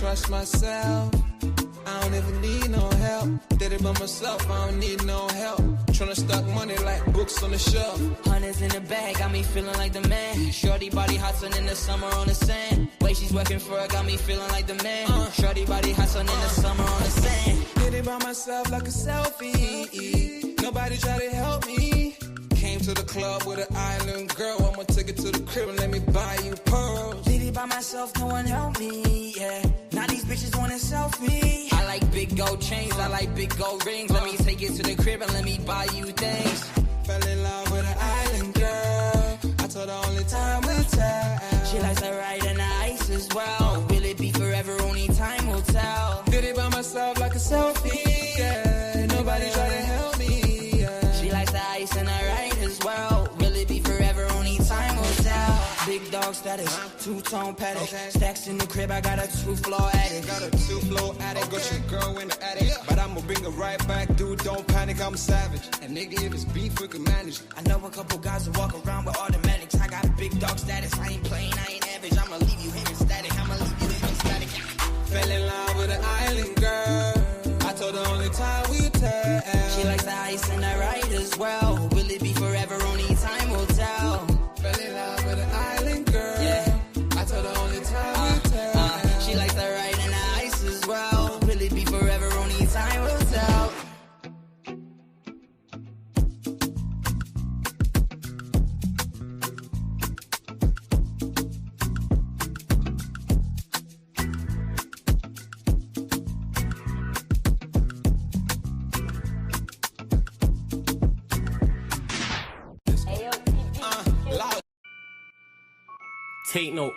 trust myself. I don't even need no help. Did it by myself, I don't need no help. Tryna stack money like books on the shelf. Hundreds in the bag, got me feeling like the man. Shorty body hot sun in the summer on the sand. Way she's working for it, got me feeling like the man. Shorty body hot sun in the summer on the sand. Did it by myself like a selfie. Nobody try to help me. Came to the club with an island girl. I'ma take it to the crib and let me buy you pearls. Did it by myself, no one helped me, yeah. Now these bitches want a selfie. I like big gold chains, I like big gold rings. Let me take it to the crib and let me buy you things. Fell in love with an island girl. I told her only time will tell. She likes to ride in the ice as well. Will it be forever? Only time will tell. Did it by myself like a selfie, yeah. Nobody try to help me, yeah. She likes the ice and the ride as well. Will it be forever? Only time will tell. Big dog status, two-tone paddock. Okay. Stacks in the crib, I got a two-floor attic. Got a two-floor attic, got your girl in the attic. But I'ma bring her right back, dude, don't panic, I'm savage. And nigga, if it's beef, we can manage. I know a couple guys who walk around with automatics. I got big dog status, I ain't playing, I ain't average. I'ma leave you in static, I'ma leave you in static. Fell in love with an island girl. I told her only time we tell. She likes the ice and the ride as well. Will it be forever? Only time will tell. Fell in love with an island girl. Yeah. I told her only time we tell. She likes the ride and the ice as well. Will it be forever? Only time will tell. Take note.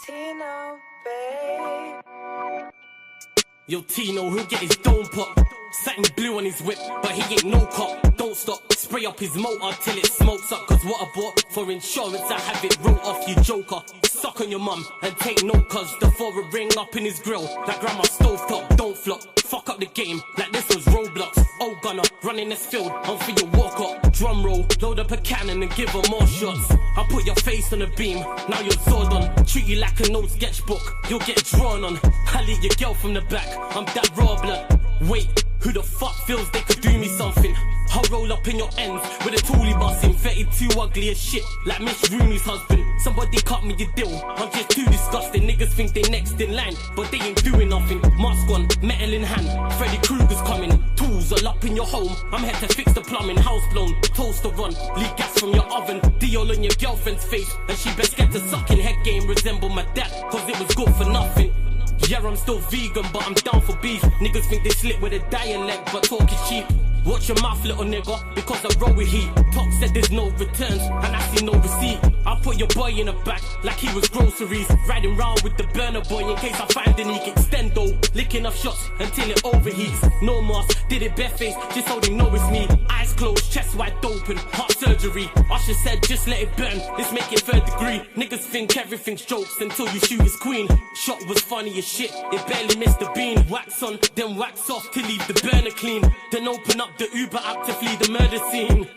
Tino, babe. Yo, Tino, he'll get his dome pop. Satin blue on his whip, but he ain't no cop. Don't stop, spray up his motor till it smokes up. Cause what I bought for insurance, I have it wrote off, you joker. Suck on your mum and take note, cause the forward ring up in his grill. Like grandma stovetop, don't flop. Fuck up the game, like this was Roblox. Oh gunner, running this field, I'm for your walk up. Drum roll, load up a cannon and give her more shots. I put your face on the beam, now you're Zordon. Treat you like an old sketchbook, you'll get drawn on. I lead your girl from the back, I'm that raw blood. Wait, who the fuck feels they could do me something? I'll roll up in your ends with a toolie bussin'. 32 ugly as shit, like Miss Rooney's husband. Somebody cut me a deal, I'm just too disgusting. Niggas think they next in line, but they ain't doing nothing. Mask on, metal in hand, Freddy Krueger's coming. Tools all up in your home, I'm here to fix the plumbing. House blown, toaster run, leak gas from your oven. Diol on your girlfriend's face, and she best get to sucking. Head game resemble my dad, cause it was good for nothing. Yeah, I'm still vegan, but I'm down for beef. Niggas think they slip with a dialect, but talk is cheap. Watch your mouth, little nigga, because I roll with heat. Top said there's no returns, and I see no receipt. I put your boy in the back, like he was groceries. Riding round with the burner boy, in case I find any extendo. Licking up shots, until it overheats. No mask, did it barefaced, just so they know it's me. Eyes closed, chest wide open, heart surgery. Usher said, just let it burn, let's make it third degree. Niggas think everything's jokes, until you shoot his queen. Shot was funny as shit, it barely missed the beam. Wax on, then wax off, to leave the burner clean. Then open up the Uber app to flee the murder scene.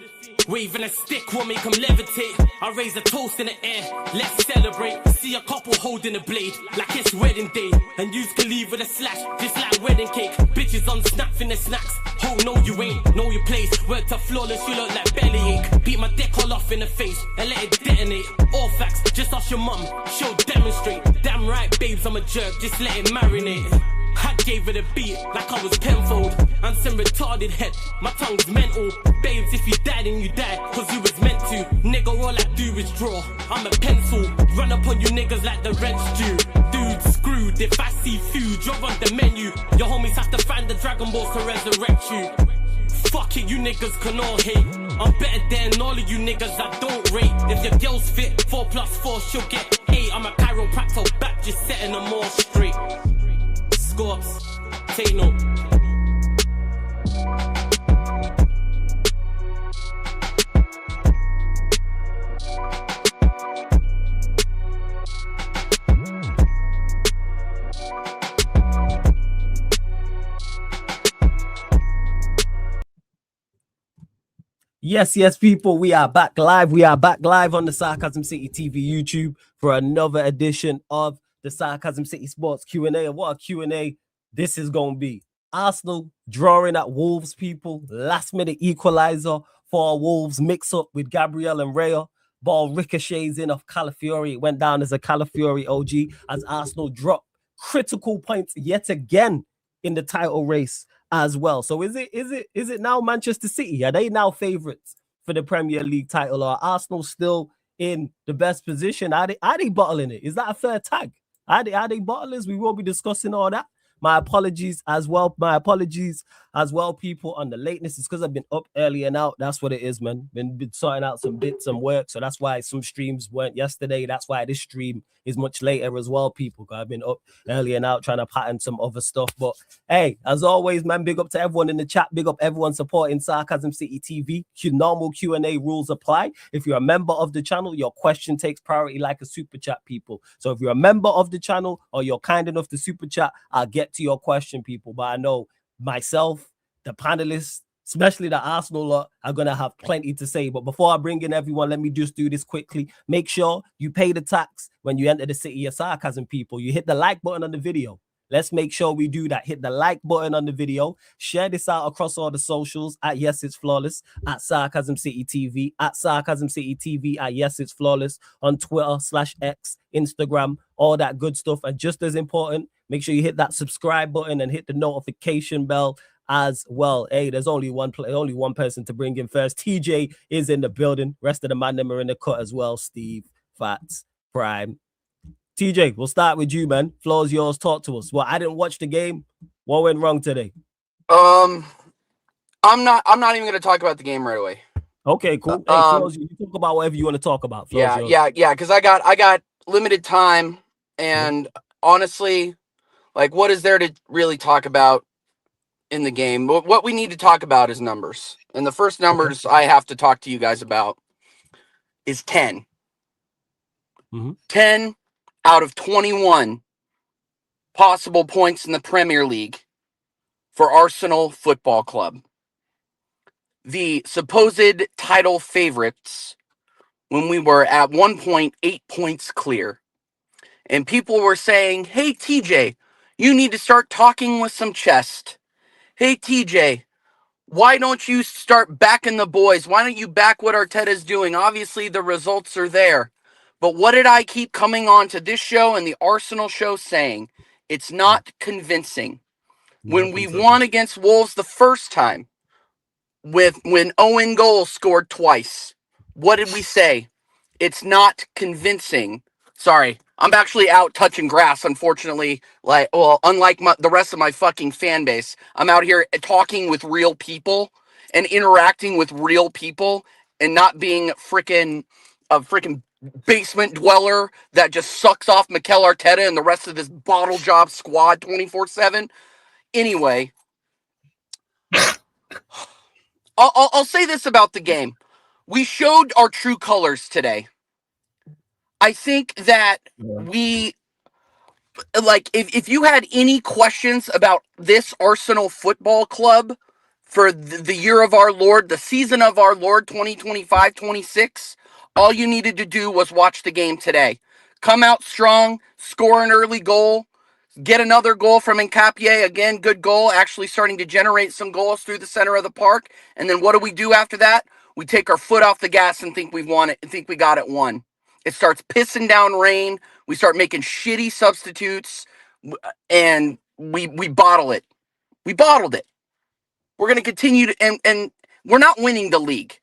Waving a stick will make them levitate. I raise a toast in the air, let's celebrate. See a couple holding a blade, like it's wedding day. And yous can leave with a slash, just like wedding cake. Bitches on snap in the snacks. Oh no you ain't, know your place. Word to flawless, you look like bellyache. Beat my dick all off in the face, and let it detonate. All facts, just ask your mum, she'll demonstrate. Damn right babes, I'm a jerk, just let it marinate. I gave it a beat like I was Penfold. And some retarded head, my tongue's mental. Babes, if you died and you died, cause you was meant to. Nigga, all I do is draw, I'm a pencil. Run up on you niggas like the rent's due. Dude, screwed, if I see food, you're on the menu. Your homies have to find the Dragon Balls to resurrect you. Fuck it, you niggas can all hate. I'm better than all of you niggas I don't rate. If your girl's fit, 4 plus 4, she'll get 8. I'm a chiropractor back, just setting them all straight. Scorps, take note. Yes, people, we are back live. We are back live on the Sarcasm City TV YouTube for another edition of the Sarcasm City Sports Q&A. And what a Q&A this is going to be. Arsenal drawing at Wolves, people. Last minute equalizer for Wolves, mix up with Gabriel and Raya. Ball ricochets in off Calafiori. It went down as a Calafiori OG as Arsenal dropped critical points yet again in the title race as well. So is it now Manchester City? Are they now favorites for the Premier League title, or are Arsenal still in the best position? Are they bottling it? Is that a fair tag? Are they bottlers? We will be discussing all that. My apologies as well. People, on the lateness. It's because I've been up early and out. That's what it is, man. Been sorting out some bits and work. So that's why some streams weren't yesterday. That's why this stream is much later as well, people. I've been up early and out trying to pattern some other stuff. But hey, as always, man, big up to everyone in the chat. Big up everyone supporting Sarcasm City TV. Normal Q&A rules apply. If you're a member of the channel, your question takes priority like a super chat, people. So if you're a member of the channel or you're kind enough to super chat, I'll get to your question, people. But I know myself, the panelists, especially the Arsenal lot, are going to have plenty to say. But before I bring in everyone, let me just do this quickly. Make sure you pay the tax when you enter the City of Sarcasm, people. You hit the like button on the video. Let's make sure we do that. Hit the like button on the video. Share this out across all the socials at Yes It's Flawless, at Sarcasm City TV, at Sarcasm City TV, at Yes It's Flawless, on Twitter/X, Instagram, all that good stuff. And just as important, make sure you hit that subscribe button and hit the notification bell as well. Hey, there's only one person to bring in first. TJ is in the building. Rest of the man them are in the cut as well. Steve, Fats, Prime. TJ, we'll start with you, man. Floor's yours. Talk to us. Well, I didn't watch the game. What went wrong today? I'm not even going to talk about the game right away. Okay, cool. Hey, Floor's, you talk about whatever you want to talk about. Yeah. Because I got limited time, and honestly, like, what is there to really talk about in the game? What we need to talk about is numbers, and the first numbers I have to talk to you guys about is 10. 10 out of 21 possible points in the Premier League for Arsenal Football Club. The supposed title favorites when we were at 1.8 points clear. And people were saying, hey, TJ, you need to start talking with some chest. Hey, TJ, why don't you start backing the boys? Why don't you back what Arteta's doing? Obviously, the results are there. But what did I keep coming on to this show and the Arsenal show saying? It's not convincing. When we won against Wolves the first time, when Owen Goal scored twice, what did we say? It's not convincing. Sorry, I'm actually out touching grass, unfortunately. Unlike the rest of my fucking fan base, I'm out here talking with real people and interacting with real people and not being a freaking basement dweller that just sucks off Mikel Arteta and the rest of this bottle job squad 24/7. Anyway, I'll say this about the game. We showed our true colors today. I think that we, like, if you had any questions about this Arsenal Football Club for the year of our Lord, the season of our Lord 2025-26, all you needed to do was watch the game today. Come out strong, score an early goal, get another goal from Nkapie. Again, good goal, actually starting to generate some goals through the center of the park. And then what do we do after that? We take our foot off the gas and think we've won it, and think we got it won. It starts pissing down rain. We start making shitty substitutes, and we bottle it. We bottled it. We're going to continue to, and we're not winning the league.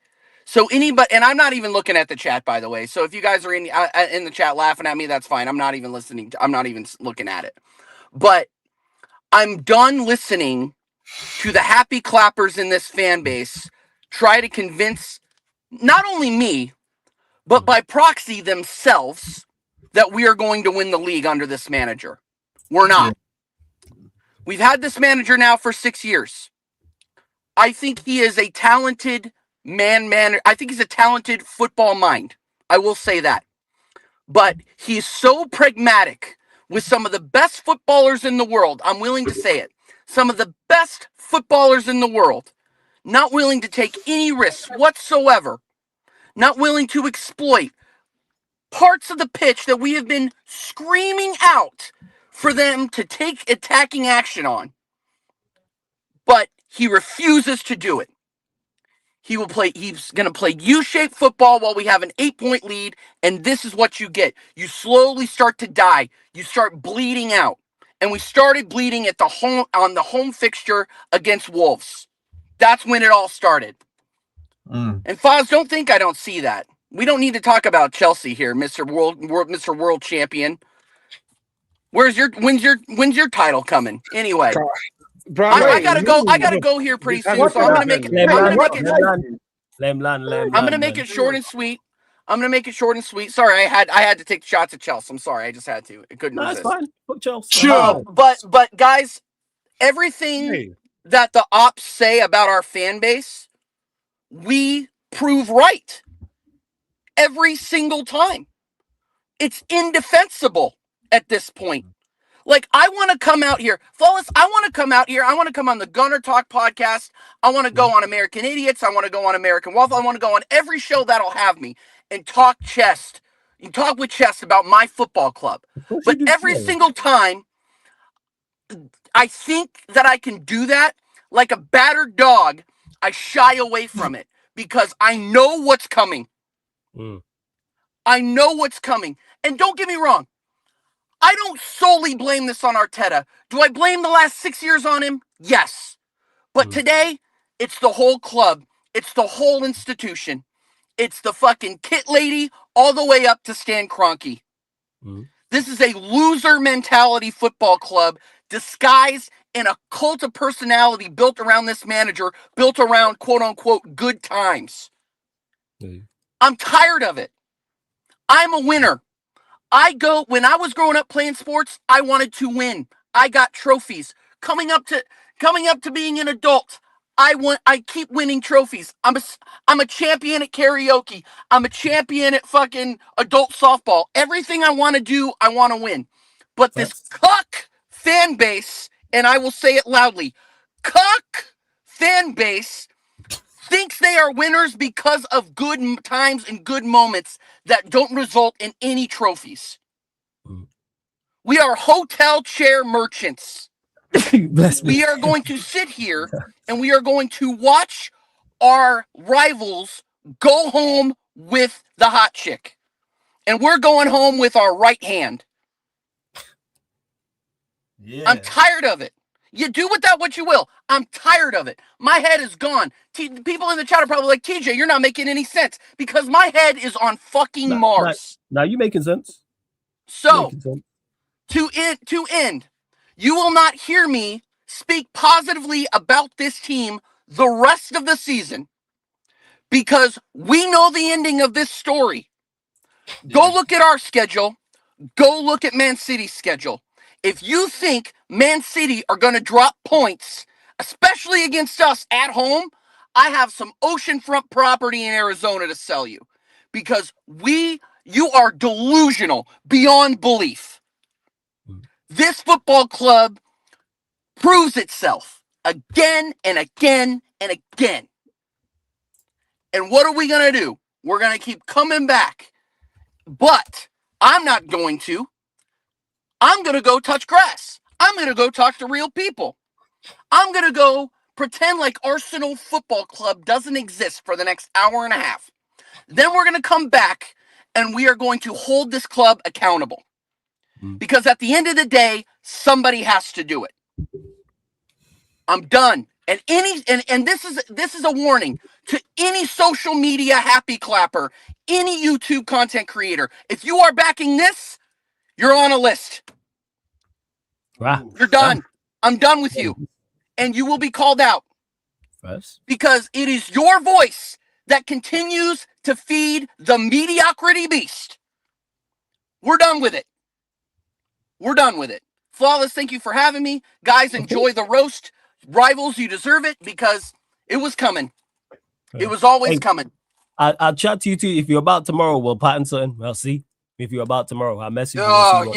So anybody, and I'm not even looking at the chat, by the way. So if you guys are in the chat laughing at me, that's fine. I'm not even listening. I'm not even looking at it. But I'm done listening to the happy clappers in this fan base try to convince not only me, but by proxy themselves, that we are going to win the league under this manager. We're not. We've had this manager now for 6 years. I think he is a talented man. I think he's a talented football mind. I will say that. But he's so pragmatic with some of the best footballers in the world. I'm willing to say it. Some of the best footballers in the world not willing to take any risks whatsoever, not willing to exploit parts of the pitch that we have been screaming out for them to take attacking action on. But he refuses to do it. He's going to play U-shaped football while we have an 8-point lead, and this is what you get. You slowly start to die. You start bleeding out. And we started bleeding at the home fixture against Wolves. That's when it all started. And Foz, don't think I don't see that. We don't need to talk about Chelsea here, Mr. World Champion. When's your title coming? Anyway. Bro, I gotta go here pretty soon, so I'm gonna make it short and sweet. Sorry, I had to take shots at Chelsea. I'm sorry, I just had to. I couldn't resist. That's fine. Put Chelsea. Chill. But guys, everything that the ops say about our fan base, we prove right every single time. It's indefensible at this point. Like, I want to come out here. Flawless, I want to come out here. I want to come on the Gunner Talk podcast. I want to go on American Idiots. I want to go on American Waffle. I want to go on every show that'll have me and talk chest. You talk with chest about my football club. But every single time, I think that I can do that like a battered dog. I shy away from it because I know what's coming. I know what's coming. And don't get me wrong. I don't solely blame this on Arteta. Do I blame the last 6 years on him? Yes. But today, it's the whole club. It's the whole institution. It's the fucking kit lady all the way up to Stan Kroenke. This is a loser mentality football club disguised in a cult of personality built around this manager, built around quote-unquote good times. I'm tired of it. I'm a winner. When I was growing up playing sports, I wanted to win. I got trophies. Coming up to being an adult, I keep winning trophies. I'm a champion at karaoke. I'm a champion at fucking adult softball. Everything I want to do, I want to win. But this cuck fan base, and I will say it loudly, cuck fan base thinks they are winners because of good times and good moments that don't result in any trophies. We are hotel chair merchants. We are going to sit here and we are going to watch our rivals go home with the hot chick. And we're going home with our right hand. I'm tired of it. You do with that what you will. I'm tired of it. My head is gone. People in the chat are probably like, TJ, you're not making any sense because my head is on fucking Mars. Now you making sense. So, to end, you will not hear me speak positively about this team the rest of the season because we know the ending of this story. Go look at our schedule. Go look at Man City's schedule. If you think Man City are going to drop points, especially against us at home, I have some oceanfront property in Arizona to sell you because you are delusional beyond belief. This football club proves itself again and again and again. And what are we going to do? We're going to keep coming back. But I'm not going to. I'm going to go touch grass. I'm going to go talk to real people. I'm going to go pretend like Arsenal Football Club doesn't exist for the next hour and a half. Then we're going to come back and we are going to hold this club accountable. Because at the end of the day, somebody has to do it. I'm done. And this is a warning to any social media happy clapper, any YouTube content creator. If you are backing this, you're on a list. Wow. You're done. I'm done with you. And you will be called out. Because it is your voice that continues to feed the mediocrity beast. We're done with it. We're done with it. Flawless, thank you for having me. Guys, enjoy the roast. Rivals, you deserve it because it was coming. It was always coming. I'll chat to you too. If you're about tomorrow, we'll pattern something. I'll see. if you're about tomorrow. I'll message you and see Oh what.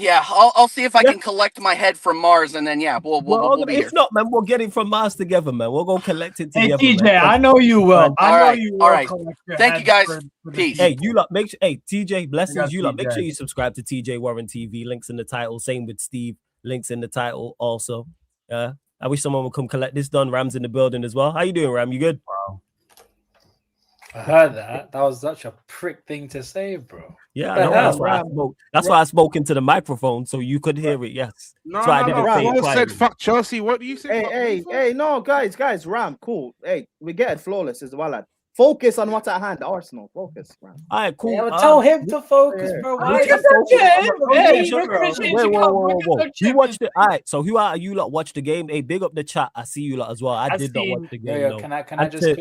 yeah, I'll see if I Yeah. can collect my head from Mars, and then we'll be here. If not, man, we'll get it from Mars together, man. We'll go collect it Hey, together. TJ, man. I know you will. I All know right, you all will right. collect your Thank you, heads guys. for the Peace. Hey, people. you lot, make sure. Hey, TJ, blessings. got You lot, make sure TJ. you subscribe to TJ Warren TV. Links in the title. Same with Steve. Links in the title also. I wish someone would come collect this done. Ram's in the building as well. How you doing, Ram? You good? I heard that. That was such a prick thing to say, bro. Yeah, The I know. hell? That's why I spoke. That's why I spoke into the microphone so you could hear it. Yes. No, That's why I didn't say it Flo said quietly. fuck Chelsea. What do you say? Hey, no, guys, Ram, cool. Hey, we get it flawless as well, lad. Focus on what's at hand, Arsenal. Focus, Ram. All right, cool. Yeah, well, tell him to focus, bro. Whoa. You watched it. All right. So who are you lot watch the game? Hey, big up the chat. I see you lot as well. I did not watch the game. Yeah, can I just?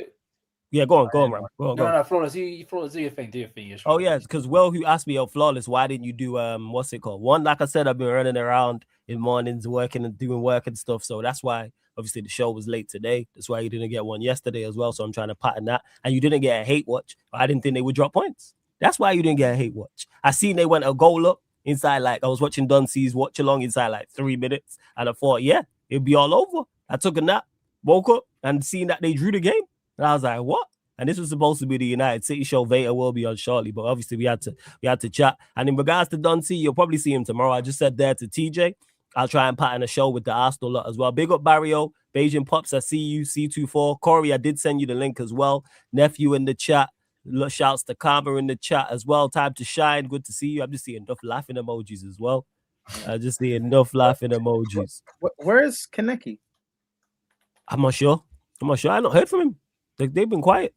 Yeah, go on, Ram. Go on. No, Flawless, do your thing. Oh yeah, because who asked me, Flawless, why didn't you do what's it called? One, like I said, I've been running around in mornings, working and doing work and stuff. So that's why obviously the show was late today. That's why you didn't get one yesterday as well. So I'm trying to pattern that. And you didn't get a hate watch. I didn't think they would drop points. That's why you didn't get a hate watch. I seen they went a goal up inside, like I was watching Dunsea's watch along inside like 3 minutes, and I thought, yeah, it'd be all over. I took a nap, woke up, and seen that they drew the game. And I was like, what? And this was supposed to be the United City show. Vader will be on shortly, but obviously we had to chat. And in regards to Dunsea, you'll probably see him tomorrow. I just said there to TJ, I'll try and pattern a show with the Arsenal lot as well. Big up Barrio, Beijing Pops, I see you, C24. Corey, I did send you the link as well. Nephew in the chat. Shouts to Karma in the chat as well. Time to shine. Good to see you. I'm just seeing enough laughing emojis as well. I just see enough laughing emojis. Where's Kaneki? I'm not sure. I not heard from him. They've been quiet.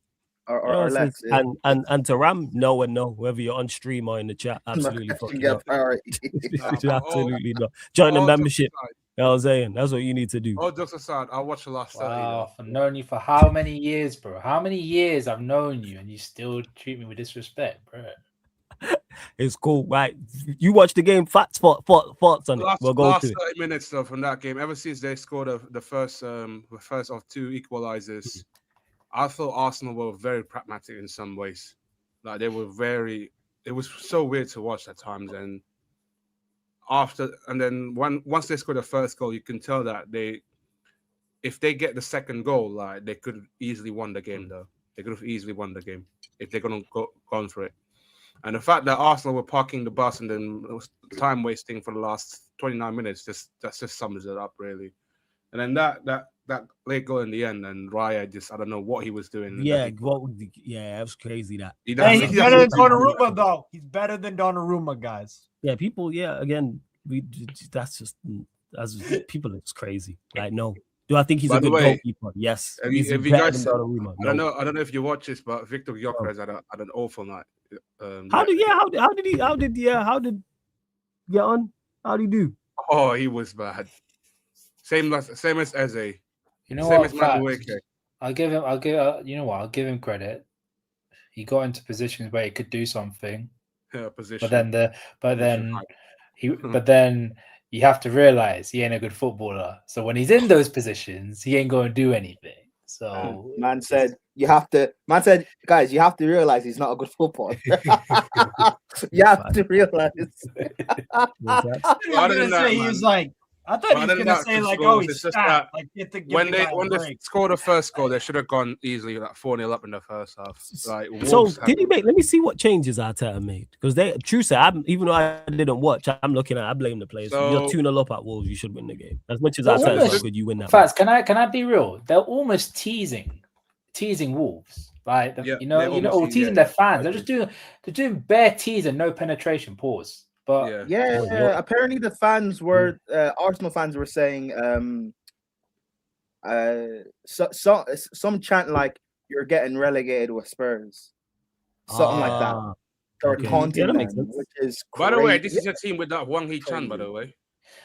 Or Lex, yeah. And to Ram, no, whether you're on stream or in the chat, absolutely fucking not. Absolutely not. Join the membership. You know what I'm saying? That's what you need to do. Oh, jokes aside, I'll watch the last 30. I've known you for how many years, bro? How many years I've known you and you still treat me with disrespect, bro? It's cool, right? You watch the game, thoughts on it. We'll go last to it. 30 minutes though from that game. Ever since they scored the first of two equalizers, I thought Arsenal were very pragmatic in some ways. Like they were it was so weird to watch at times. And then once they scored the first goal, you can tell that if they get the second goal, like they could easily won the game though. They could have easily won the game if they're gonna gone for it. And the fact that Arsenal were parking the bus and then time wasting for the last 29 minutes, that just sums it up really. And then that late goal in the end, and Raya I don't know what he was doing. Yeah, it was crazy that. He's better than Donnarumma though. He's better than Donnarumma, guys. Yeah, people. Yeah, again, that's people. It's crazy. Like, no. Do I think he's a good goalkeeper? Yes. Have you guys? I don't know if you watch this, but Victor Gyökeres had an awful night. How did he get on? How did he do? Oh, he was bad. Same as Eze. You know same what? As Madueke. I'll give him credit. He got into positions where he could do something. Yeah, position. But then you have to realize he ain't a good footballer. So when he's in those positions, he ain't going to do anything. So man said, guys, you have to realize he's not a good footballer. You have to realize. I thought he was gonna say like, "Oh, he's fat." Like, when they scored the first goal, they should have gone easily like 4-0 up in the first half. Like, so did he make? Let me see what changes Arteta made, because true say, even though I didn't watch, I'm looking at. I blame the players. So, you're 2-0 up at Wolves. You should win the game. As much as Arteta's not good, you win that. Facts. Can I be real? They're almost teasing Wolves. Like teasing their fans. They're doing bare tease and no penetration. Pause. But apparently the fans were Arsenal fans were saying some chant like you're getting relegated with Spurs, something like that. Or taunting them, which is crazy. By the way, this is a team with that Wang Hee-chan. By the way,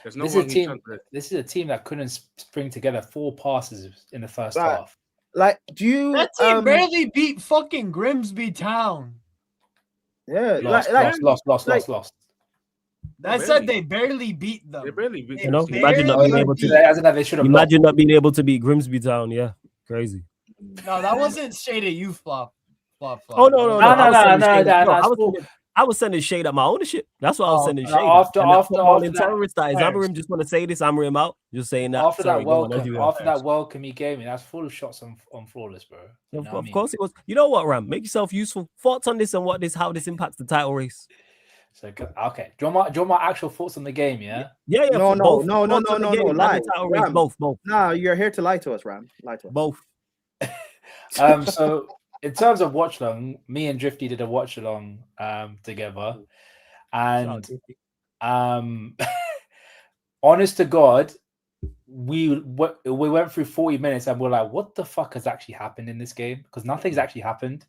there's no Wang Hee-chan. This is a team that couldn't string together 4 passes in the first half. Like, do you? That team barely beat fucking Grimsby Town. Yeah, lost. That said, they barely beat them. They barely beat them. Imagine not being able to. Imagine not being able to beat Grimsby Town. Yeah, crazy. No, that wasn't shade at you, flop. Oh no! I was sending shade at my ownership. That's what I was sending shade after intolerance that is Amarim just want to say this. Amarim out. Just saying that. After that welcome he gave me, that's full of shots on Flawless, bro. Of course it was. You know what, Ram? Make yourself useful. Thoughts on this and how this impacts the title race. So okay, do you want my actual thoughts on the game? Yeah. Yeah. No. Lie. Ram. Both. Nah, you're here to lie to us, Ram. Lie to us. Both. So in terms of watch along, me and Drifty did a watch along together, and honest to God, we went through 40 minutes and we're like, what the fuck has actually happened in this game? Because nothing's actually happened.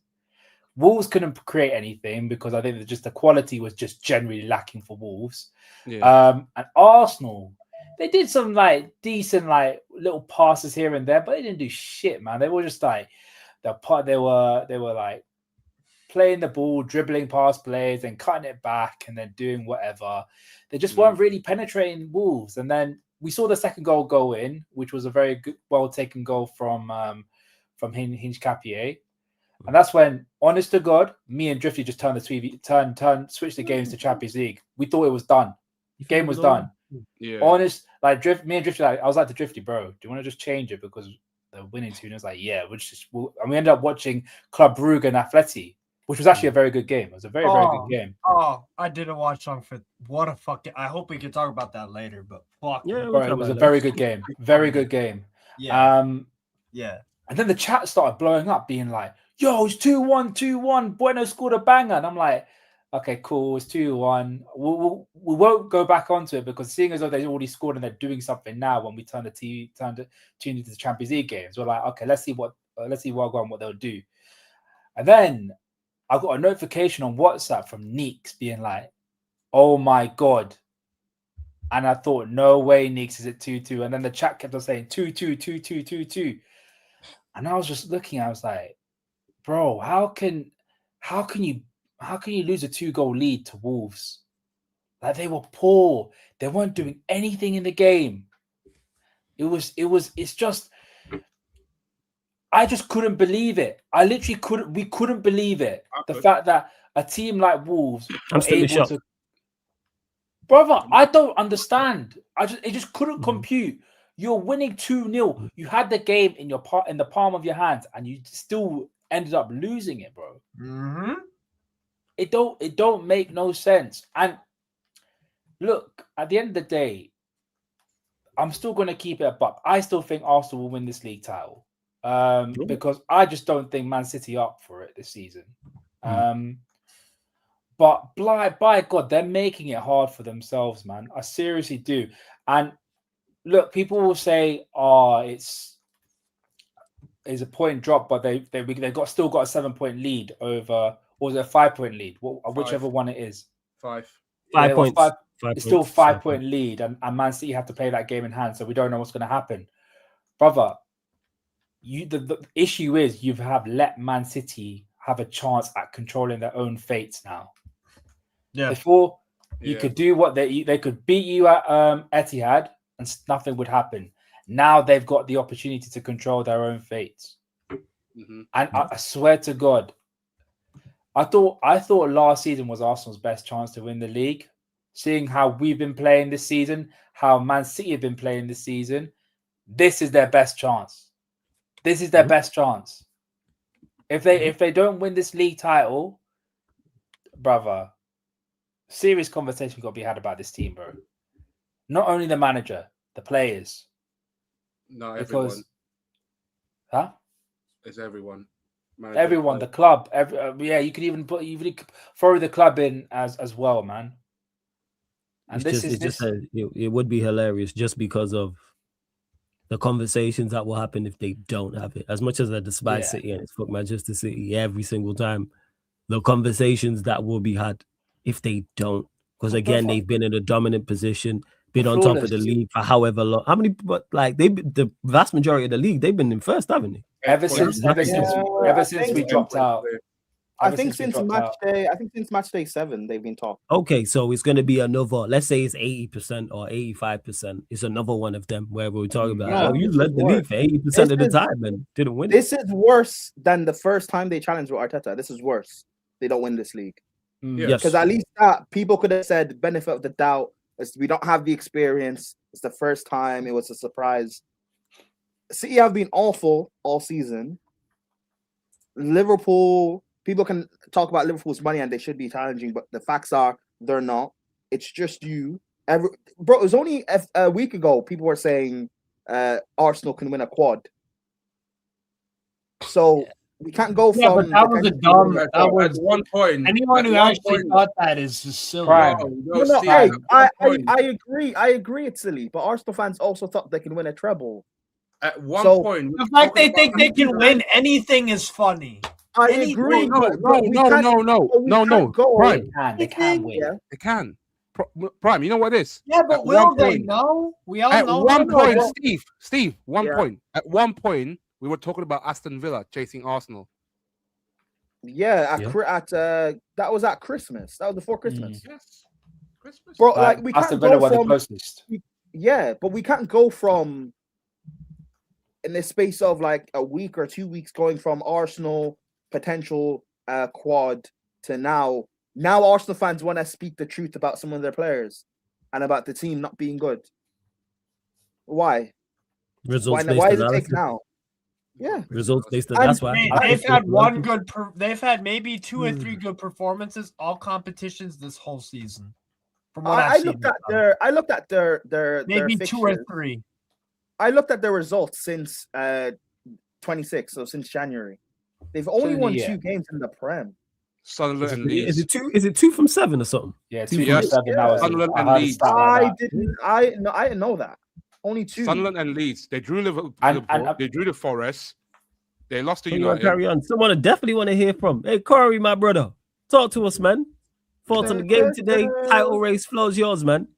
Wolves couldn't create anything because I think that just the quality was just generally lacking for Wolves. Yeah. And Arsenal, they did some like decent like little passes here and there, but they didn't do shit, man. They were just like they were like playing the ball, dribbling past players and cutting it back and then doing whatever. They just weren't really penetrating Wolves. And then we saw the second goal go in, which was a very good, well taken goal from Hinge Capier. And that's when, honest to God, me and Drifty just turned the TV, switched the games to Champions League. We thought it was done. The game was done. Yeah. Honest, like me and Drifty, I was like to Drifty, bro, do you want to just change it because they're winning 2? And I was like, yeah, and we ended up watching Club Brugge and Atleti, which was actually a very good game. It was a very, very good game. Oh, I didn't watch song for what a fucking. I hope we can talk about that later, but fuck. Yeah, bro, it was a very good game. Very good game. Yeah. Yeah. And then the chat started blowing up, being like, yo, it's 2-1, 2-1. Bueno scored a banger. And I'm like, okay, cool. It's 2-1. We won't go back onto it because seeing as though they already scored and they're doing something now when we tune into the Champions League games, we're like, okay, let's see what they'll do. And then I got a notification on WhatsApp from Neeks being like, oh my God. And I thought, no way, Neeks is at 2-2. And then the chat kept on saying 2-2, 2-2, 2-2. And I was just looking, I was like, bro, how can you lose a 2-goal lead to Wolves? Like, they were poor. They weren't doing anything in the game. It's just, I just couldn't believe it. We couldn't believe it. The fact that a team like Wolves were able to, brother, I don't understand. It just couldn't compute. You're winning 2-0. You had the game in the palm of your hands, and you still ended up losing it, bro. Mm-hmm. It don't make no sense. And look, at the end of the day, I'm still going to keep it a buck. I still think Arsenal will win this league title because I just don't think Man City are up for it this season. But by God, they're making it hard for themselves, man. I seriously do. And look, people will say, "Oh, it's a point drop," but they still got a 7-point lead over, or was it a 5-point lead? Whichever one it is. 5 points. It's still 5-point lead, and Man City have to play that game in hand, so we don't know what's going to happen, brother. The issue is you have let Man City have a chance at controlling their own fates now. Yeah. Before you could do what they could beat you at Etihad and nothing would happen. Now they've got the opportunity to control their own fates. Mm-hmm. And I swear to God, I thought last season was Arsenal's best chance to win the league. Seeing how we've been playing this season, how Man City have been playing this season, this is their best chance. This is their best chance. If they don't win this league title, brother, serious conversation got to be had about this team, bro. Not only the manager, the players. No, everyone. Huh? It's everyone. Manager, everyone, the club. You could even throw the club in as well, man. And it would be hilarious just because of the conversations that will happen if they don't have it. As much as I despise City and it's fuck Manchester City every single time, the conversations that will be had if they don't, because again they've been in a dominant position, been on top of the league for however long. How many? But like the vast majority of the league, they've been in first, haven't they? Ever since we dropped out. I think since match day 7, they've been top. Okay, so it's going to be another. Let's say it's 80% or 85%. It's another one of them where we're talking about. You led the league for 80% of the time and didn't win. This is worse than the first time they challenged with Arteta. This is worse. They don't win this league. Yes. Because at least that people could have said benefit of the doubt. We don't have the experience. It's the first time. It was a surprise. City have been awful all season. Liverpool, people can talk about Liverpool's money and they should be challenging, but the facts are they're not. It's just you. Bro, it was only a week ago people were saying Arsenal can win a quad. So we can't go from. But that was a dumb. That was at one point. Anyone who actually thought that is just silly. I agree. I agree. It's silly, but Arsenal fans also thought they can win a treble. At one point, the fact they think they can win anything is funny. I agree. No. Prime. They can win. Yeah. They can. Prime, you know what it is? Yeah, but will they know? We all know. At one point, Steve, point. At one point, we were talking about Aston Villa chasing Arsenal. Yeah, that was at Christmas. That was before Christmas. Yes. Christmas. Bro, like we Aston can't Villa go were the from. closest. Yeah, but we can't go from in the space of like a week or 2 weeks going from Arsenal potential quad to now. Now Arsenal fans want to speak the truth about some of their players and about the team not being good. Why? Results why is it take now? Yeah, results based. That's why they've had one good. They've had maybe 2 or 3 good performances all competitions this whole season. From what I looked at their maybe their 2 or 3. I looked at their results since 26, so since January. They've only won 2 games in the Prem. Sunderland and Leeds. Is it 2 from 7 or something? Yeah, 2 from 7. Sunderland and Leeds. I didn't know that. Only 2. Sunderland and Leeds. They drew Liverpool. They drew the Forest. They lost to United. Carry on. Someone I definitely want to hear from. Hey, Corey, my brother, talk to us, man. Thoughts on the game today? Title race flows yours, man.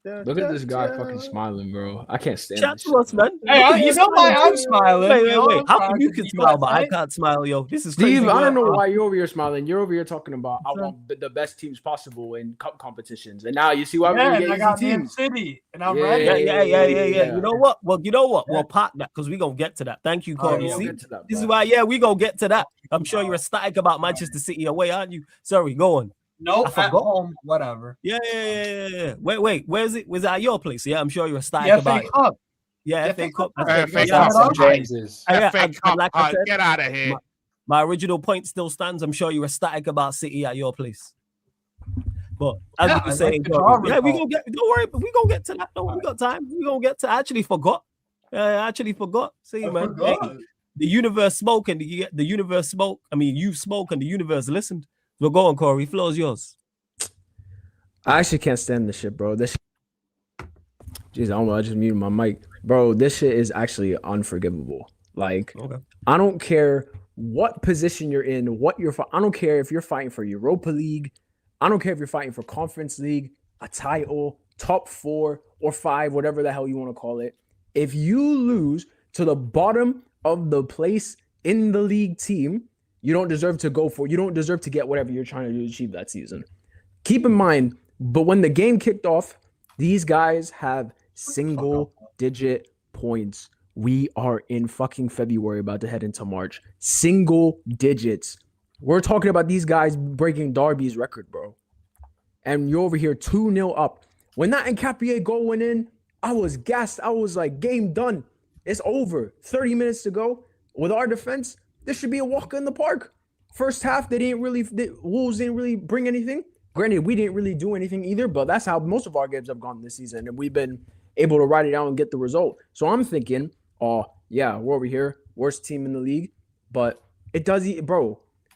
Look at this guy fucking smiling, bro. I can't stand Chat this to us, man. Hey, you know why I'm smiling? Wait. How come you can smile, but I can't smile, yo? This is crazy. Steve, I don't know why you're over here smiling. You're over here talking about I want the best teams possible in cup competitions, and now you see why we're getting easy teams. City, and I'm ready. Yeah. You know what? We'll park that because we're gonna get to that. Thank you, Corey. This is why, we gonna get to that. I'm sure you're ecstatic about Manchester City away, aren't you? Sorry, go on. Nope, at home, whatever. Yeah. Wait, where is it? Was it at your place? Yeah, I'm sure you're ecstatic about it. Cup. Yeah, FA Cup. FA Cup. Get out of here. My original point still stands. I'm sure you're ecstatic about City at your place. But as you were saying, we gonna get. Don't worry, but we gonna get to that. No, we got time. We gonna get to. I actually forgot. See, man. Hey, the universe spoke, and the universe spoke. I mean, you spoke, and the universe listened. So go on, Corey. Floor is yours. I actually can't stand this shit, bro. I just muted my mic. Bro, this shit is actually unforgivable. Like, I don't care what position you're in, I don't care if you're fighting for Europa League. I don't care if you're fighting for Conference League, a title, top 4 or 5, whatever the hell you want to call it. If you lose to the bottom of the place in the league team, you don't deserve to get whatever you're trying to achieve that season. Keep in mind, but when the game kicked off, these guys have single-digit points. We are in fucking February, about to head into March. Single digits. We're talking about these guys breaking Derby's record, bro. And you're over here 2-0 up. When that Nketiah goal went in, I was gassed. I was like, game done. It's over. 30 minutes to go. With our defense, this should be a walk in the park. First half, Wolves didn't really bring anything. Granted, we didn't really do anything either, but that's how most of our games have gone this season, and we've been able to ride it out and get the result. So I'm thinking, we're over here, worst team in the league, but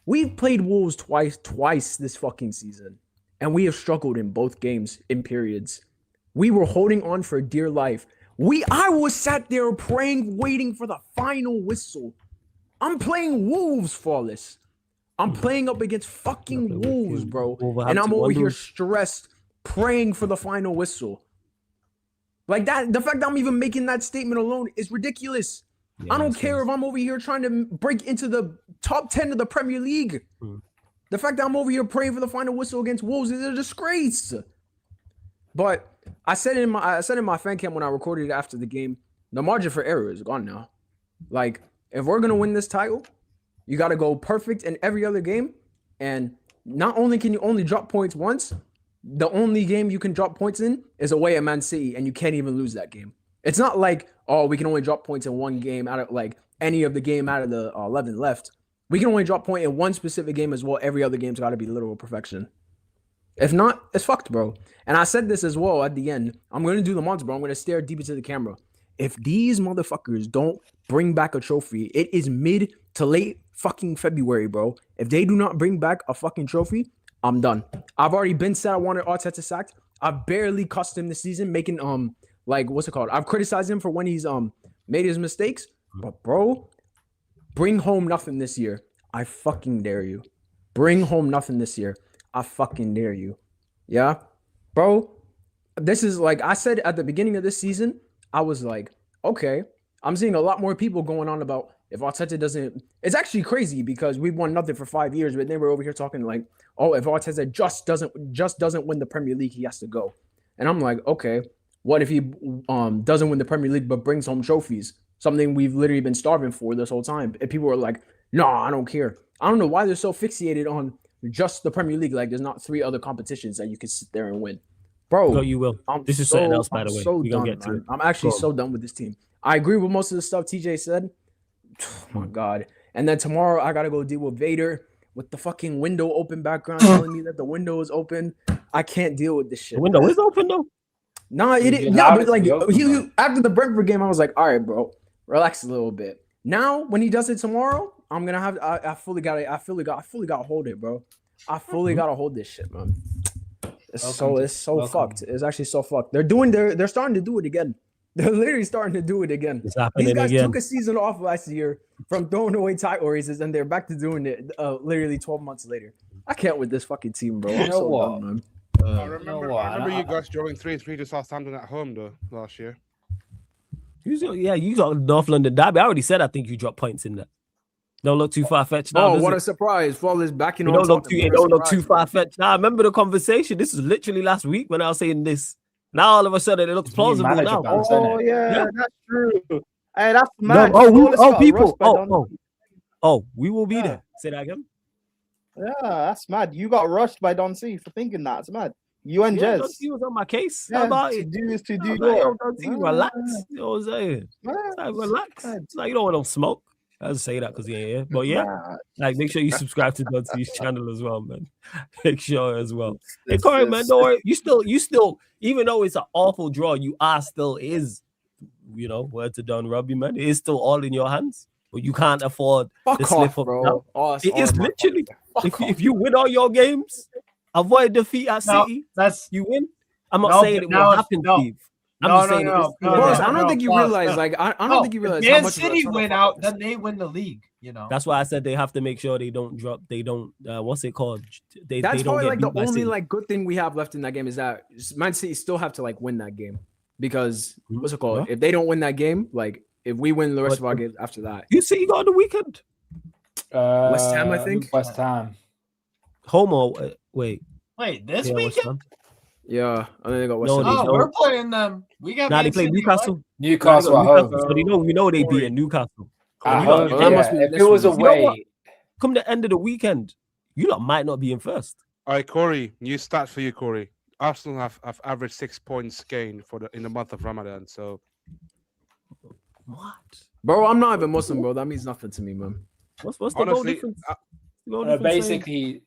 we've played Wolves twice this fucking season, and we have struggled in both games in periods. We were holding on for dear life. I was sat there praying, waiting for the final whistle. I'm playing Wolves flawless. I'm playing up against fucking Wolves, bro. And I'm over here stressed, praying for the final whistle. Like that, the fact that I'm even making that statement alone is ridiculous. I don't care if I'm over here trying to break into the top 10 of the Premier League. The fact that I'm over here praying for the final whistle against Wolves is a disgrace. But I said in my fan cam when I recorded it after the game, the margin for error is gone now. Like, if we're gonna win this title, you got to go perfect in every other game. And not only can you only drop points once, the only game you can drop points in is away at Man City, and you can't even lose that game. It's not like, oh, we can only drop points in one game out of like any of the game out of the 11 left. We can only drop point in one specific game as well. Every other game's got to be literal perfection. If not, it's fucked, bro. And I said this as well at the end. I'm going to do the monster, bro. I'm going to stare deep into the camera. If these motherfuckers don't bring back a trophy, it is mid to late fucking February, bro. If they do not bring back a fucking trophy, I'm done. I've already been said I wanted Arteta sacked. I've barely cussed him this season, making like what's it called? I've criticized him for when he's made his mistakes. But bro, bring home nothing this year. I fucking dare you. Bring home nothing this year. I fucking dare you. Yeah? Bro, this is like I said at the beginning of this season, I was like, okay, I'm seeing a lot more people going on about if Arteta doesn't. It's actually crazy because we've won nothing for 5 years, but then we're over here talking like, oh, if Arteta just doesn't win the Premier League, he has to go. And I'm like, okay, what if he doesn't win the Premier League but brings home trophies? Something we've literally been starving for this whole time. And people are like, no, I don't care. I don't know why they're so fixated on just the Premier League. Like there's not 3 other competitions that you can sit there and win. Bro, no, you will. This is something else, by the way. So done, I'm actually so done with this team. I agree with most of the stuff TJ said. Oh my God. And then tomorrow I gotta go deal with Vader with the fucking window open background telling me that the window is open. I can't deal with this shit. The window is open though. No, it is. Yeah, but like he after the Brentford game, I was like, all right, bro, relax a little bit. Now, when he does it tomorrow, I'm gonna have. I fully got to hold it, bro. I fully gotta hold this shit, man. It's so fucked. It's actually so fucked. They're starting to do it again. They're literally starting to do it again. These guys took a season off last year from throwing away title races, and they're back to doing it literally 12 months later. I can't with this fucking team, bro. I'm so done, man. I remember you guys drawing 3-3 to Southampton at home though last year. You got North London derby. I already said I think you dropped points in that. Don't look too far-fetched now. Oh, what a surprise. Flawless backing on. It don't look too far-fetched. Now, I remember the conversation. This was literally last week when I was saying this. Now, all of a sudden, it looks plausible now. Oh, yeah, that's true. Hey, that's mad. We will be there. Say that again. Yeah, that's mad. You got rushed by Don C for thinking that. It's mad. You and Jez. Don C was on my case. Yeah, How about to it? do is to do. Don C, relax. You know what I'm saying? It's like, relax. It's like, you don't want no smoke. I just say that because he ain't here. But yeah, like make sure you subscribe to Don C's channel as well, man. Make sure as well. Hey, Corey, man, don't worry. You still, even though it's an awful draw, you are still is, word to Don Robbie, man. It is still all in your hands. But you can't afford the slip up, bro. It is literally if you win all your games, avoid defeat at City. You win. I'm not saying it will happen, Steve. I don't think you realize. Like, I don't think you realize. Man City win out, then they win the league. That's why I said they have to make sure they don't drop. They don't. What's it called? That's probably like the only like good thing we have left in that game is that Man City still have to like win that game because what's it called? If they don't win that game, like if we win the rest of our games after that, you see, you got on the weekend. West Ham, I think. West Ham. Homo. Wait, this weekend. Yeah, I think they got West Ham. Oh, we're playing them. We got. They play Newcastle. Newcastle at home. So we know they beat Newcastle. If it was away, come the end of the weekend, you lot might not be in first. All right, Corey. New stats for you, Corey. Arsenal have averaged 6 points gained in the month of Ramadan. So what, bro? I'm not even Muslim, bro. That means nothing to me, man. What's the goal difference? Basically.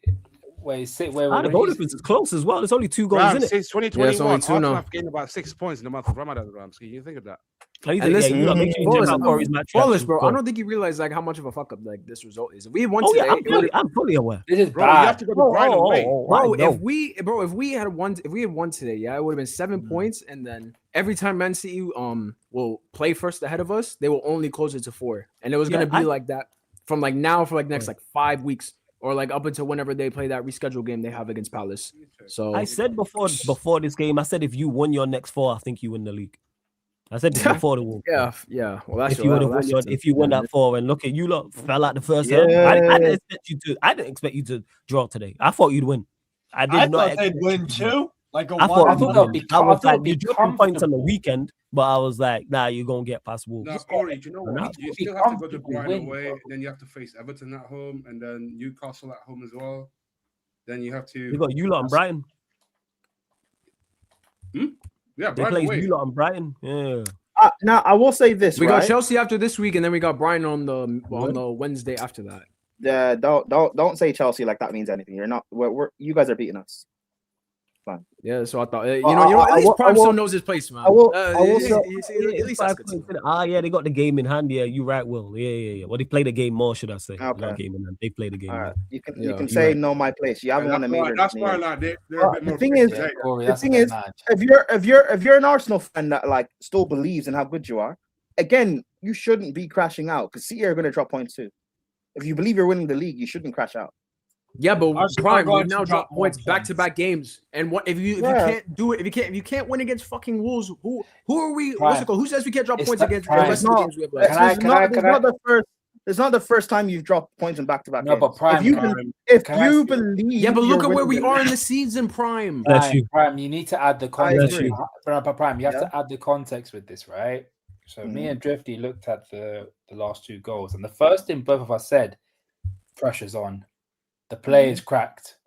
The goal difference is close as well. There's only 2 goals in it. Since 2021, Arsenal have gained about 6 points in the month of Ramadan. Ramsky, you think of that? Bro, I don't think you realize like how much of a fuck up like this result is. If we won today, I'm fully aware. This is bad. You have to go to Brighton away. If we had won today, it would have been 7 points, and then every time Man City will play first ahead of us, they will only close it to 4, and it was gonna be like that from like now for like next like 5 weeks. Or like up until whenever they play that rescheduled game they have against Palace. So I said before this game, I said if you won your next 4, I think you win the league. I said this before the World Cup. Yeah. Well, that's if you won that 4 and look at you lot fell out the first half. I didn't expect you to draw today. I thought you'd win. I thought they'd win too. Like I thought you dropped points on the weekend, but I was like, nah, you're gonna get past Wolves. No, Corey, do you know what? You still have to go to Brighton away, then you have to face Everton at home, and then Newcastle at home as well. then you have to. They got you lot and Brighton. Yeah, They Brighton play away. you lot and Brighton. Yeah. Now I will say this. We right? got Chelsea after this week, and then we got Brighton on the Wednesday after that. Yeah, don't say Chelsea like that means anything. You're not. You guys are beating us. Fine. Yeah, so I thought you know at least Prime still knows his place, man. I will at say- least that's good. to know. Yeah, they got the game in hand. Yeah, you right, Will. Yeah. Well, they play the game more, should I say? Okay. Not game in hand. They play the game. All right. Yeah. You can you say right. know my place. You haven't won a major. That's why like, they're a bit more. The thing is, if you're an Arsenal fan that like still believes in how good you are, again, you shouldn't be crashing out because City are going to drop points too. If you believe you're winning the league, you shouldn't crash out. Yeah, but Arsenal Prime, are we going now to drop drop points more back-to-back games. And what if you can't do it? If you can't win against fucking Wolves, who are we? Prime. What's it called? Who says we can't drop It's points the against Prime. the rest of the games we have left? It's not the first time you've dropped points in back-to-back No, games. but Prime, if you believe, Yeah, but look you're at where we winning the are in the season, Prime. Prime, you need to add the context. agree. Prime, you have Yeah. to add the context with this, right? So me and Drifty looked at the last two goals, and the first thing both of us said, pressure's on. The play is cracked.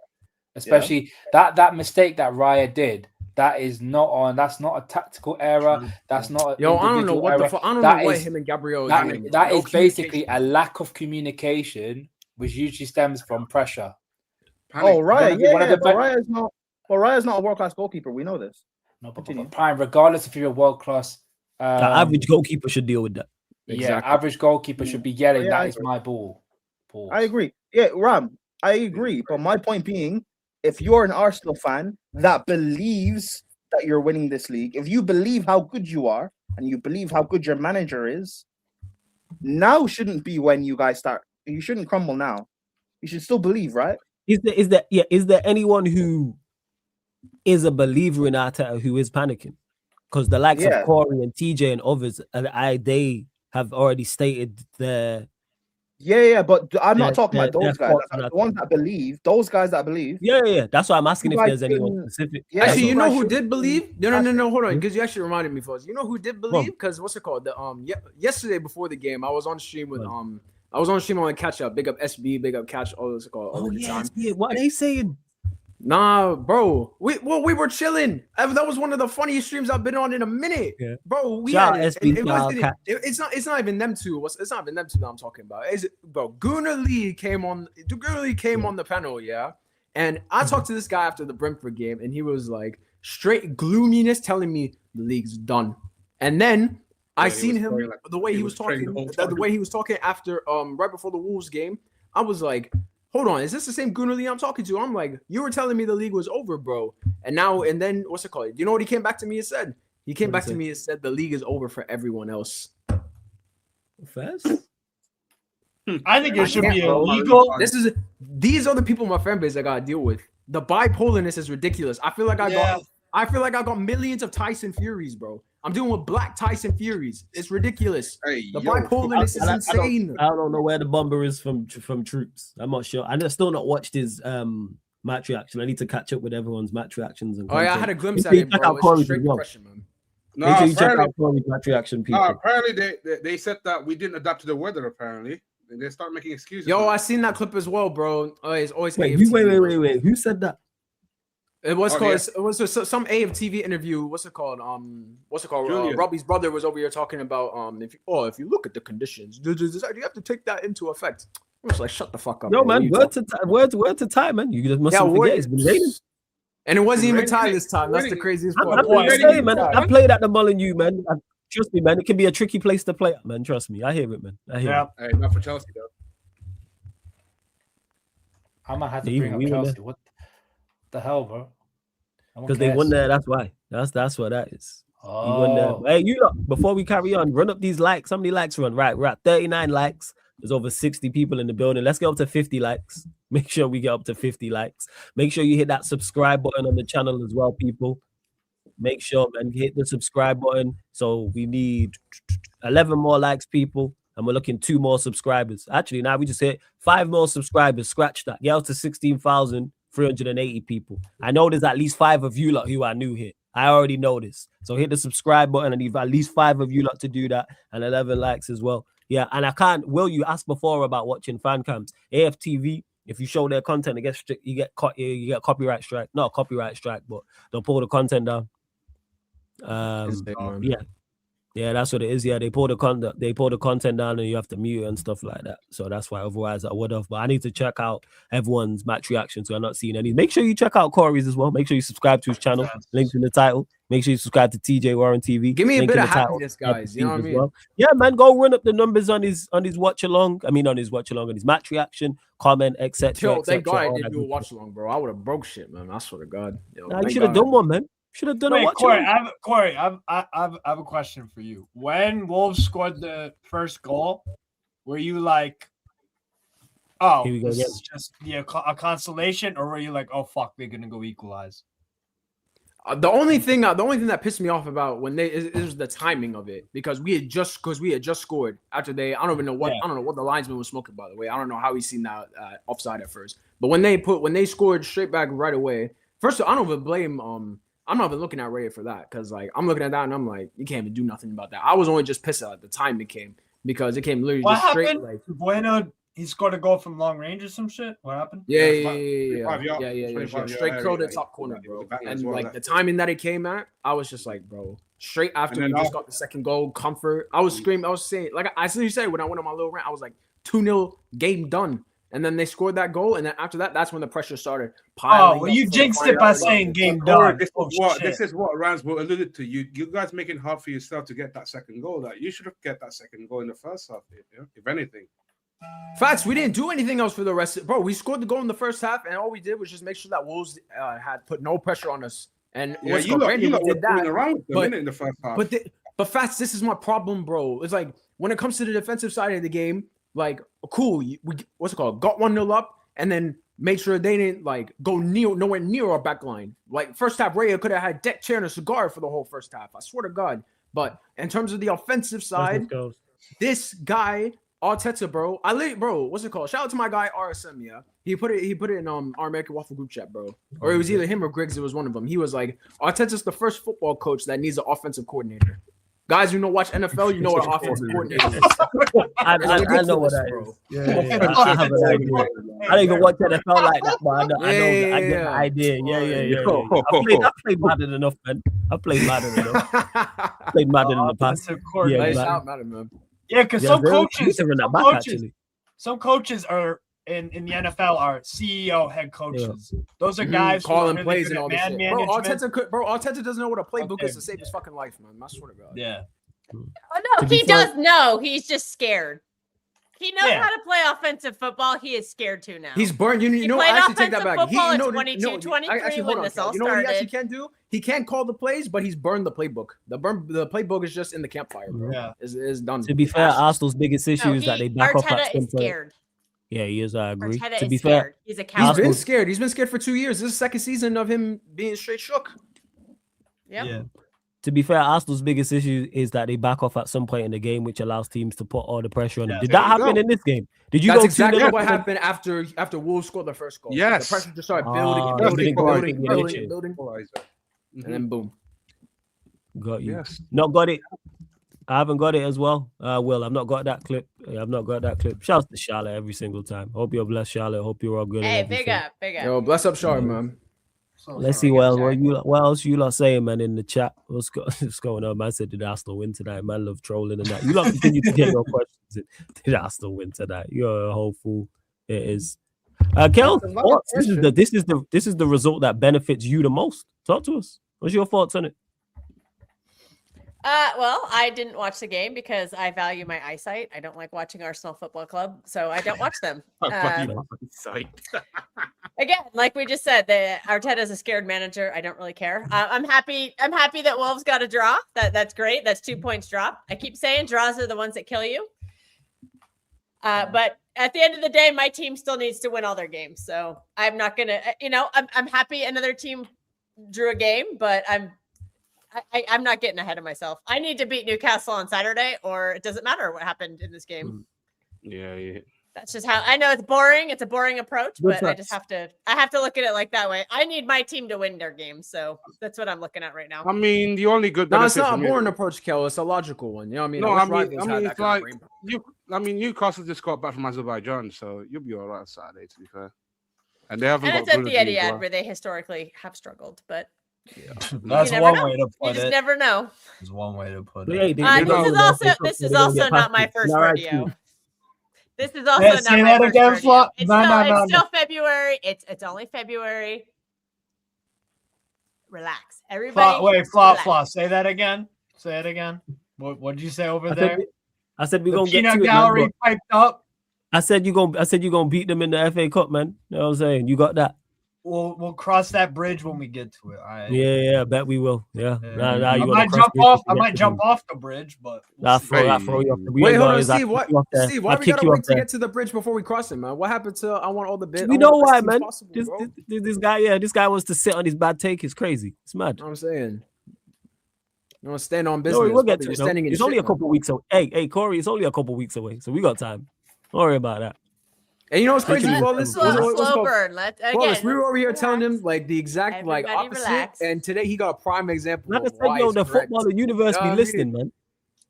Especially that mistake that Raya did. That's not a tactical error. That's not Yo, I don't know what error. the fuck. I don't That know what is- him and Gabriel are doing. That No is basically a lack of communication, which usually stems from pressure. Raya, One of the but Raya's not a world-class goalkeeper. We know this. No, but Prime, regardless if you're a world class, The average goalkeeper should deal with that. average goalkeeper should be yelling, Yeah, I "That is agree. my ball." Pause. I agree. Yeah, Ram, I agree. But my point being, if you're an Arsenal fan that believes that you're winning this league, if you believe how good you are and you believe how good your manager is, now shouldn't be when you guys start. You shouldn't crumble now. You should still believe, right? Is there anyone who is a believer in Arteta who is panicking? Because the likes of Corey and TJ and others, they have already stated their. Yeah, but I'm not talking about those guys. The ones that believe, those guys that believe. Yeah. That's why I'm asking You if guys there's anyone can- specific. Yeah, Actually, you know guys who should did believe? No, hold on, because you actually reminded me, folks. You know who did believe? Well. Because what's it called? Yesterday before the game, I was on stream with I was on stream on Catch Up, big up SB, big up Catch, all this called all the time. What are they saying? Nah, bro. We were chilling. That was one of the funniest streams I've been on in a minute. Yeah. Bro, we Shout had out it. SB, It's not even them two. It's not even them two that I'm talking about. Bro, Gunnar Lee came on the panel, yeah. And I talked to this guy after the Brentford game, and he was like straight gloominess telling me the league's done. And then I seen him the way he was talking, the way he was talking after right before the Wolves game. I was like, hold on, is this the same Gunnar Lee I'm talking to? I'm like, you were telling me the league was over, bro. And then what's it called? You know what he came back to me and said? He came back to me and said the league is over for everyone else. First? I think it should be bro. illegal. These are the people in my fan base I gotta deal with. The bipolarness is ridiculous. I feel like I got millions of Tyson Furies, bro. I'm dealing with black Tyson Furies. It's ridiculous. The bipolarness is insane. I don't know where the bomber is from Troops. I'm not sure. I still not watched his match reaction. I need to catch up with everyone's match reactions. And I had a glimpse at it, bro. It's straight depression, man. No, make sure you check out Corey's match reaction, people. No, apparently they said that we didn't adapt to the weather. Apparently, and they start making excuses. Yo, I seen that clip as well, bro. It's always wait. Who said that? It was called. Yeah. It was some AFTV interview. What's it called? Robbie's brother was over here talking about if you look at the conditions, you have to take that into effect. I was like, shut the fuck up. Yo, man, word to time, man. You just mustn't forget it's been raining. And it wasn't even tied this time. That's the craziest part. I'm saying, man. I played at the Molineux, man. Trust me, man. It can be a tricky place to play at, man. Trust me. I hear it, man. I hear it. Hey, not for Chelsea, though. I might have to bring up Chelsea. What the hell, bro? Because they won there. That's why. That's what that is. Oh. You won there. Hey, you lot, before we carry on, run up these likes. How many likes run? Right, we're at 39 likes. There's over 60 people in the building. Let's get up to 50 likes. Make sure we get up to 50 likes. Make sure you hit that subscribe button on the channel as well, people. Make sure, man, hit the subscribe button. So we need 11 more likes, people. And we're looking 2 more subscribers. Actually, now we just hit 5 more subscribers. Scratch that. Get up to 16,380 people. I know there's at least 5 of you lot who are new here. I already know this. So hit the subscribe button. I need at least 5 of you lot to do that. And 11 likes as well. Yeah, and I can't. Will, you asked before about watching fan cams. AFTV, If you show their content, you get copyright strike. Not a copyright strike, but they'll pull the content down. Yeah, that's what it is. Yeah, they pull the content down, and you have to mute it and stuff like that. So that's why. Otherwise, I would have. But I need to check out everyone's match reaction, so I'm not seeing any. Make sure you check out Corey's as well. Make sure you subscribe to his channel. Links in the title. Make sure you subscribe to TJ Warren TV. Give me a Link bit in of the title. happiness, guys. You know what I mean? Well. Yeah, man, go run up the numbers on his watch along. I mean, on his watch along, on his match reaction, comment, etc. Yo, thank God I didn't do a watch along, bro. I would have broke shit, man. I swear to God. Yo, you should have done one, man. Should have done a watch. Corey, I have a question for you. When Wolves scored the first goal, were you like, "Oh, this is just a consolation," or were you like, "Oh fuck, they're gonna go equalize"? The only thing that pissed me off about when is the timing of it, because we had just scored after they. I don't know what the linesman was smoking, by the way. I don't know how he seen that offside at first, but when they scored straight back right away. First of all, I don't even blame I'm not even looking at Ray for that, because like I'm looking at that and I'm like, you can't even do nothing about that. I was only just pissed at the time it came, because it came literally just straight. Happened? Like Bueno, he scored a goal from long range or some shit. What happened? Yeah. Straight curled it top corner, bro. And like the timing that it came at, I was just like, bro. Straight after we just got the second goal, comfort. I was screaming. I was saying, like I said when I went on my little rant, I was like 2-0 game done. And then they scored that goal, and then after that, that's when the pressure started piling. Oh, well, you jinxed it by saying game done. This is what Ransborough alluded to. You guys making it hard for yourself to get that second goal. That you should have get that second goal in the first half, if anything. Facts, we didn't do anything else for the rest. Bro, we scored the goal in the first half, and all we did was just make sure that Wolves had put no pressure on us. And you did that around in the first half. But Facts, this is my problem, bro. It's like when it comes to the defensive side of the game, like, cool, we got 1-0 up, and then made sure they didn't like go nowhere near our back line. Like first half, Raya could have had deck chair and a cigar for the whole first half. I swear to God. But in terms of the offensive side, this guy Arteta, bro, what's it called? Shout out to my guy RSM, yeah. He put it in our American Waffle group chat, bro. Or it was either him or Griggs. It was one of them. He was like, Arteta's the first football coach that needs an offensive coordinator. Guys who don't watch NFL, you know what an offensive coordinator is. I know what that is. Yeah. I have an idea. I don't even watch NFL like that, but I know. I get the idea. Yeah. I played Madden enough, man. I played Madden enough. Played Madden in the past. Yeah, because some coaches are in the NFL are CEO head coaches. Yeah. Those are guys calling plays and all this shit. Arteta doesn't know what a playbook is to save his fucking life, man. I swear to God. Yeah. Oh no, he does know. He's just scared. He knows how to play offensive football. He is scared to now. He's burned. You know, I actually take that back. He in 22-23 when this all started. You know what he actually can't do? He can't call the plays, but he's burned the playbook. The playbook is just in the campfire, bro. Yeah. Is done. To be fair, Arsenal's biggest issue is that they back off at some point. Scared. Yeah, he is. I agree. To be fair, he's been scared. He's been scared for 2 years. This is the second season of him being straight shook. Yep. Yeah. To be fair, Arsenal's biggest issue is that they back off at some point in the game, which allows teams to put all the pressure on them. Did that happen in this game? Did you? That's exactly what happened after Wolves scored the first goal. Yes, the pressure just started building, and then boom. Got you. Yes. Not got it. I haven't got it as well. Will, I've not got that clip. I've not got that clip. Shout out to Charlotte every single time. Hope you're blessed, Charlotte. Hope you're all good. Hey, big up. Yo, bless up, Charlotte, man. Let's see what else you lot saying, man, in the chat. What's going on? Man said, did Arsenal win tonight? Man, love trolling and that. You lot continue to get your questions. Did Arsenal win tonight? You're a whole fool. It is. Kel, this is the result that benefits you the most. Talk to us. What's your thoughts on it? Well, I didn't watch the game because I value my eyesight. I don't like watching Arsenal Football Club, so I don't watch them. Again, like we just said, Arteta's a scared manager. I don't really care. I'm happy that Wolves got a draw. That's great. That's 2 points drop. I keep saying draws are the ones that kill you. But at the end of the day, my team still needs to win all their games. So I'm not gonna, I'm happy another team drew a game, but I'm not getting ahead of myself. I need to beat Newcastle on Saturday, or it doesn't matter what happened in this game. Yeah. That's just how I know it's boring. It's a boring approach, but I just have to look at it like that way. I need my team to win their games. So that's what I'm looking at right now. I mean, the only good it's not a boring approach, Kel. It's a logical one. You know what I mean? No, I mean, it's like I mean, Newcastle just got back from Azerbaijan, so you'll be all right on Saturday, to be fair. And they haven't And got it's at Bruno the G as Etihad well. where they historically have struggled, but That's never one know. way to put you it. just never know. There's one way to put Hey, it. This is also not my first rodeo. This is also not say my that first again, rodeo. Flop. It's No, still, no, it's no, still February. It's only February. Relax, everybody. Flop. Say that again. Say it again. What did you say over there? I said we're The gonna get peanut to it, gallery man, piped up. I said you're gonna beat them in the FA Cup, man. You know what I'm saying? You got that. We'll cross that bridge when we get to it. All right. Yeah, I bet we will. Yeah. Nah, I you might jump off. I might jump off the bridge, but I'll throw you off the bridge. Wait, hold on, Steve. What? Steve, why we gotta wait to get to the bridge before we cross it, man? What happened to I want all the bit? We know why, man. This guy wants to sit on his bad take. It's crazy. It's mad. I'm saying. You want to stand on business. No, we'll get to You're it. standing in It's only a couple weeks away. Hey, Corey, it's only a couple weeks away, so we got time. Don't worry about that. And you know what's crazy? Slow burn. We were over here telling him like the exact like opposite, relax. and today he got a prime example. Like I said, yo, the football universe be listening, man.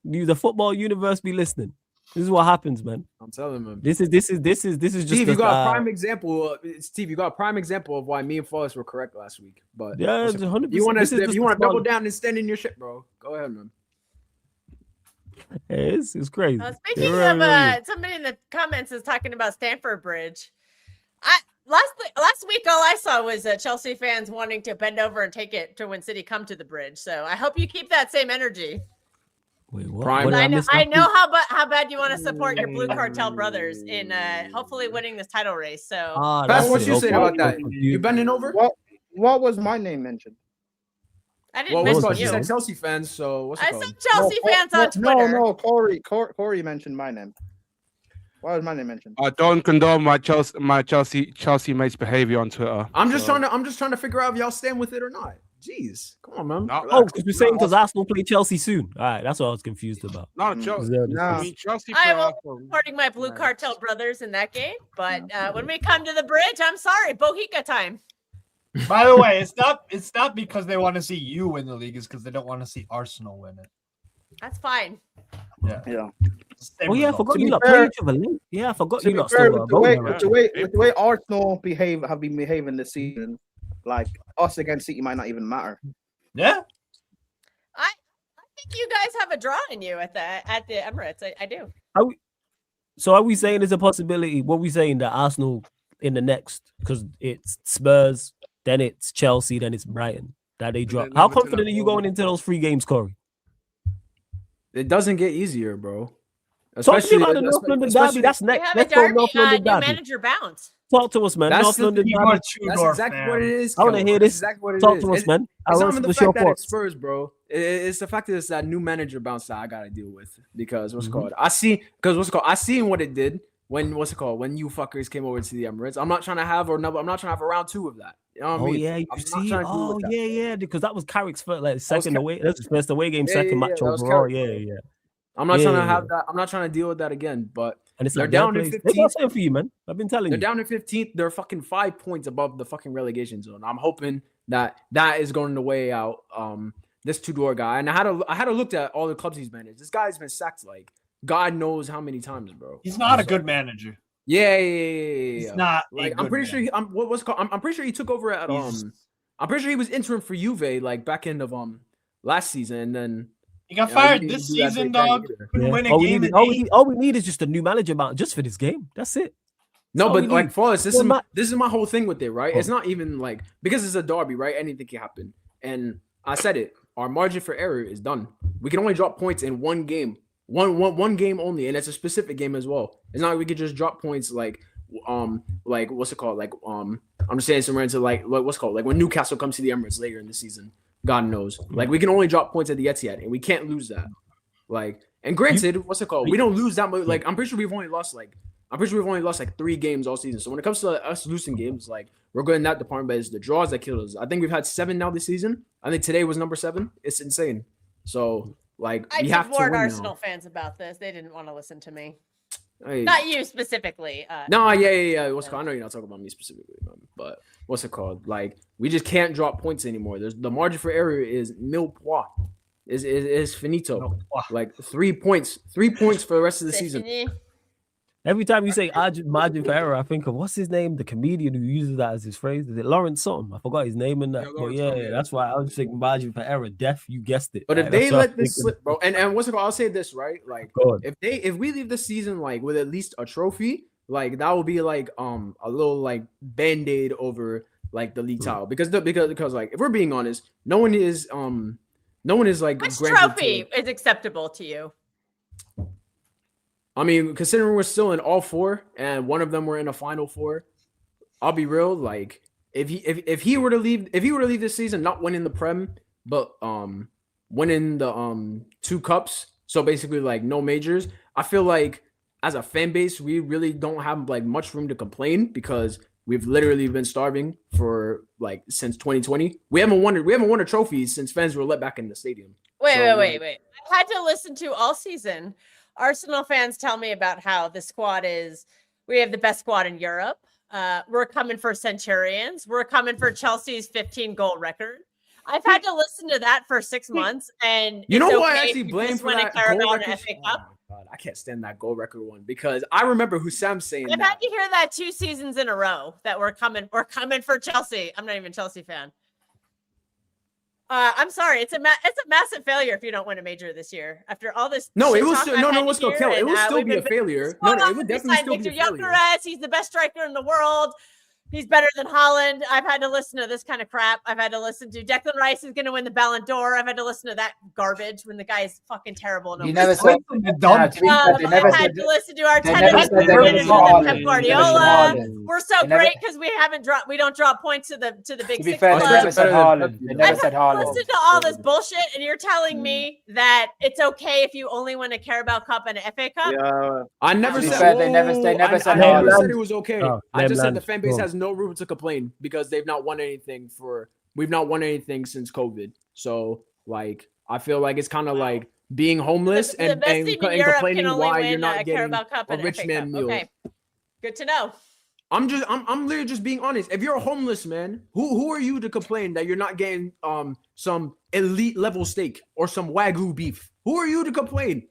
The football universe be listening. This is what happens, man. I'm telling him. This is just. Steve, you got a prime example. Steve, you got a prime example of why me and Flawless were correct last week. But yeah, 100%. You want to double down and stand in your shit, bro? Go ahead, man. It's crazy. Speaking of somebody in the comments is talking about Stamford Bridge. Last week all I saw was Chelsea fans wanting to bend over and take it to when City come to the bridge. So I hope you keep that same energy. Wait, what? I know how bad you want to support your Blue Cartel brothers in hopefully winning this title race. So that's what you saying about that. You bending over? What was my name mentioned? I didn't mention you. You said Chelsea fans, so what's it called? I said Chelsea fans on Twitter. No, Corey mentioned my name. Why was my name mentioned? I don't condone my Chelsea mates' behavior on Twitter. I'm just trying to figure out if y'all stand with it or not. Jeez, come on, man. Oh, because we're saying because Arsenal play Chelsea soon. All right, that's what I was confused about. No, Chelsea. I will be supporting my Blue Cartel brothers in that game, but when we come to the bridge, I'm sorry, Bohica time. By the way, it's not because they want to see you win the league, it's because they don't want to see Arsenal win it. That's fine. Yeah. Oh yeah, I forgot you lot play each other. Yeah, I forgot you lot still. With the way Arsenal have been behaving this season, like us against City might not even matter. Yeah. I think you guys have a draw in you at the Emirates. I do. Are we saying there's a possibility? What are we saying that Arsenal in the next, because it's Spurs, then it's Chelsea, then it's Brighton, that they drop? How confident are you going into those 3 games, Corey? It doesn't get easier, bro. Especially about the North London derby. That's next. Let's go North London derby. Manager bounce. Talk to us, man. North London derby. That's exactly what it is. I want to hear this. Exactly what it Talk is. to us, man. It's not even the fact that it's Spurs, bro. It's the fact that it's that new manager bounce that I gotta deal with because I seen what it did when when you fuckers came over to the Emirates. I'm not trying to have a round 2 of that. You know what I mean? Yeah, you see. Oh yeah, because that was Carrick's first, second away. That's his first away game, second match overall. Yeah. I'm not trying to have that. I'm not trying to deal with that again. But and it's they're down in 15th. They're for you, man. I've been telling you. They're down in 15th. They're fucking 5 points above the fucking relegation zone. I'm hoping that is going the way out. This Tudor guy, and I had to look at all the clubs he's managed. This guy's been sacked like God knows how many times, bro. He's not a good manager. Yeah. He's not. Like I'm pretty sure. I'm pretty sure he took over at I'm pretty sure he was interim for Juve like back end of last season, and then. He got fired this season, dog. Couldn't win a game. All we need is just a new manager just for this game. That's it. No, but like Flawless, this is my whole thing with it, right? It's not even like because it's a derby, right? Anything can happen. And I said it. Our margin for error is done. We can only drop points in one game. One game only, and it's a specific game as well. It's not like we could just drop points like what's it called? Like I'm just saying somewhere into like what's it called? Like when Newcastle comes to the Emirates later in the season. God knows. Like we can only drop points at the Etihad, and we can't lose that. Like, and granted, what's it called? We don't lose that much. Like, I'm pretty sure we've only lost like 3 games all season. So when it comes to us losing games, like we're good in that department, but it's the draws that kill us. I think we've had 7 now this season. I think today was number 7. It's insane. So like I we have to warn win Arsenal now. fans about this. They didn't want to listen to me. Hey. Not you specifically. No, yeah. What's called? I know you're not talking about me specifically, but what's it called? Like we just can't drop points anymore. There's the margin for error is nil point. Is finito. Like 3 points. 3 points for the rest of the season. Every time you say margin for error, I think of what's his name, the comedian who uses that as his phrase. Is it Lawrence something? I forgot his name in that. Yeah, that's why I was thinking margin for error. Deaf, you guessed it. But if they let this slip, bro, and what's it called? I'll say this, right? Like, if we leave this season like with at least a trophy, like that will be like a little like band-aid over like the league title because like if we're being honest, no one is like which trophy is acceptable to you? I mean, considering we're still in all four and one of them were in a final four, I'll be real. Like if he were to leave this season not winning the Prem, but winning the 2 cups, so basically like no majors, I feel like as a fan base we really don't have like much room to complain because we've literally been starving for like since 2020. We haven't won a trophy since fans were let back in the stadium. Wait. I had to listen to all season. Arsenal fans tell me about how the squad we have the best squad in Europe. We're coming for Centurions. We're coming for Chelsea's 15-goal record. I've had to listen to that for 6 months, and you know what I actually blame for that goal record? God, I can't stand that goal record one because I remember Hussam saying I've had to hear that 2 seasons in a row that we're coming for Chelsea. I'm not even a Chelsea fan. I'm sorry. It's a massive failure if you don't win a major this year. After all this, no, it was still, no, it will still count. It will still be a failure. No, it would definitely still be a failure. He's the best striker in the world. He's better than Haaland. I've had to listen to this kind of crap. I've had to listen to Declan Rice is going to win the Ballon d'Or. I've had to listen to that garbage when the guy is fucking terrible. You never said I've had to listen to Arteta, Pep Guardiola. We're so great because we don't drop points to the big to be six. fair, they never said Haaland. They never said Haaland. Listen to all this bullshit, and you're telling me that it's okay if you only win a Carabao Cup and an FA Cup? Yeah, I never said. They never said Haaland. I said it was okay. I just said the fan base has no room to complain because they've not won anything we've not won anything since COVID. So like I feel like it's kind of like being homeless and complaining why you're not getting a rich man meal. Okay. Good to know. I'm literally just being honest. If you're a homeless man, who are you to complain that you're not getting some elite level steak or some Wagyu beef? Who are you to complain?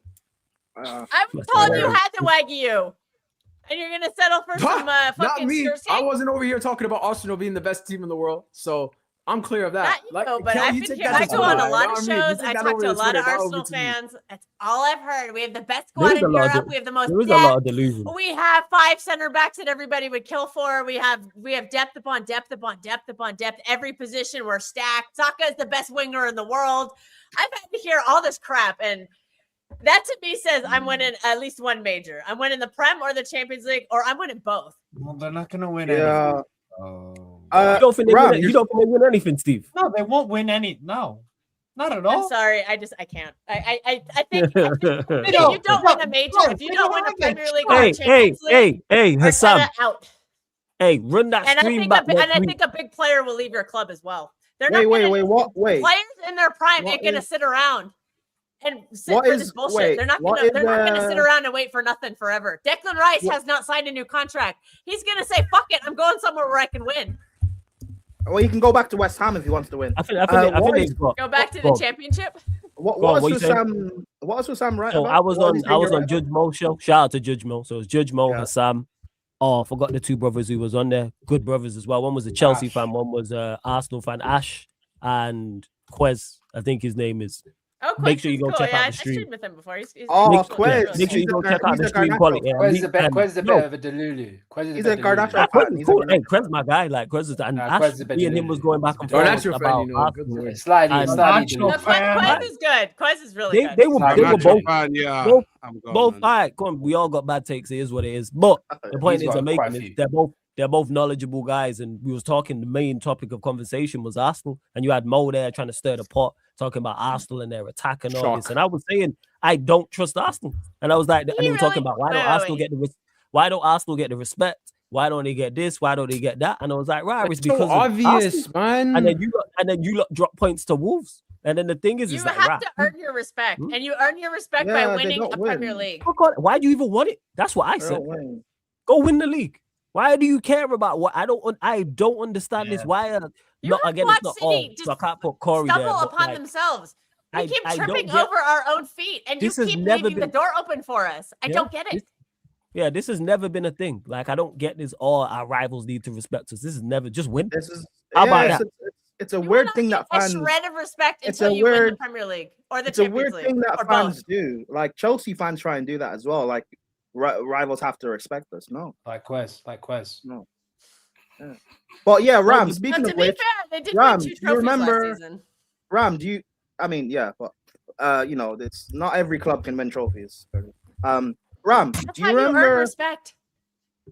I told you had the Wagyu. And you're gonna settle for some fucking not me. Cersei? I wasn't over here talking about Arsenal being the best team in the world, so I'm clear of that. But I go on a lot of shows. I talk to a lot of Arsenal fans. That's all I've heard. We have the best squad in Europe. We have the most depth. We have 5 center backs that everybody would kill for. We have depth upon depth upon depth upon depth. Every position we're stacked. Saka is the best winger in the world. I've had to hear all this crap, and that to me says I'm winning at least one major. I'm winning the Prem or the Champions League, or I'm winning both. Well, they're not going to win anything. You don't think they win anything, Steve? No, they won't win any. No, not at all. I'm sorry. I can't. I think if you don't win a major, if you don't win a Premier League or a Champions League, Hassam, out. Hey, run that stream back. And I think a big player will leave your club as well. They're not Wait. Players in their prime ain't going to sit around and sit for this bullshit. They're not going to sit around and wait for nothing forever. Declan Rice has not signed a new contract. He's going to say, "Fuck it, I'm going somewhere where I can win." Well, he can go back to West Ham if he wants to win. I think go back to the championship. What was Sam right? So I was on Judge Mo show. Shout out to Judge Mo. So it was Judge Mo, Hassam. Oh, I forgot the 2 brothers who was on there. Good brothers as well. One was a Chelsea fan, one was a Arsenal fan. Ash and Quez, I think his name is. Oh, make sure you go check out the stream. I streamed with him before. Quez. Make sure you go check out the stream quality. Quez is a bit of a delulu. He's a Kardashian fan. Cool. Hey, Quez my guy. Like Quez is, and Ash, me and him was going back and forth about Arsenal. Slightly. Quez is good. Quez is really good. They were both. Yeah. Both. All right, come on. We all got bad takes. It is what it is. But the point is, I'm making is they're both knowledgeable guys, and we was talking. The main topic of conversation was Arsenal, and you had Mo there trying to stir the pot, talking about Arsenal and their attack and all this. And I was saying I don't trust Arsenal, and I was like, and they were talking about why don't Arsenal get the respect? Why don't they get this? Why don't they get that? And I was like, right, it's because obvious, of man. And then you drop points to Wolves. And then the thing is, you have to earn your respect, and you earn your respect by winning a Premier League. Oh God, why do you even want it? That's what I said. Go win the league. Why do you care about what I don't understand this? Why not again? It's not all. So I can't put Corey there. Stumble upon themselves. We keep tripping over our own feet, and you keep leaving the door open for us. I don't get it. Yeah, this has never been a thing. Like, I don't get this. All our rivals need to respect us. This is never just win. This is How about that? It's a weird thing that a fans. shred of respect It's until a you win the weird- Premier League or the It's a Champions weird League thing that or fans both. do. Like Chelsea fans try and do that as well. Like rivals have to respect us. No, Like Quez. no. Yeah. But yeah, Ram. but Speaking to of be which, fair, they did Ram, win 2 do you trophies remember- last season. Ram, do you? I mean, yeah, but it's not every club can win trophies. Ram, That's do how you you earn remember? respect.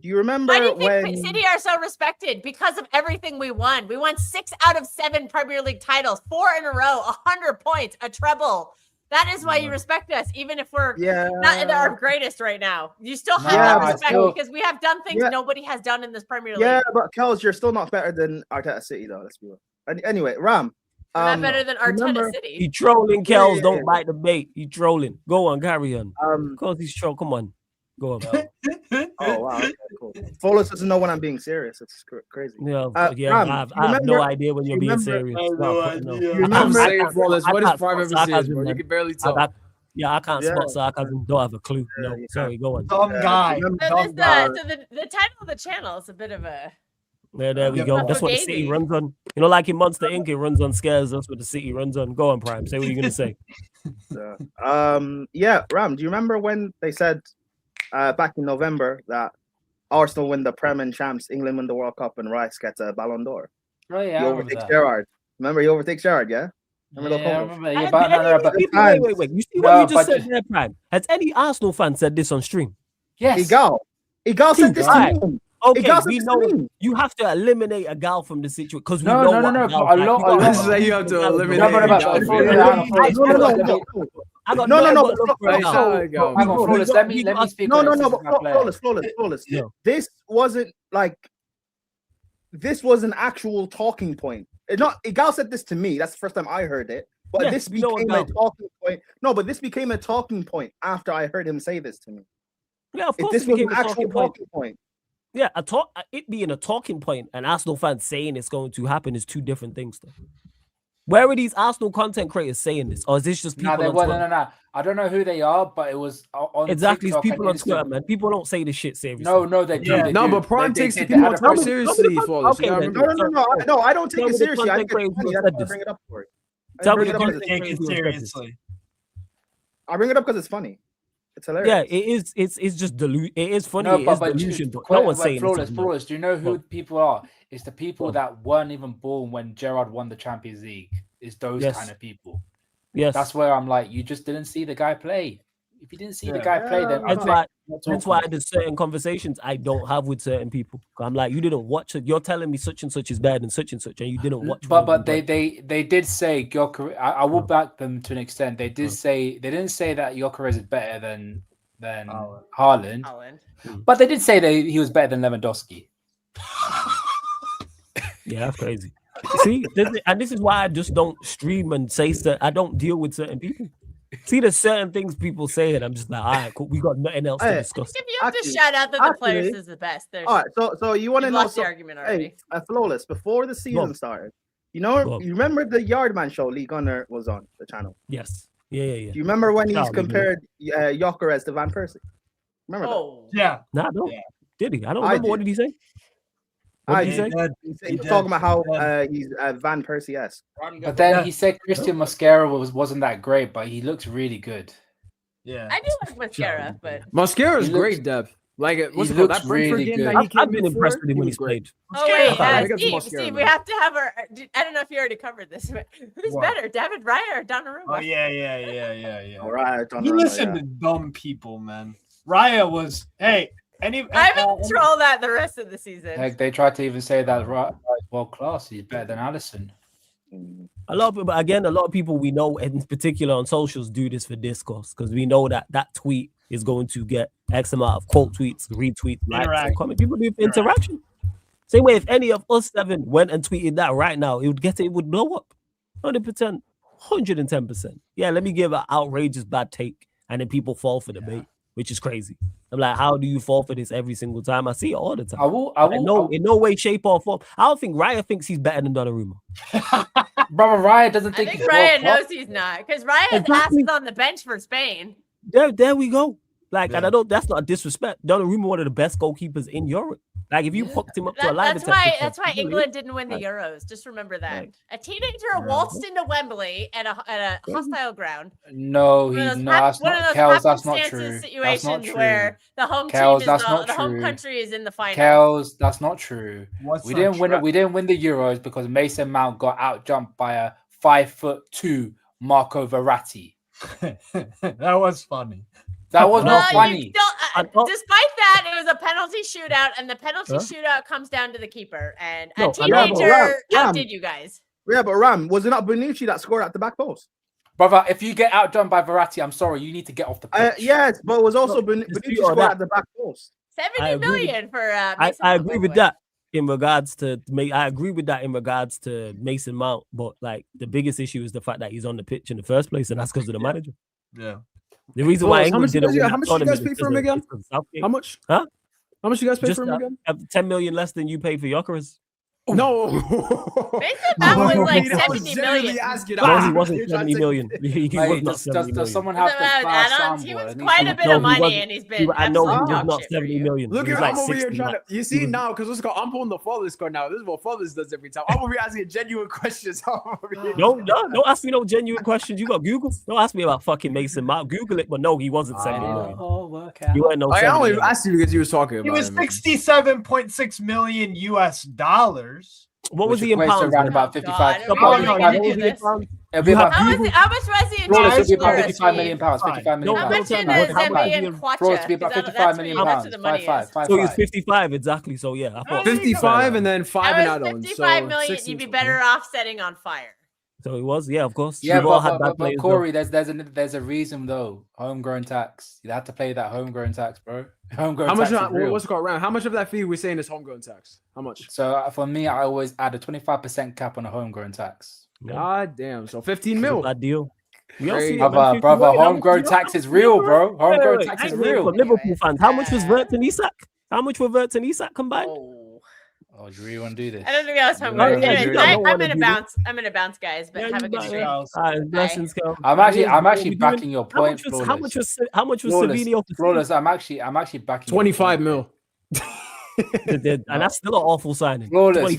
Do you remember Why do you think when? City are so respected? Because of everything we won. We won 6 out of 7 Premier League titles, 4 in a row, 100 points, a treble. That is why you respect us, even if we're not at our greatest right now. You still have that respect because we have done things nobody has done in this Premier League. Yeah, but Kels, you're still not better than Arteta City, though. Let's be real. Anyway, Ram. We're not better than Arteta remember- City. He trolling, Kels. Yeah. Don't bite the bait. He trolling. Go on, carry on. Of course he's trolling. Come on. Go on. Oh, wow. Okay, cool. Flawless doesn't know when I'm being serious. It's crazy. Yeah, Ram, I do have you no remember- idea when do you're you being remember- serious. I have no idea. You remember- I'm saying, Flawless, what is can't prime spot emphasis, sarcasm, bro? You man. can barely tell. I can't spot sarcasm. Don't have a clue. No, yeah. sorry. Go on. Dumb guy. So, Dumb guy. the title of the channel is a bit of a There we go. That's what the city Fugazi. runs on. You know, like in Monster Inc., it runs on scares. That's what the city runs on. Go on, Prime. Say what you're gonna say. Yeah, Ram, do you remember when they said back in November that Arsenal win the Prem and Champs, England win the World Cup, and Rice gets a Ballon d'Or? Oh, yeah. He I remember overtakes that. Gerrard. Remember, he overtakes Gerrard, yeah? Remember those Yeah, I comments? remember. Yeah, but no, but Wait. You see what No, you just but said there, Prime? Has any Arsenal fan said this on stream? yes. Igal said this to Right. me. Okay, Igal said we this know to me. you have to eliminate a gal from the situation because we No, know no, no, what no, a gal but a like. lot- You got a lot- one Say you have to gal eliminate that No, don't but know no, what before gal you is. go down, Flawless, No, I got no, nothing no, but love for a Hey, gal. sorry, go. Hang on, Flawless, let me speak on No, this. but flawless. Yeah. This wasn't like this was an actual talking point. Igal said this to me. That's the first time I heard it. But Yeah, this we know became a Igal. talking point. No, but this became a talking point after I heard him say this to me. Yeah, of course This it was became an a actual talking point. talking point. Yeah, it being a talking point and Arsenal fans saying it's going to happen is two different things, though. Where are these Arsenal content creators saying this, or is this just people No, on Twitter? no. I don't know who they are, but it was on Exactly, it's TikTok people and on Twitter, Instagram. man. People don't say this shit seriously. No, they do. Yeah. They No, do. but Prime They takes the did. people They on had a Twitter post- seriously, Flawless. You Okay, gotta then. remember. No, I don't take Tell it me the seriously. I content think it's creators funny. who That's said why I this. bring it up for it. Tell me bring the it up content because Take creators it who said this. seriously. I bring it up because it's funny. It's hilarious. Yeah, it is. It's just delusion. It is funny. No, it is but delusion, but no one's saying this. Flawless. Do you know who people are? It's the people What? that weren't even born when Gerrard won the Champions League. It's those Yes. kind of people. Yes, That's where I'm like, you just didn't see the guy play. If you didn't see the guy play, then That's I'm why. not That's talking. why there's certain conversations I don't have with certain people. I'm like, you didn't watch it. You're telling me such and such is bad and such, and you didn't watch. one But of them play. they did say Gyökeres. I will back them to an extent. They did say they didn't say that Gyökeres is better than Haaland, but they did say that he was better than Lewandowski. Yeah, that's crazy. See, this is why I just don't stream and say that. I don't deal with certain people. See, there's certain things people say, and I'm just like, all right, cool. We got nothing else to discuss. If you have to shout out that the players is the best, there's All right, so you want to you've know lost the argument already. Hey, Flawless, before the season started, you remember the Yardman show Lee Gunner was on the channel? Yes. Yeah. Do you remember when he's Charlie, compared Gyökeres to Van Persie? Remember that? Yeah. Nah, no. Did he? I don't remember. What did he say? What did he say? He was talking about how he's Van Persie-esque. But then he said Christian Mosquera wasn't that great, but he looks really good. Yeah, I do like Mascara, but Mascara is He looks- great depth. Like, what's he it called? looks That Brentford really game good. that he came I've been in impressed for, with him he when was he's great. played. oh wait, I got some mascara, Steve, man. we have to have our. I don't know if you already covered this. But who's What? better, David Raya or Donnarumma? Oh yeah. All right, You listen to dumb people, man. Raya was I haven't troll that the rest of the season. Like they tried to even say that right world class. He's better than Alisson. A lot of people, again, a lot of people we know, in particular on socials, do this for discourse because we know that tweet is going to get X amount of quote tweets, retweets, likes, and comments. People do interaction. Same way, if any of us 7 went and tweeted that right now, it would blow up. 100%, 110%. Yeah, let me give an outrageous bad take, and then people fall for the bait, which is crazy. I'm like, how do you fall for this every single time? I see it all the time. In no way, shape, or form. I don't think Raya thinks he's better than Donnarumma. Brother, Raya doesn't I think think he's Raya world class. knows he's not because Raya has Exactly. asses on the bench for Spain. There we go. Like, and I don't. That's not a disrespect. Donnarumma, one of the best goalkeepers in Europe. Like, if you hooked him up to a line, that's why England didn't win the Euros. Just remember that. A teenager waltzed into Wembley at a hostile ground. No, that's not Kels. That's not true. Situations that's not true. where the home Kels, team is the home country is in the final. Kels, that's not true. We didn't win the Euros because Mason Mount got out jumped by a 5'2" Marco Verratti. That was funny. That was not funny. Despite that, it was a penalty shootout, and the penalty shootout comes down to the keeper. And a teenager outdid you guys. Yeah, but Ram, was it not Bonucci that scored at the back post? Brother, if you get outdone by Verratti, I'm sorry, you need to get off the pitch. Yes, but it was also Bonucci scored at the back post. 70 million for I agree with that in regards to Mason Mount, but like the biggest issue is the fact that he's on the pitch in the first place, and that's because of the manager. Yeah. The reason why England didn't win. How much you guys pay for him again? How much? Huh? How much you guys pay for him again? 10 million less than you paid for Jokeris. No. Mason Mount was like 70 million. No, he wasn't 70 million. He was not 70 million. Does someone have to He was quite a bit of money, and he's been. I know he was not 70 million. Look, I'm over here trying to. You see now, because I'm pulling the father's card now. This is what fathers does every time. I'm over here asking genuine questions. No, don't ask me no genuine questions. You got Google. Don't ask me about fucking Mason Mount. Google it, but no, he wasn't 70 million. You weren't no. I only asked you because you was talking about. He was $67.6 million US. What was he in pounds? Around about 55. How much was he in pounds? It'll be about 55 million pounds. 55 million How pounds. much in It'll be about 55 million pounds. 5. So he's 55 exactly. So yeah, I thought 55 and then 5 and add-ons. 55 million. You'd be better off setting on fire. So it was, yeah, of course. Yeah, but Corey, there's a reason though. Homegrown tax. You have to pay that homegrown tax, bro. Homegrown tax. What's it called, Ryan? How much of that fee we're saying is homegrown tax? How much? So for me, I always add a 25% cap on a homegrown tax. God damn. So 15 mil. That deal. Brother, homegrown tax is real, bro. Homegrown tax is real. Liverpool fans, how much was Vert and Isak? How much were Vert and Isak combined? Oh, do you really want to do this? I don't think I was homegrown. I'm gonna bounce. I'm gonna bounce, guys. But have a good stream. Blessings, I'm actually backing your point. How much was Savino? Flawless. I'm actually backing 25 mil. And that's still an awful signing. Flawless.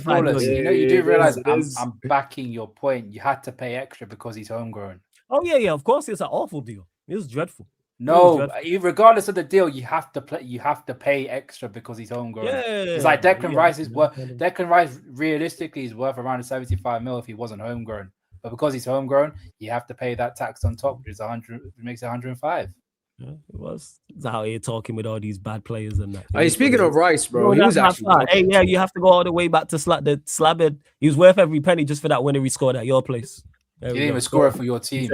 You do realize I'm backing your point. You had to pay extra because he's homegrown. Oh yeah, of course. It's an awful deal. It was dreadful. No, regardless of the deal, you have to play. You have to pay extra because he's homegrown. It's like Declan Rice is worth. Declan Rice realistically is worth around 75 mil if he wasn't homegrown. But because he's homegrown, you have to pay that tax on top, which is 100. It makes it 105. Yeah, it was. It's how you're talking with all these bad players and that. Hey, speaking of Rice, bro, he was actually. Hey, yeah, you have to go all the way back to the Slabhead. He was worth every penny just for that winner he scored at your place. He didn't even score it for your team.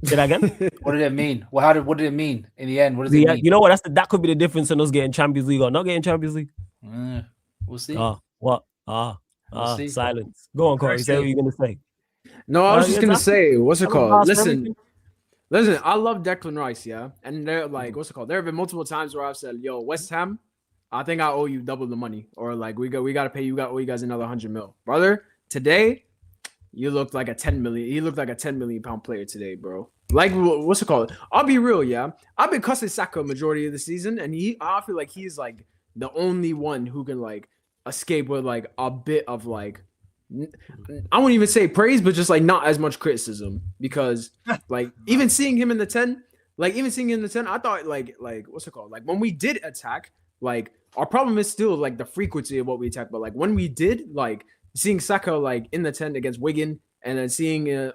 Say that again. What did it mean? What did it mean in the end? What does it mean? You know what? That could be the difference in us getting Champions League or not getting Champions League. We'll see. What? We'll see. Silence. Go on, Corey. Say what you're gonna say. No, I was just gonna say, what's it called? Listen. I love Declan Rice, yeah, and they're like, what's it called? There have been multiple times where I've said, "Yo, West Ham, I think I owe you double the money," or like, we got to pay you. Owe you guys another 100 mil, brother. Today. You looked like a 10 million. He looked like a 10 million pound player today, bro. Like, what's it called? I'll be real, yeah. I've been cussing Saka majority of the season, and I feel like he's like the only one who can like escape with like a bit of like, I won't even say praise, but just like not as much criticism because like even seeing him in the 10, I thought like what's it called? Like when we did attack, like our problem is still like the frequency of what we attack, but like when we did like. Seeing Saka like in the 10 against Wigan and then seeing it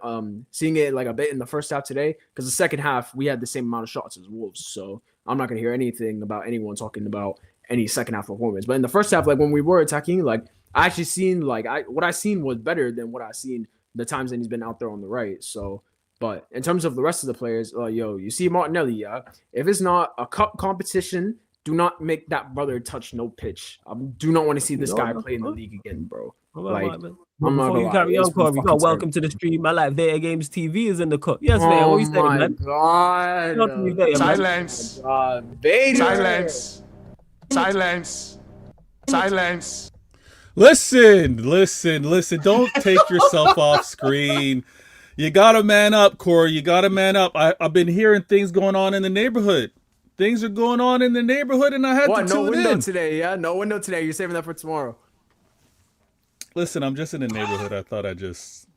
like a bit in the first half today because the second half we had the same amount of shots as Wolves, so I'm not gonna hear anything about anyone talking about any second half performance. But in the first half, like when we were attacking, like I actually seen like what I seen was better than what I seen the times that he's been out there on the right. So, but in terms of the rest of the players, you see Martinelli, yeah. If it's not a cup competition, do not make that brother touch no pitch. I do not want to see this guy play in the league again, bro. Like, I'm not gonna carry on, Corey. Welcome to the stream. I like vatorgamestv is in the cut. Yes, man. What you saying, man? Silence. Silence. Listen. Don't take yourself off screen. You gotta man up, Corey. You gotta man up. I've been hearing things going on in the neighborhood. things are going on in the neighborhood, and I had to No tune window in. today, yeah? No window today. You're saving that for tomorrow. Listen, I'm just in the neighborhood. I thought I'd just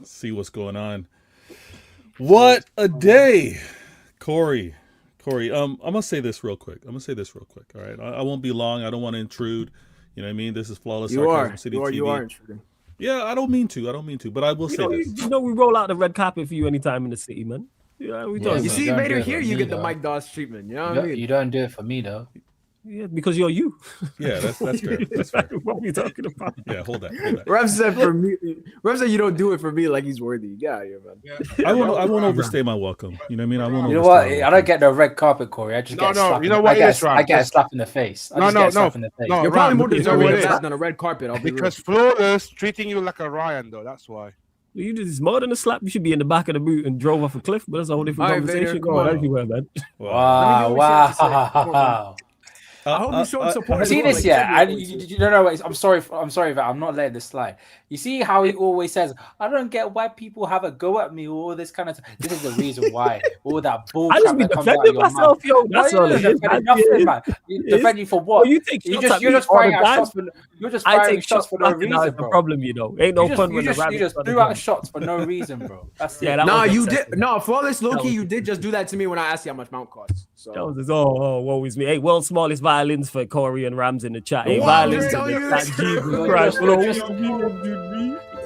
see what's going on. What a day, Corey. I'm gonna say this real quick. All right, I won't be long. I don't want to intrude. You know what I mean? This is Flawless Sarcasm City TV. You are intruding. Yeah, I don't mean to, but I will say this. You know, we roll out the red carpet for you anytime in the city, man. Yeah, we don't. You see, Vader here, you get the Mike Doss treatment. You know what I mean? You don't do it for me though. Yeah, because you're you. Yeah, that's fair. That's fair. What are we talking about? Yeah, hold that. Rev said for me. Rev said you don't do it for me like he's worthy. Get out of here, man. I won't overstay my welcome. You know what I mean? I won't. You know what? I don't get no red carpet, Corey. I just get no. You know what? I get a slap in the face. No. You're probably more deserving than a red carpet. Because Flawless treating you like a Ryan, though. That's why. You just more than a slap. You should be in the back of the boot and drove off a cliff. But that's a whole different conversation. Go on, everywhere, man. Wow. I hope you showed support. See this, yeah. You don't know. I'm sorry, that I'm not letting this slide. You see how he always says, "I don't get why people have a go at me," or all this kind of. This is the reason why all that bullshit. I just be defending myself, yo. That's all it is. Nothing, man. Defend you for what? Well, you think you're just firing shots for. You're just firing shots for no reason, bro. Problem, you know, ain't no fun when you just threw out shots for no reason, bro. That's it. No, you did. No, Flawless Loki, you did just do that to me when I asked you how much mount costs. So that was woe is me. Hey, world's smallest violins for Corey and Rams in the chat. Hey, violins in the chat. Jesus Christ,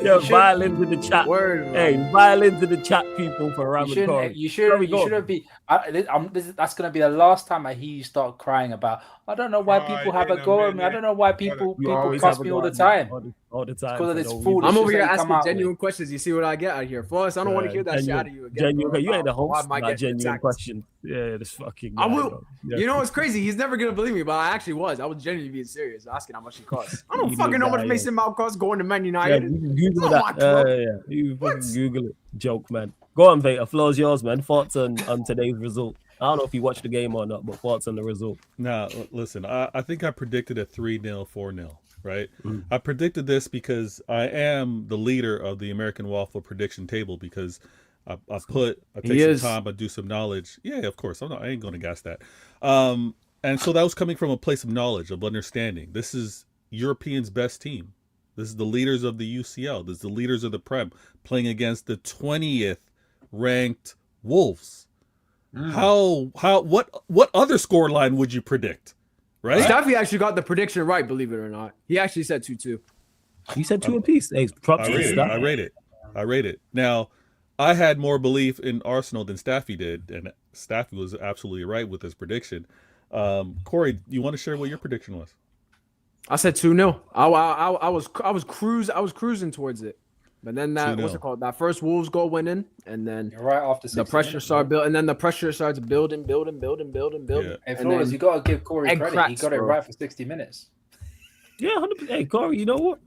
yeah, violins in the chat. Hey, violins in the chat, people, for Ram and Corey. You shouldn't be. That's gonna be the last time I hear you start crying about. I don't know why people have a go at me. I don't know why people cuss me all the time. All the time. Because of this foolish. I'm over here asking genuine questions. You see what I get out here, Flawless? I don't want to hear that shit out of you again. You ain't the host. My genuine questions. Yeah, this fucking. I will. You know what's crazy? He's never gonna believe me, but I actually was. I was genuinely being serious, asking how much he costs. I don't fucking know how much Mason Mount costs going to Man United. Google that. You fucking Google it. Joke, man. Go on, Vader. Floor's yours, man. Thoughts on today's result. I don't know if you watched the game or not, but thoughts on the result. Nah, listen, I think I predicted a 3-0, 4-0, right? I predicted this because I am the leader of the American Waffle prediction table because I take some time, I do some knowledge. Yeah, of course. I ain't going to gas that. And so that was coming from a place of knowledge, of understanding. This is Europeans' best team. This is the leaders of the UCL. This is the leaders of the Prem playing against the 20th ranked Wolves. What other score line would you predict? Right? Staffy actually got the prediction right, believe it or not. He actually said 2-2. He said 2 apiece. Hey, I rate it. Now, I had more belief in Arsenal than Staffy did, and Staffy was absolutely right with his prediction. Corey, you want to share what your prediction was? I said 2-0. I was cruising towards it. But then that first Wolves goal went in, and then right after the pressure started building, and then the pressure starts building. Yeah. Hey, Flores, you gotta give Corey credit. He got it right for 60 minutes. Yeah, 100%. Hey, Corey, you know what?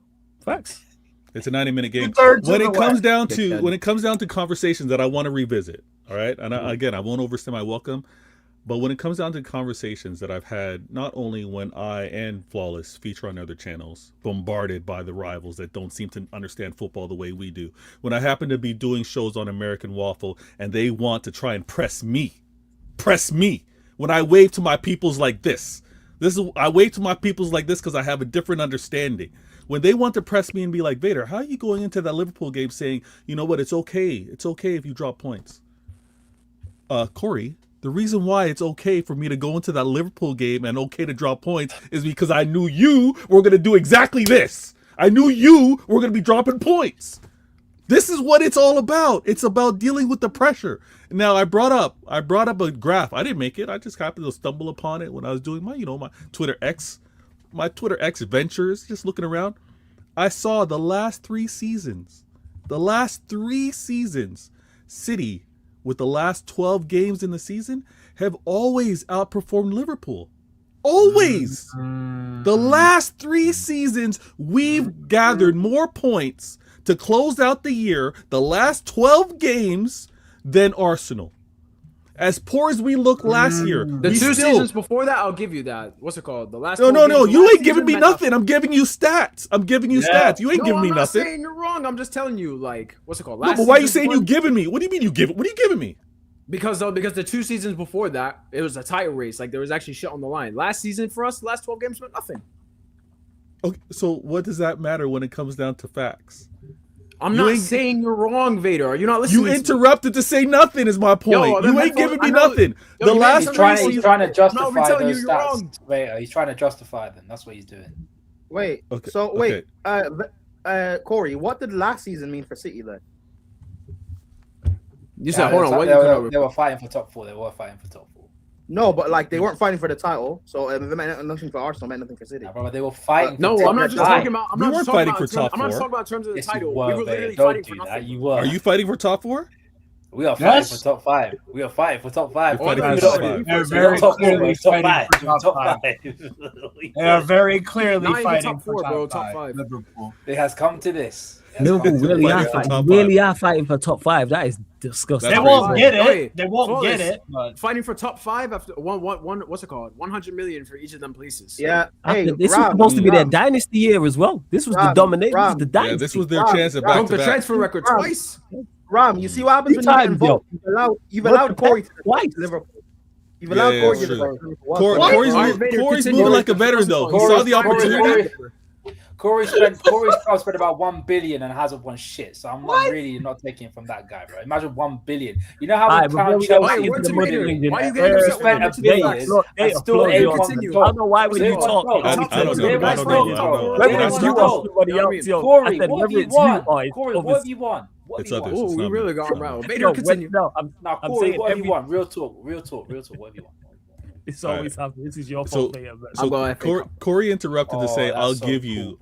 Facts. It's a 90-minute game. When it comes down to conversations that I want to revisit, all right, and I won't overstay my welcome. But when it comes down to conversations that I've had, not only when I and Flawless feature on other channels, bombarded by the rivals that don't seem to understand football the way we do, when I happen to be doing shows on American Waffle and they want to try and press me, when I wave to my peoples like this, I wave to my peoples like this because I have a different understanding. When they want to press me and be like, Vader, how are you going into that Liverpool game saying, you know what, it's okay if you drop points? Corey, the reason why it's okay for me to go into that Liverpool game and okay to drop points is because I knew you were going to do exactly this. I knew you were going to be dropping points. This is what it's all about. It's about dealing with the pressure. Now, I brought up a graph. I didn't make it. I just happened to stumble upon it when I was doing my Twitter X ventures, just looking around. I saw the last 3 seasons, City, with the last 12 games in the season, have always outperformed Liverpool. Always. The last 3 seasons, we've gathered more points to close out the year, the last 12 games, than Arsenal. As poor as we looked last year. The 2 seasons before that, I'll give you that. What's it called? The last. No. You ain't giving me nothing. I'm giving you stats. stats. You ain't giving me nothing. I'm not saying you're wrong. I'm just telling you, like, what's it called? But why are you saying you giving me? What do you mean you give? What are you giving me? Because the 2 seasons before that, it was a title race. Like there was actually shit on the line. Last season for us, the last 12 games meant nothing. Okay, so what does that matter when it comes down to facts? I'm not saying you're wrong, Vader. Are you not listening? You interrupted to say nothing is my point. You ain't giving me nothing. The last he's trying to justify those stats. Wait, he's trying to justify them. That's what he's doing. Wait. Okay. So wait, Corey, what did last season mean for City then? You said, hold on. They were fighting for top 4. No, but like they weren't fighting for the title, so it meant nothing for Arsenal, meant nothing for City. Yeah, bro, they were fighting. No, I'm not just talking about. I'm not fighting for top 4. I'm not talking about in terms of the title. We were literally fighting for nothing. You were. Are you fighting for top 4? We are fighting for top 5. We are fighting for top 5. You're fighting for top 5. They're very clearly fighting for top 5. They are very clearly fighting for top 5. Liverpool. It has come to this. Liverpool really are fighting for top 5. That is disgusting. They won't get it. They won't get it. But fighting for top 5 after one. What's it called? 100 million for each of them places. Yeah. Hey, this was supposed to be their dynasty year as well. This was the domination. This was the dynasty. Yeah, this was their chance at back to the back. transfer record twice. Ram, you see what happens when you get involved? You've allowed Corey to Liverpool. You've allowed Corey to Corey's moving like a veteran though. He saw the opportunity. Corey's spent about 1 billion and hasn't won shit. So I'm not really not taking it from that guy, bro. Imagine 1 billion. You know how much crown Chelsea? Why are you getting spent $1 billion? I don't know why when you talk. Corey, what have you won? It's others. Oh, we really got around. Vader, continue. Corey, what have you won? Real talk. What have you won? It's always happening. This is your fault. So Corey interrupted to say, "I'll give you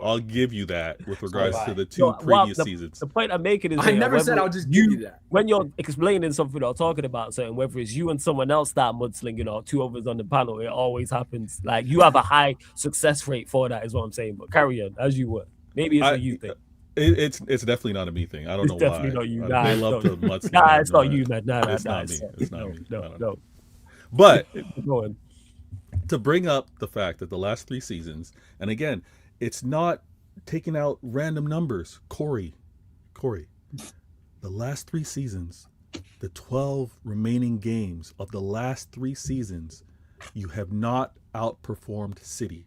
that with regards to the 2 previous seasons." The point I'm making is, I never said I'll just give you that. When you're explaining something or talking about something, whether it's you and someone else start mudslinging or 2 others on the panel, it always happens. Like you have a high success rate for that, is what I'm saying. But carry on as you were. Maybe it's a you thing. It's definitely not a me thing. I don't know why. It's definitely not you. I love to mudsling. Nah, it's not you, man. Nah, it's not me. It's not me. No. But to bring up the fact that the last 3 seasons, and again, it's not taking out random numbers. Corey, the last 3 seasons, the 12 remaining games of the last 3 seasons, you have not outperformed City.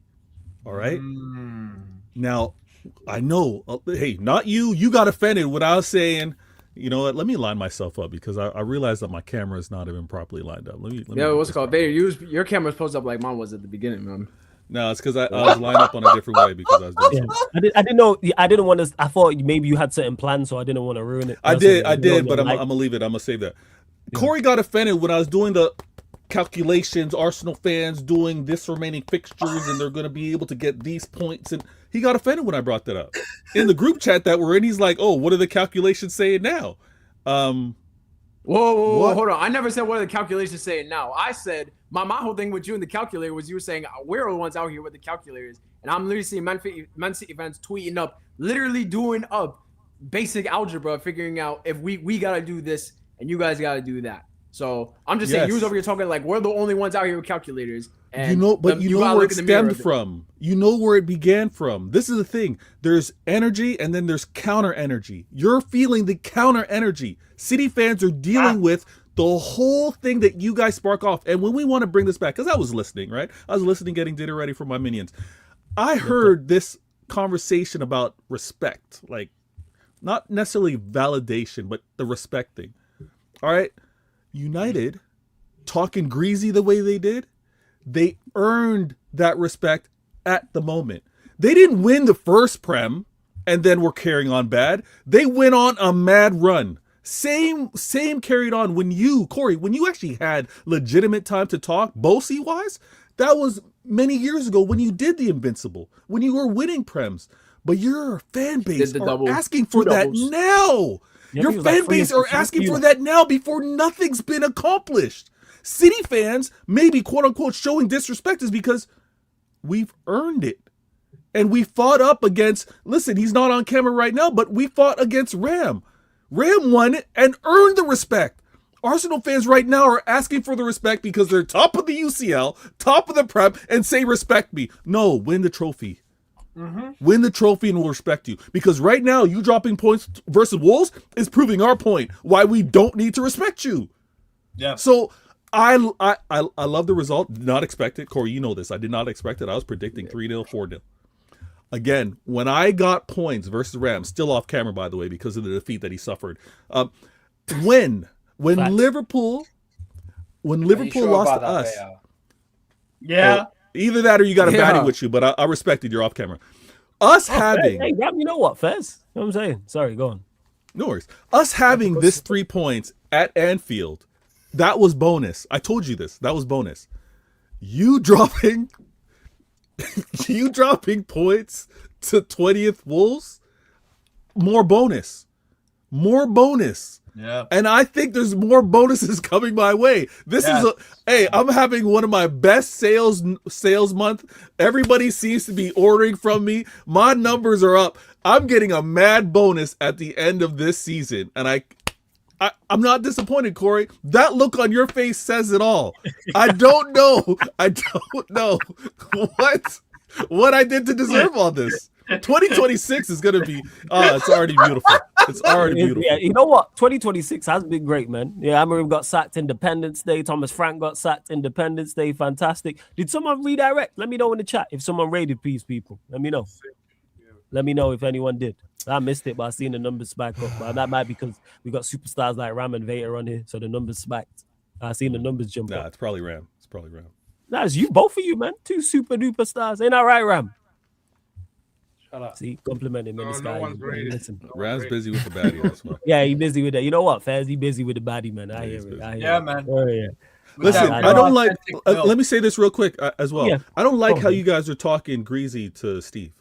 All right? Now, I know, hey, not you. You got offended when I was saying, you know what? Let me line myself up because I realized that my camera is not even properly lined up. Let me what's it called? Vader, your camera's posed up like mine was at the beginning, man. No, it's because I was lined up on a different way because I was doing something. I didn't know. I didn't want to. I thought maybe you had certain plans, so I didn't want to ruin it. I did, but I'm gonna leave it. I'm gonna save that. Corey got offended when I was doing the calculations. Arsenal fans doing this remaining fixtures, and they're gonna be able to get these points, and he got offended when I brought that up in the group chat that we're in. He's like, "Oh, what are the calculations saying now?" Whoa, hold on. I never said what are the calculations saying now. I said my whole thing with you and the calculator was you were saying we're the ones out here with the calculators, and I'm literally seeing Man City fans tweeting up, literally doing up basic algebra, figuring out if we gotta do this and you guys gotta do that. So I'm just saying, you was over here talking like we're the only ones out here with calculators. And you know where it stemmed from. You know where it began from. This is the thing. There's energy and then there's counter energy. You're feeling the counter energy. City fans are dealing with the whole thing that you guys spark off. And when we want to bring this back, because I was listening, right? I was listening, getting dinner ready for my minions. I heard this conversation about respect, like not necessarily validation, but the respect thing. All right. United talking greasy the way they did, they earned that respect at the moment. They didn't win the first Prem and then were carrying on bad. They went on a mad run. Same carried on when you, Corey, when you actually had legitimate time to talk, Bossy wise, that was many years ago when you did the Invincible, when you were winning Prems. But your fan base are asking for that now. Your fan base are asking for that now before nothing's been accomplished. City fans, maybe quote unquote showing disrespect is because we've earned it. And we fought up against, listen, he's not on camera right now, but we fought against Ram. Ram won it and earned the respect. Arsenal fans right now are asking for the respect because they're top of the UCL, top of the Prem, and say respect me. No, win the trophy. Win the trophy and we'll respect you. Because right now, you dropping points versus Wolves is proving our point why we don't need to respect you. Yeah. So I love the result. Did not expect it. Corey, you know this. I did not expect it. I was predicting 3-0, 4-0. Again, when I got points versus Rams, still off camera, by the way, because of the defeat that he suffered. When Liverpool lost to us, yeah, either that or you got a baddie with you. But I respected you're off camera. Us having, hey, you know what, Fez? You know what I'm saying? Sorry, go on. No worries. Us having this 3 points at Anfield, that was bonus. I told you this. That was bonus. You dropping points to 20th Wolves, more bonus. Yeah. And I think there's more bonuses coming my way. This is I'm having one of my best sales month. Everybody seems to be ordering from me. My numbers are up. I'm getting a mad bonus at the end of this season. And I'm not disappointed, Corey. That look on your face says it all. I don't know what I did to deserve all this. 2026 is going to be, it's already beautiful. It's already beautiful. Yeah, you know what? 2026 has been great, man. Yeah, Amarim got sacked Independence Day. Thomas Frank got sacked Independence Day. Fantastic. Did someone redirect? Let me know in the chat if someone raided, please, people. Let me know. Let me know if anyone did. I missed it, but I seen the numbers spike up. But that might be because we got superstars like Ram and Vader on here, so the numbers spiked. I seen the numbers jump up. It's probably Ram. That's you, both of you, man. 2 super duper stars. Ain't that right, Ram? Shut up. See, complimenting me. This guy. Listen. Ram's busy with the baddie. That's why. Yeah, he busy with that. You know what, Faz? He busy with the baddie, man. I hear it. Yeah, man. Oh, yeah. Listen, I don't like. Let me say this real quick as well. Yeah. I don't like how you guys are talking greasy to Steve.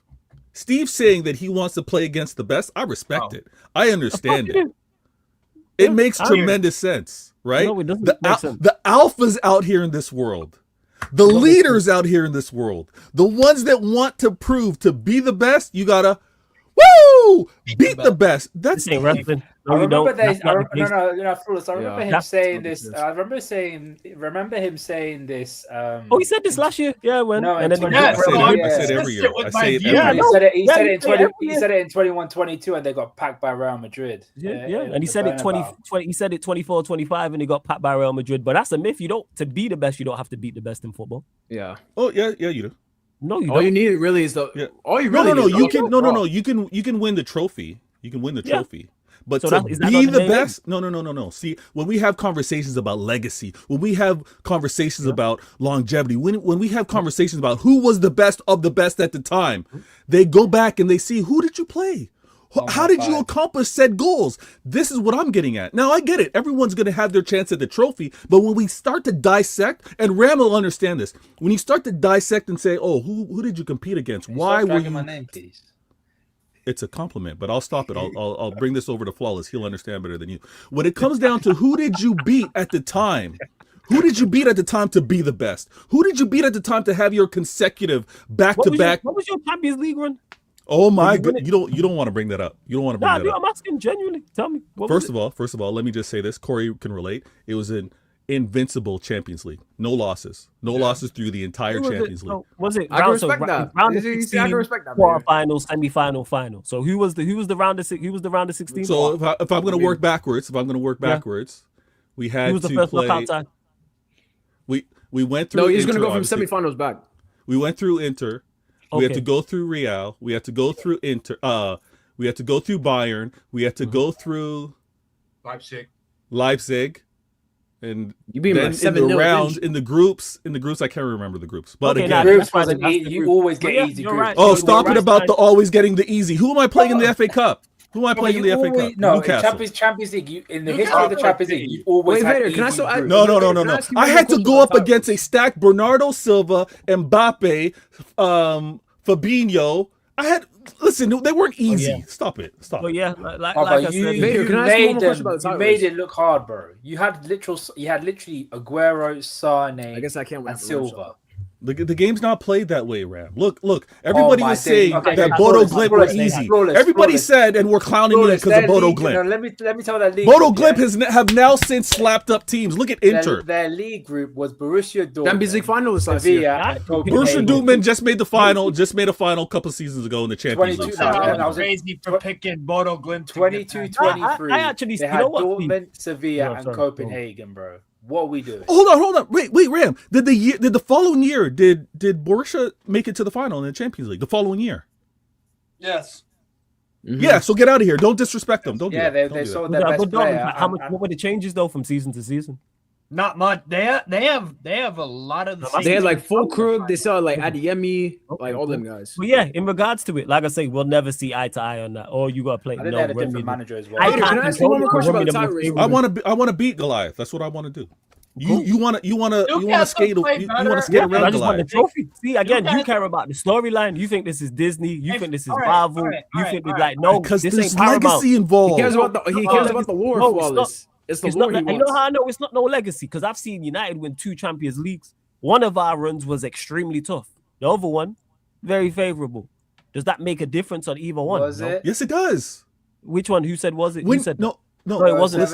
Steve saying that he wants to play against the best. I respect it. I understand it. It makes tremendous sense, right? No, it doesn't make sense. The alphas out here in this world, the leaders out here in this world, the ones that want to prove to be the best, you gotta beat the best. That's ain't wrestling. I remember him saying this. this. I remember him saying this. Oh, he said this last year. Yeah, when no, and then I said it every year. I say it every year. He said it in 21-22, and they got packed by Real Madrid. Yeah. And he said it 20. He said it 24-25, and he got packed by Real Madrid. But that's a myth. To be the best, you don't have to beat the best in football. Yeah. Oh yeah, you do. No, you all don't. you need really is the. Yeah. All you really no. need You can You can win the trophy. You can win the trophy. But So to is that be not the the best, no. See, when we have conversations about legacy, when we have conversations about longevity, when we have conversations about who was the best of the best at the time, they go back and they see, who did you play? How did you accomplish said goals? This is what I'm getting at. Now, I get it. Everyone's going to have their chance at the trophy. But when we start to dissect, and Ram will understand this, when you start to dissect and say, oh, who did you compete against? Why were you... my name, please? It's a compliment, but I'll stop it. I'll bring this over to Flawless. He'll understand better than you. When it comes down to who did you beat at the time? Who did you beat at the time to be the best? Who did you beat at the time to have your consecutive back-to-back? What was your Champions League run? Oh my god! You don't want to bring that up. You don't want to bring that up. I'm asking genuinely. Tell me. First of all, let me just say this. Corey can relate. It was an invincible Champions League. No losses. No losses through the entire Champions League. Was it? I can respect that. Round of I 16, can respect that. Quarterfinal, semi-final, final. So who was the round of 16? So if I'm going to work backwards, we had who was the to first play. outside? We went through. No, he's going to Inter, go from obviously. semifinals back. We went through Inter. We had to go through Real. We had to go through Inter. We had to go through Bayern. We had to go through Leipzig. And you beat then like in the rounds, in the groups, I can't remember the groups. But again, you always get easy groups. Right. Oh, stop it about the always getting the easy. Who am I playing in the FA Cup? Who am I playing in the FA Cup? No, Newcastle. Champions League. In the history of the Champions League, you always had easy groups. No. I had to go up against a stacked Bernardo Silva, Mbappe, Fabinho. Listen, they weren't easy. Stop it. Stop. But yeah, like I said, you made it look hard, bro. You had literally Aguero, Sane, I guess I can't win and Silva. The game's not played that way, Ram. Look. Everybody was saying that Bodo Glimt were easy. Everybody said, and we're clowning me because of Bodo Glimt. Let me tell that league. Bodo Glimt have now since slapped up teams. Look at Inter. Their league group was Borussia Dortmund. Champions League finalists last year. Borussia Dortmund just made the final. Just made a final a couple seasons ago in the Champions League. I was crazy for picking Bodo Glimt. 22-23. I actually, they you had know what? Dortmund, Sevilla, and Copenhagen, bro. What are we doing? Hold on. Wait, Ram. Did the following year did Borussia make it to the final in the Champions League? The following year? Yes. Mm-hmm. Yeah, so get out of here. Don't disrespect them. Don't do that. They sold their best player. What were the changes though from season to season? Not much. They have a lot of. They had like full Krug. They saw like Adeyemi, like all them guys. But yeah, in regards to it, like I say, we'll never see eye to eye on that. Or you got to play. I think they had a different manager as well. Can I ask you one more question about the time race? I want to beat Goliath. That's what I want to do. You want to skate around I just want the Goliath. trophy. See, again, you care about the storyline. You think this is Disney. You think this is Marvel. You think it's like, no, because this there's ain't Paramount. legacy involved. He cares about the lore. Flawless. It's the lore he wants. You know how I know it's not no legacy? Because I've seen United win 2 Champions Leagues. One of our runs was extremely tough. The other one, very favorable. Does that make a difference on either one? Was it? Yes, it does. Which one? Who said was it? When, you said no, it wasn't.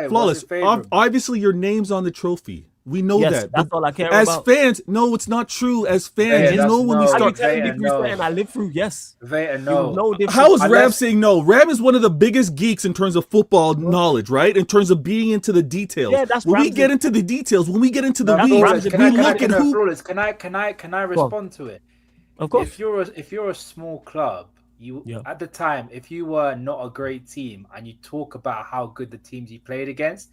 Flawless. Obviously, your name's on the trophy. We know that. That's all I care as about. As fans, no, it's not true. As fans, you know when we start. I live through, yes. How is Ram saying no? Ram is one of the biggest geeks in terms of football knowledge, right? In terms of being into the details. Yeah, that's when we get into the details, when we get into the weeds, we look at who. Flawless. Can I respond to it? Of course. If you're a small club, at the time, if you were not a great team and you talk about how good the teams you played against,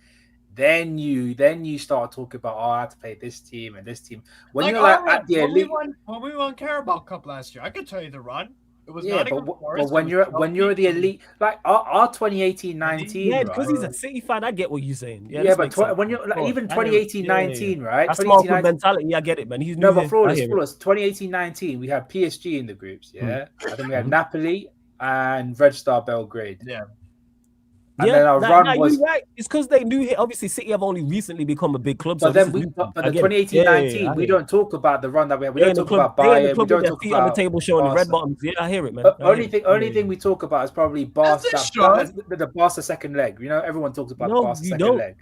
then you start talking about, I had to play this team and this team. When you're like at the elite, when we won Carabao Cup last year, I could tell you the run. It was but when you're the elite, like our 2018-19, yeah, because he's a City fan, I get what you're saying. Yeah, but when you're like, even 2018-19, right? That's small mentality. I get it, man. He's no, but flawless. 2018-19, we had PSG in the groups. Yeah, I think we had Napoli and Red Star Belgrade. Yeah. And then our run was right. It's because they knew. Obviously, City have only recently become a big club. But then the 2018-19, we don't talk about the run that we had. We don't talk about Bayern. We don't talk about on the table showing the red bottoms. Yeah, I hear it, man. Only thing we talk about is probably Barca. The Barca second leg. You know, everyone talks about the Barca second leg.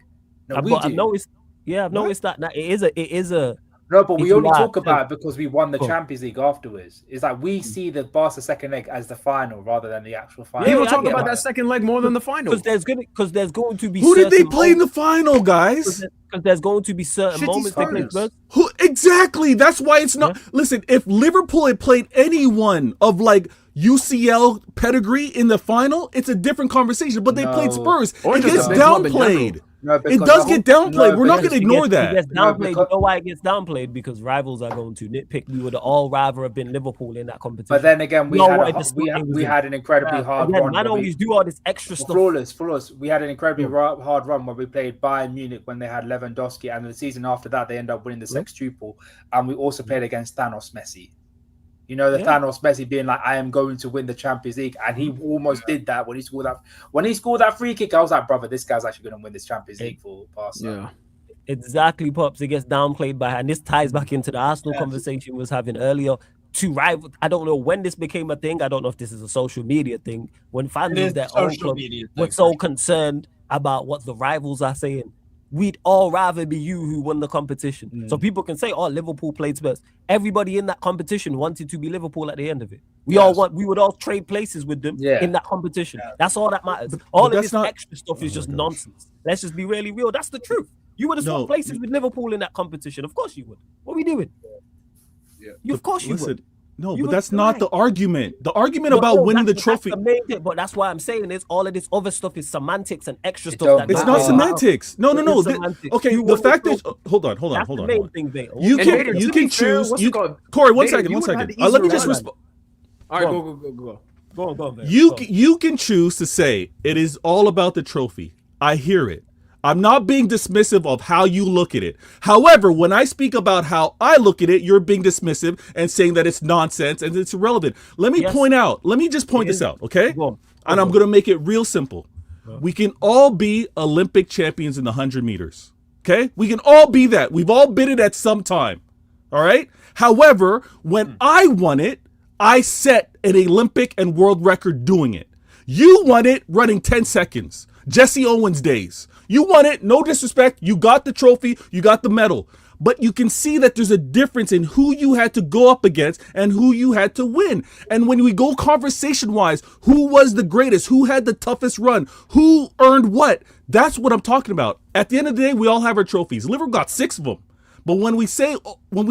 No, I've noticed. Yeah, I've noticed that. It is a. No, but we only talk about it because we won the Champions League afterwards. It's like we see the Barca second leg as the final rather than the actual final. People talk about that second leg more than the final. Because there's going to be. Who did they play in the final, guys? Because there's going to be certain moments they play first. Who exactly? That's why it's not. Listen, if Liverpool had played anyone of like UCL pedigree in the final, it's a different conversation. But they played Spurs. It gets downplayed. It does get downplayed. We're not going to ignore that. It gets downplayed. You know why it gets downplayed? Because rivals are going to nitpick. We would all rather have been Liverpool in that competition. But then again, we had an incredibly hard run. Man always do all this extra stuff. Flawless. We had an incredibly hard run where we played Bayern Munich when they had Lewandowski, and the season after that they ended up winning the sextuple. And we also played against Thanos Messi. You know, Thanos Messi being like, I am going to win the Champions League. And he almost did that when he scored that. When he scored that free kick, I was like, brother, this guy's actually going to win this Champions League for Barca. Yeah. Exactly, Pops. It gets downplayed by, and this ties back into the Arsenal conversation we was having earlier. To rival, I don't know when this became a thing. I don't know if this is a social media thing. When fans of their own club were so concerned about what the rivals are saying. We'd all rather be you who won the competition. So people can say, Liverpool played Spurs. Everybody in that competition wanted to be Liverpool at the end of it. We would all trade places with them in that competition. That's all that matters. All of this extra stuff is just nonsense. Let's just be really real. That's the truth. You would have swapped places with Liverpool in that competition. Of course you would. What are we doing? Of course you would. No, but that's not the argument. The argument about winning the trophy. But that's why I'm saying is all of this other stuff is semantics and extra stuff. It's not semantics. No. Okay, the fact is, hold on. You can choose. Corey, one second. Let me just respond. All right, go. You can choose to say it is all about the trophy. I hear it. I'm not being dismissive of how you look at it. However, when I speak about how I look at it, you're being dismissive and saying that it's nonsense and it's irrelevant. Let me just point this out, okay? And I'm going to make it real simple. We can all be Olympic champions in the 100 meters, okay? We can all be that. We've all been it at some time, all right? However, when I won it, I set an Olympic and world record doing it. You won it running 10 seconds. Jesse Owens days. You won it, no disrespect. You got the trophy, you got the medal. but you can see that there's a difference in who you had to go up against and who you had to win. And when we go conversation-wise, who was the greatest? Who had the toughest run? Who earned what? That's what I'm talking about. At the end of the day, we all have our trophies. Liverpool got 6 of them. But when we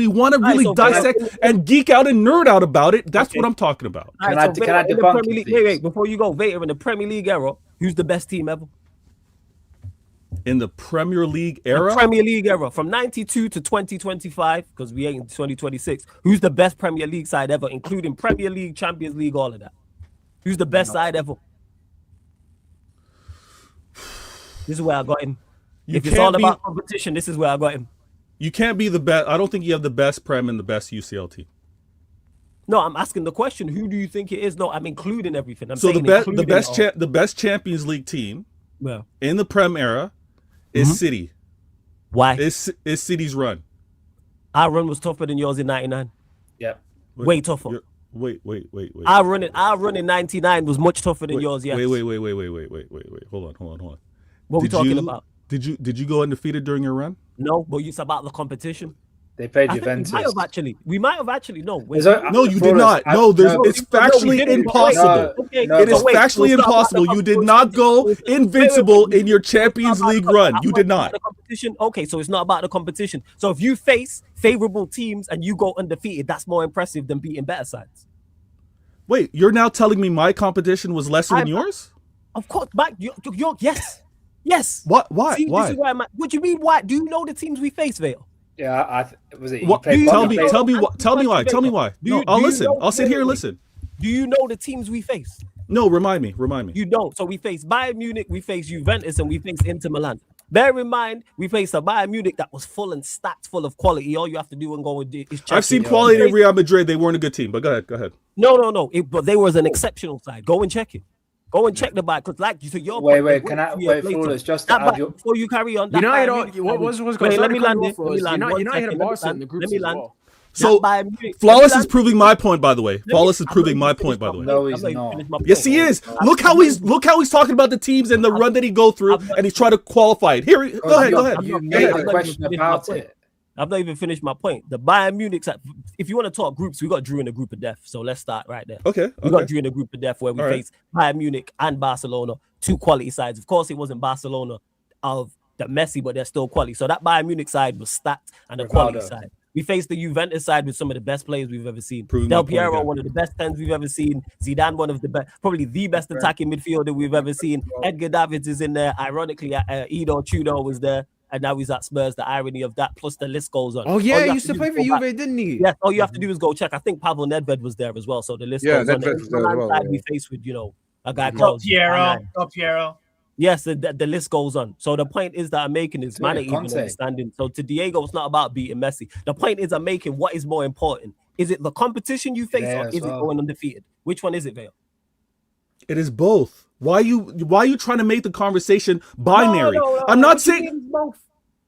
want to really dissect and geek out and nerd out about it, that's what I'm talking about. Can I debunk you, wait, before you go, Vader, in the Premier League era, who's the best team ever? In the Premier League era? The Premier League era, from 92 to 2025, because we ain't in 2026, who's the best Premier League side ever, including Premier League, Champions League, all of that? Who's the best side ever? This is where I got him. If it's all about competition, this is where I got him. You can't be the best. I don't think you have the best Prem and the best UCL team. No, I'm asking the question. Who do you think it is? No, I'm including everything. I'm so saying the best Champions League team in the Prem era is City. Why? Is City's run. Our run was tougher than yours in 99. Yeah. Way tougher. Wait. Our run in 99 was much tougher than yours, yes. Wait. Hold on. What are we talking about? Did you go undefeated during your run? No, but it's about the competition. They played Juventus. We might have actually. No, no, you did not. No, it's factually impossible. It is factually impossible. You did not go invincible in your Champions League run. You did not. Okay, so it's not about the competition. So if you face favorable teams and you go undefeated, that's more impressive than beating better sides. Wait, you're now telling me my competition was lesser than yours? Of course, Mike. Yes. Yes. What? Why? See, why? This is why what do you mean? Why? Do you know the teams we face, Vale? Yeah, was it? Tell me why. No, I'll listen. I'll sit here and listen. Do you know the teams we face? No, remind me. You don't. So we face Bayern Munich, we face Juventus, and we face Inter Milan. Bear in mind, we faced a Bayern Munich that was full and stacked full of quality. All you have to do and go and do is check. I've seen quality in Real Madrid. They weren't a good team, but go ahead. No. But they was an exceptional side. Go and check it. Go and check the back, because like you said, your wait. Can I wait? Flawless, just before you carry on. What was going? Let me land it. United had Barca in the groups as well. So Flawless is proving my point, by the way. Flawless is proving my point, by the way. No, he's not. Yes, he is. Look how he's talking about the teams and the run that he go through, and he's trying to qualify it. Here, go ahead. You made the question about it. I've not even finished my point. The Bayern Munich, if you want to talk groups, we got Drew in a group of death. So let's start right there. Okay. We got Drew in a group of death where we faced Bayern Munich and Barcelona, 2 quality sides. Of course, it wasn't Barcelona of the Messi, but they're still quality. So that Bayern Munich side was stacked and a quality side. We faced the Juventus side with some of the best players we've ever seen. Del Piero, one of the best 10s we've ever seen. Zidane, one of the best, probably the best attacking midfielder we've ever seen. Edgar Davids is in there. Ironically, Edo Tudor was there. And now he's at Spurs. The irony of that, plus the list goes on. Oh yeah, he used to play for Juve, didn't he? Yes. All you have to do is go check. I think Pavel Nedved was there as well. So the list goes on. The we faced with a guy called Piero. Yes, the list goes on. So the point is that I'm making is man ain't even understanding. So to Diego, it's not about beating Messi. The point is I'm making what is more important. Is it the competition you face or is it going undefeated? Which one is it, Vale? It is both. Why you trying to make the conversation binary? No, I'm not saying both.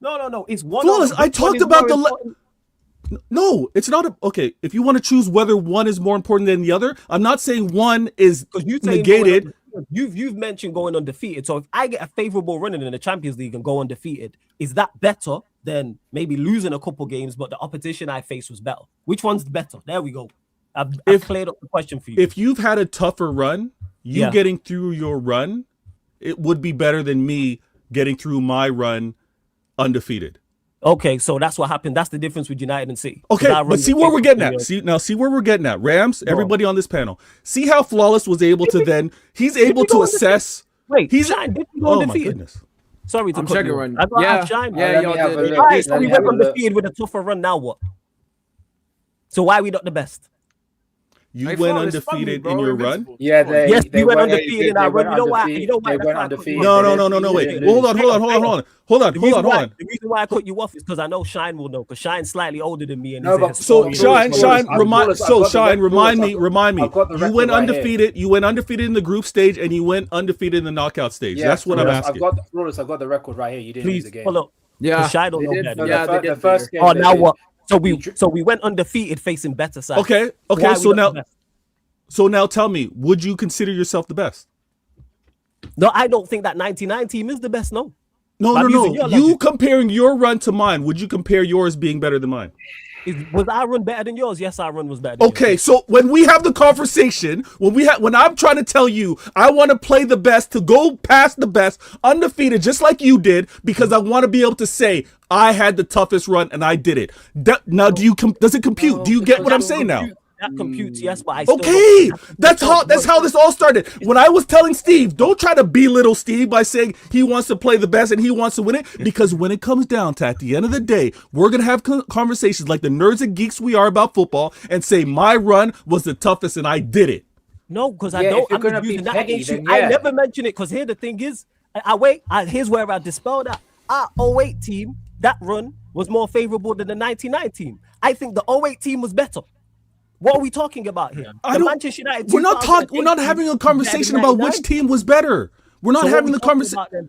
No. It's one. Flawless. I talked about No, it's not okay. If you want to choose whether one is more important than the other, I'm not saying one is negated. You've mentioned going undefeated. So if I get a favorable run in the Champions League and go undefeated, is that better than maybe losing a couple games, but the opposition I faced was better? Which one's better? There we go. I've cleared up the question for you. If you've had a tougher run, getting through your run, it would be better than me getting through my run undefeated. Okay, so that's what happened. That's the difference with United and City. Okay, but see where we're getting at. See where we're getting at. Rams, everybody on this panel. See how Flawless was able to then. He's able to assess. Wait, Shine, did we go undefeated? My goodness. Sorry to cut you. Run. Shine. Yeah, y'all did. All right, so we went undefeated with a tougher run. Now what? So why are we not the best? You went undefeated in your run? Yeah, we went undefeated in our run. You know why? No. Wait. Hold on. The reason why I cut you off is because I know Shine will know, because Shine's slightly older than me. And remind me. You went undefeated. You went undefeated in the group stage, and you went undefeated in the knockout stage. That's what I'm asking. I've got the record right here. You didn't lose the game. Pull up. Yeah, Shine don't know that. The first game. Oh, now what? So we went undefeated facing better sides. Okay. So now tell me, would you consider yourself the best? No, I don't think that 99 team is the best. No. No. You comparing your run to mine, would you compare yours being better than mine? Was our run better than yours? Yes, our run was better than yours. Okay, so when we have the conversation, when I'm trying to tell you I want to play the best, to go past the best, undefeated, just like you did, because I want to be able to say I had the toughest run and I did it. Now, does it compute? Do you get what I'm saying now? That computes, yes, but I still okay, that's how this all started. When I was telling Steve, don't try to belittle Steve by saying he wants to play the best and he wants to win it, because when it comes down to, at the end of the day, we're gonna have conversations like the nerds and geeks we are about football and say my run was the toughest and I did it. No, because I don't. I'm just using that against you. I never mention it because here the thing is, here's where I dispel that. Our 08 team, that run was more favorable than the 99 team. I think the 08 team was better. What are we talking about here? Manchester United. We're not having a conversation about which team was better. We're not having the conversation.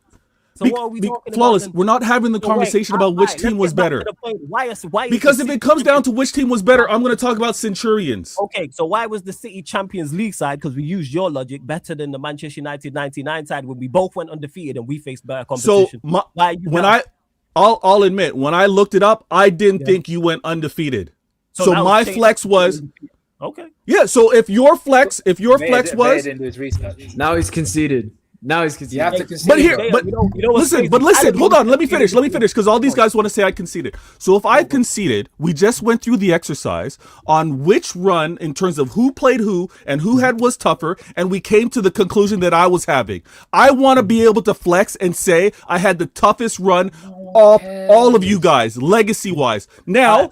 So what are we talking Flawless. about? We're not having the conversation about which team was better. Why because if it comes down to which team was better, I'm going to talk about Centurions. Okay, so why was the City Champions League side, because we used your logic, better than the Manchester United 99 side when we both went undefeated and we faced better competition? So I'll admit, when I looked it up, I didn't think you went undefeated. So my flex was okay. Yeah. So if your flex was now he's conceded. You have to concede. But listen. Hold on. Let me finish. Because all these guys want to say I conceded. So if I conceded, we just went through the exercise on which run in terms of who played who and who was tougher, and we came to the conclusion that I was having. I want to be able to flex and say I had the toughest run of all of you guys, legacy wise. Now,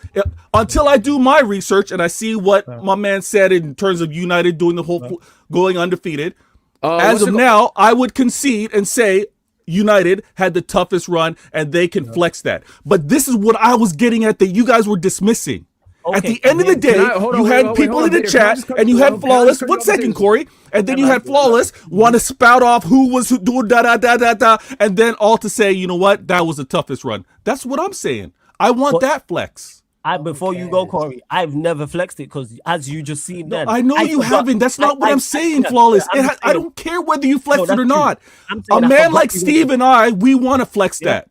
until I do my research and I see what my man said in terms of United doing the whole going undefeated. As of now, I would concede and say United had the toughest run and they can flex that. But this is what I was getting at that you guys were dismissing. Okay, at the end of the day, you had people in the chat and you had Flawless. 1 second, Corey. And then you had Flawless want to spout off who was doing da. And then all to say, you know what? That was the toughest run. That's what I'm saying. I want that flex. Before you go, Corey, I've never flexed it because, as you just seen, then I know you haven't. That's not what I'm saying, Flawless. I don't care whether you flex it or not. A man like Steve and I, we want to flex that.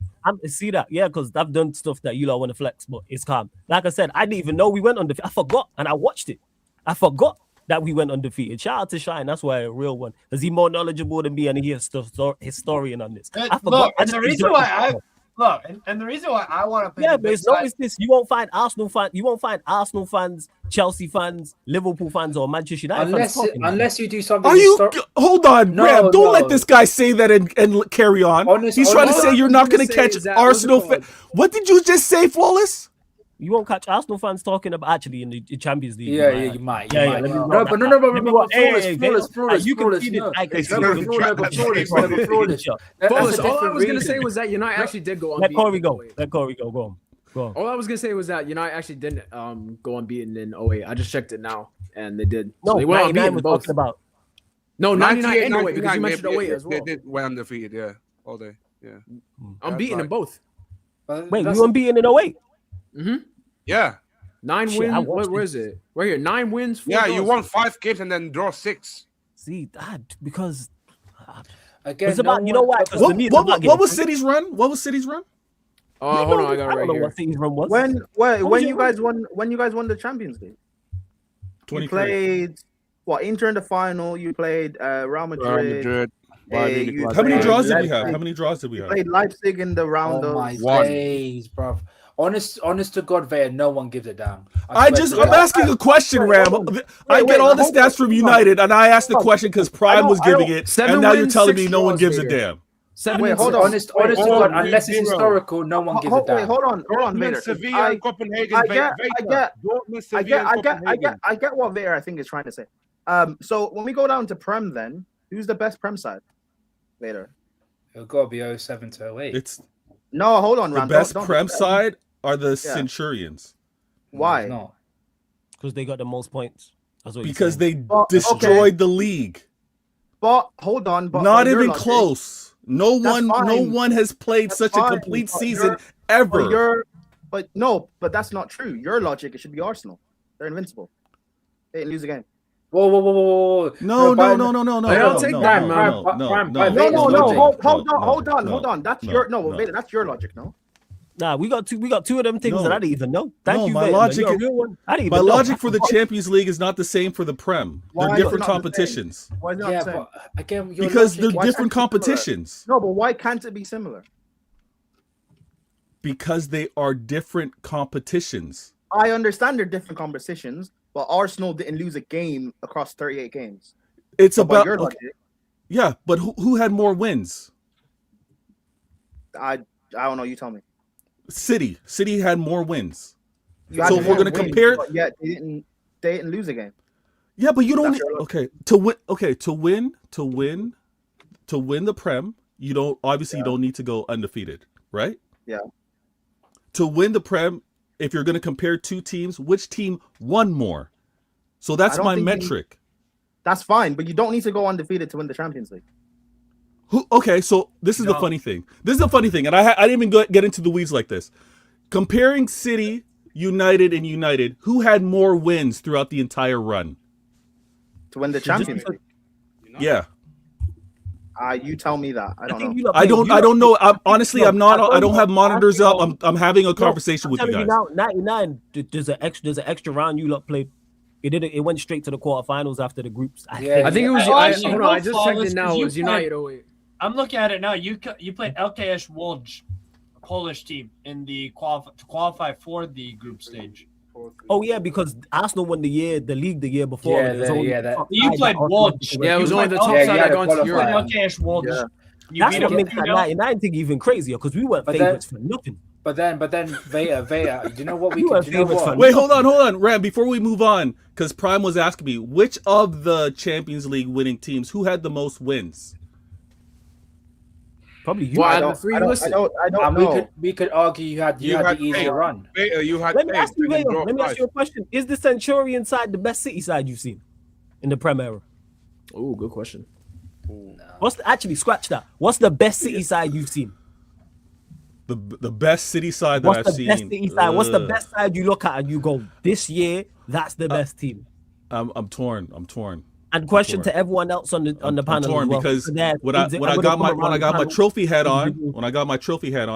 See that, yeah, because I've done stuff that you don't want to flex, but it's calm. Like I said, I didn't even know we went undefeated. I forgot, and I watched it. I forgot that we went undefeated. Shout out to Shine. That's why a real one, because he's more knowledgeable than me, and he's a historian on this. I forgot. And the reason why and the reason why I want to play but it's always this. You won't find Arsenal fans, Chelsea fans, Liverpool fans, or Manchester United fans. Unless you do something. Hold on, Graham. Don't let this guy say that and carry on. He's trying to say you're not going to catch Arsenal. What did you just say, Flawless? You won't catch Arsenal fans talking about actually in the Champions League. Yeah, you might. But flawless. You can see it. All I was gonna say was that United actually did go unbeaten. Let Corey go. Go on. All I was gonna say was that United actually didn't go unbeaten in 08. I just checked it now, and they did. No, they went unbeaten was talking about. No, 99 and 08 because you mentioned 08 as well. They did went undefeated, yeah, all day, yeah. Unbeaten in both. Wait, you unbeaten in 08? Mm-hmm. Yeah. 9 wins. Where is it? Right here. 9 wins. 4 draws. You won 5 games and then draw 6. See that because again, it's about, you know what? What was City's run? Oh, hold on, I got it right here. What City's run was? When you guys won the Champions League, you played Inter in the final. You played Real Madrid. How many draws did we have? Played Leipzig in the round of my days, bro. Honest to God, Vader, no one gives a damn. I'm asking a question, Ram. I get all the stats from United, and I asked the question because Prime was giving it, and now you're telling me no one gives a damn. Hold on. Honest to God, unless it's historical, no one gives a damn. Hold on, Vader. Sevilla and Copenhagen. I get what Vader I think is trying to say. So when we go down to Prem, then who's the best Prem side? Vader. It'll got to be 07 to 08. No, hold on, Ram. The best Prem side are the Centurions. Why? No, because they got the most points. Because they destroyed the league. But hold on, not even close. No one has played such a complete season ever. But that's not true. Your logic, it should be Arsenal. They're invincible. They didn't lose a game. Whoa. No. Don't take that, man. Hold on. That's your logic, no? Nah, we got two of them things that I didn't even know. Thank you, my man. logic. You're a real one. I didn't My even know. logic for the Champions League is not the same for the Prem. They're different competitions. Why is it not the same? Again, because they're different competitions. No, but why can't it be similar? Because they are different competitions. I understand they're different competitions, but Arsenal didn't lose a game across 38 games. It's so about your logic, yeah, but who had more wins? I don't know. You tell me. City had more wins. So if we're gonna compare, yeah, they didn't lose a game. Yeah, but you don't to win the Prem. You don't need to go undefeated, right? Yeah. To win the Prem, if you're going to compare two teams, which team won more? So that's my metric. That's fine, but you don't need to go undefeated to win the Champions League. Okay, so this is the funny thing. And I didn't even get into the weeds like this. Comparing City, United, who had more wins throughout the entire run? To win the Champions League? Yeah. You tell me that. I don't know. I don't know. I'm not. I don't have monitors up. I'm having a conversation with you guys. Now, 99. There's an extra round you lot played. It went straight to the quarterfinals after the groups. I think it was. Hold on, I just checked it now. It was United 08. I'm looking at it now. You played LKS Łódź, a Polish team, in the to qualify for the group stage. Oh yeah, because Arsenal won the league the year before. You played Łódź. Yeah, it was only the top side that got into Europe. LKS Łódź. That's what makes that 99 thing even crazier because we weren't favorites for nothing. But then, Veta, you know what we could do? Wait, hold on, Ram. Before we move on, because Prime was asking me which of the Champions League winning teams who had the most wins. Probably you. I don't know. We could argue you had the easier run. Let me ask you a question. Is the Centurion side the best City side you've seen in the Prem era? Oh, good question. Scratch that. What's the best City side you've seen? The best City side that I've seen. What's the best City side? What's the best side you look at and you go, this year, that's the best team? I'm torn. And question to everyone else on the panel. I'm torn because when I got my trophy hat on,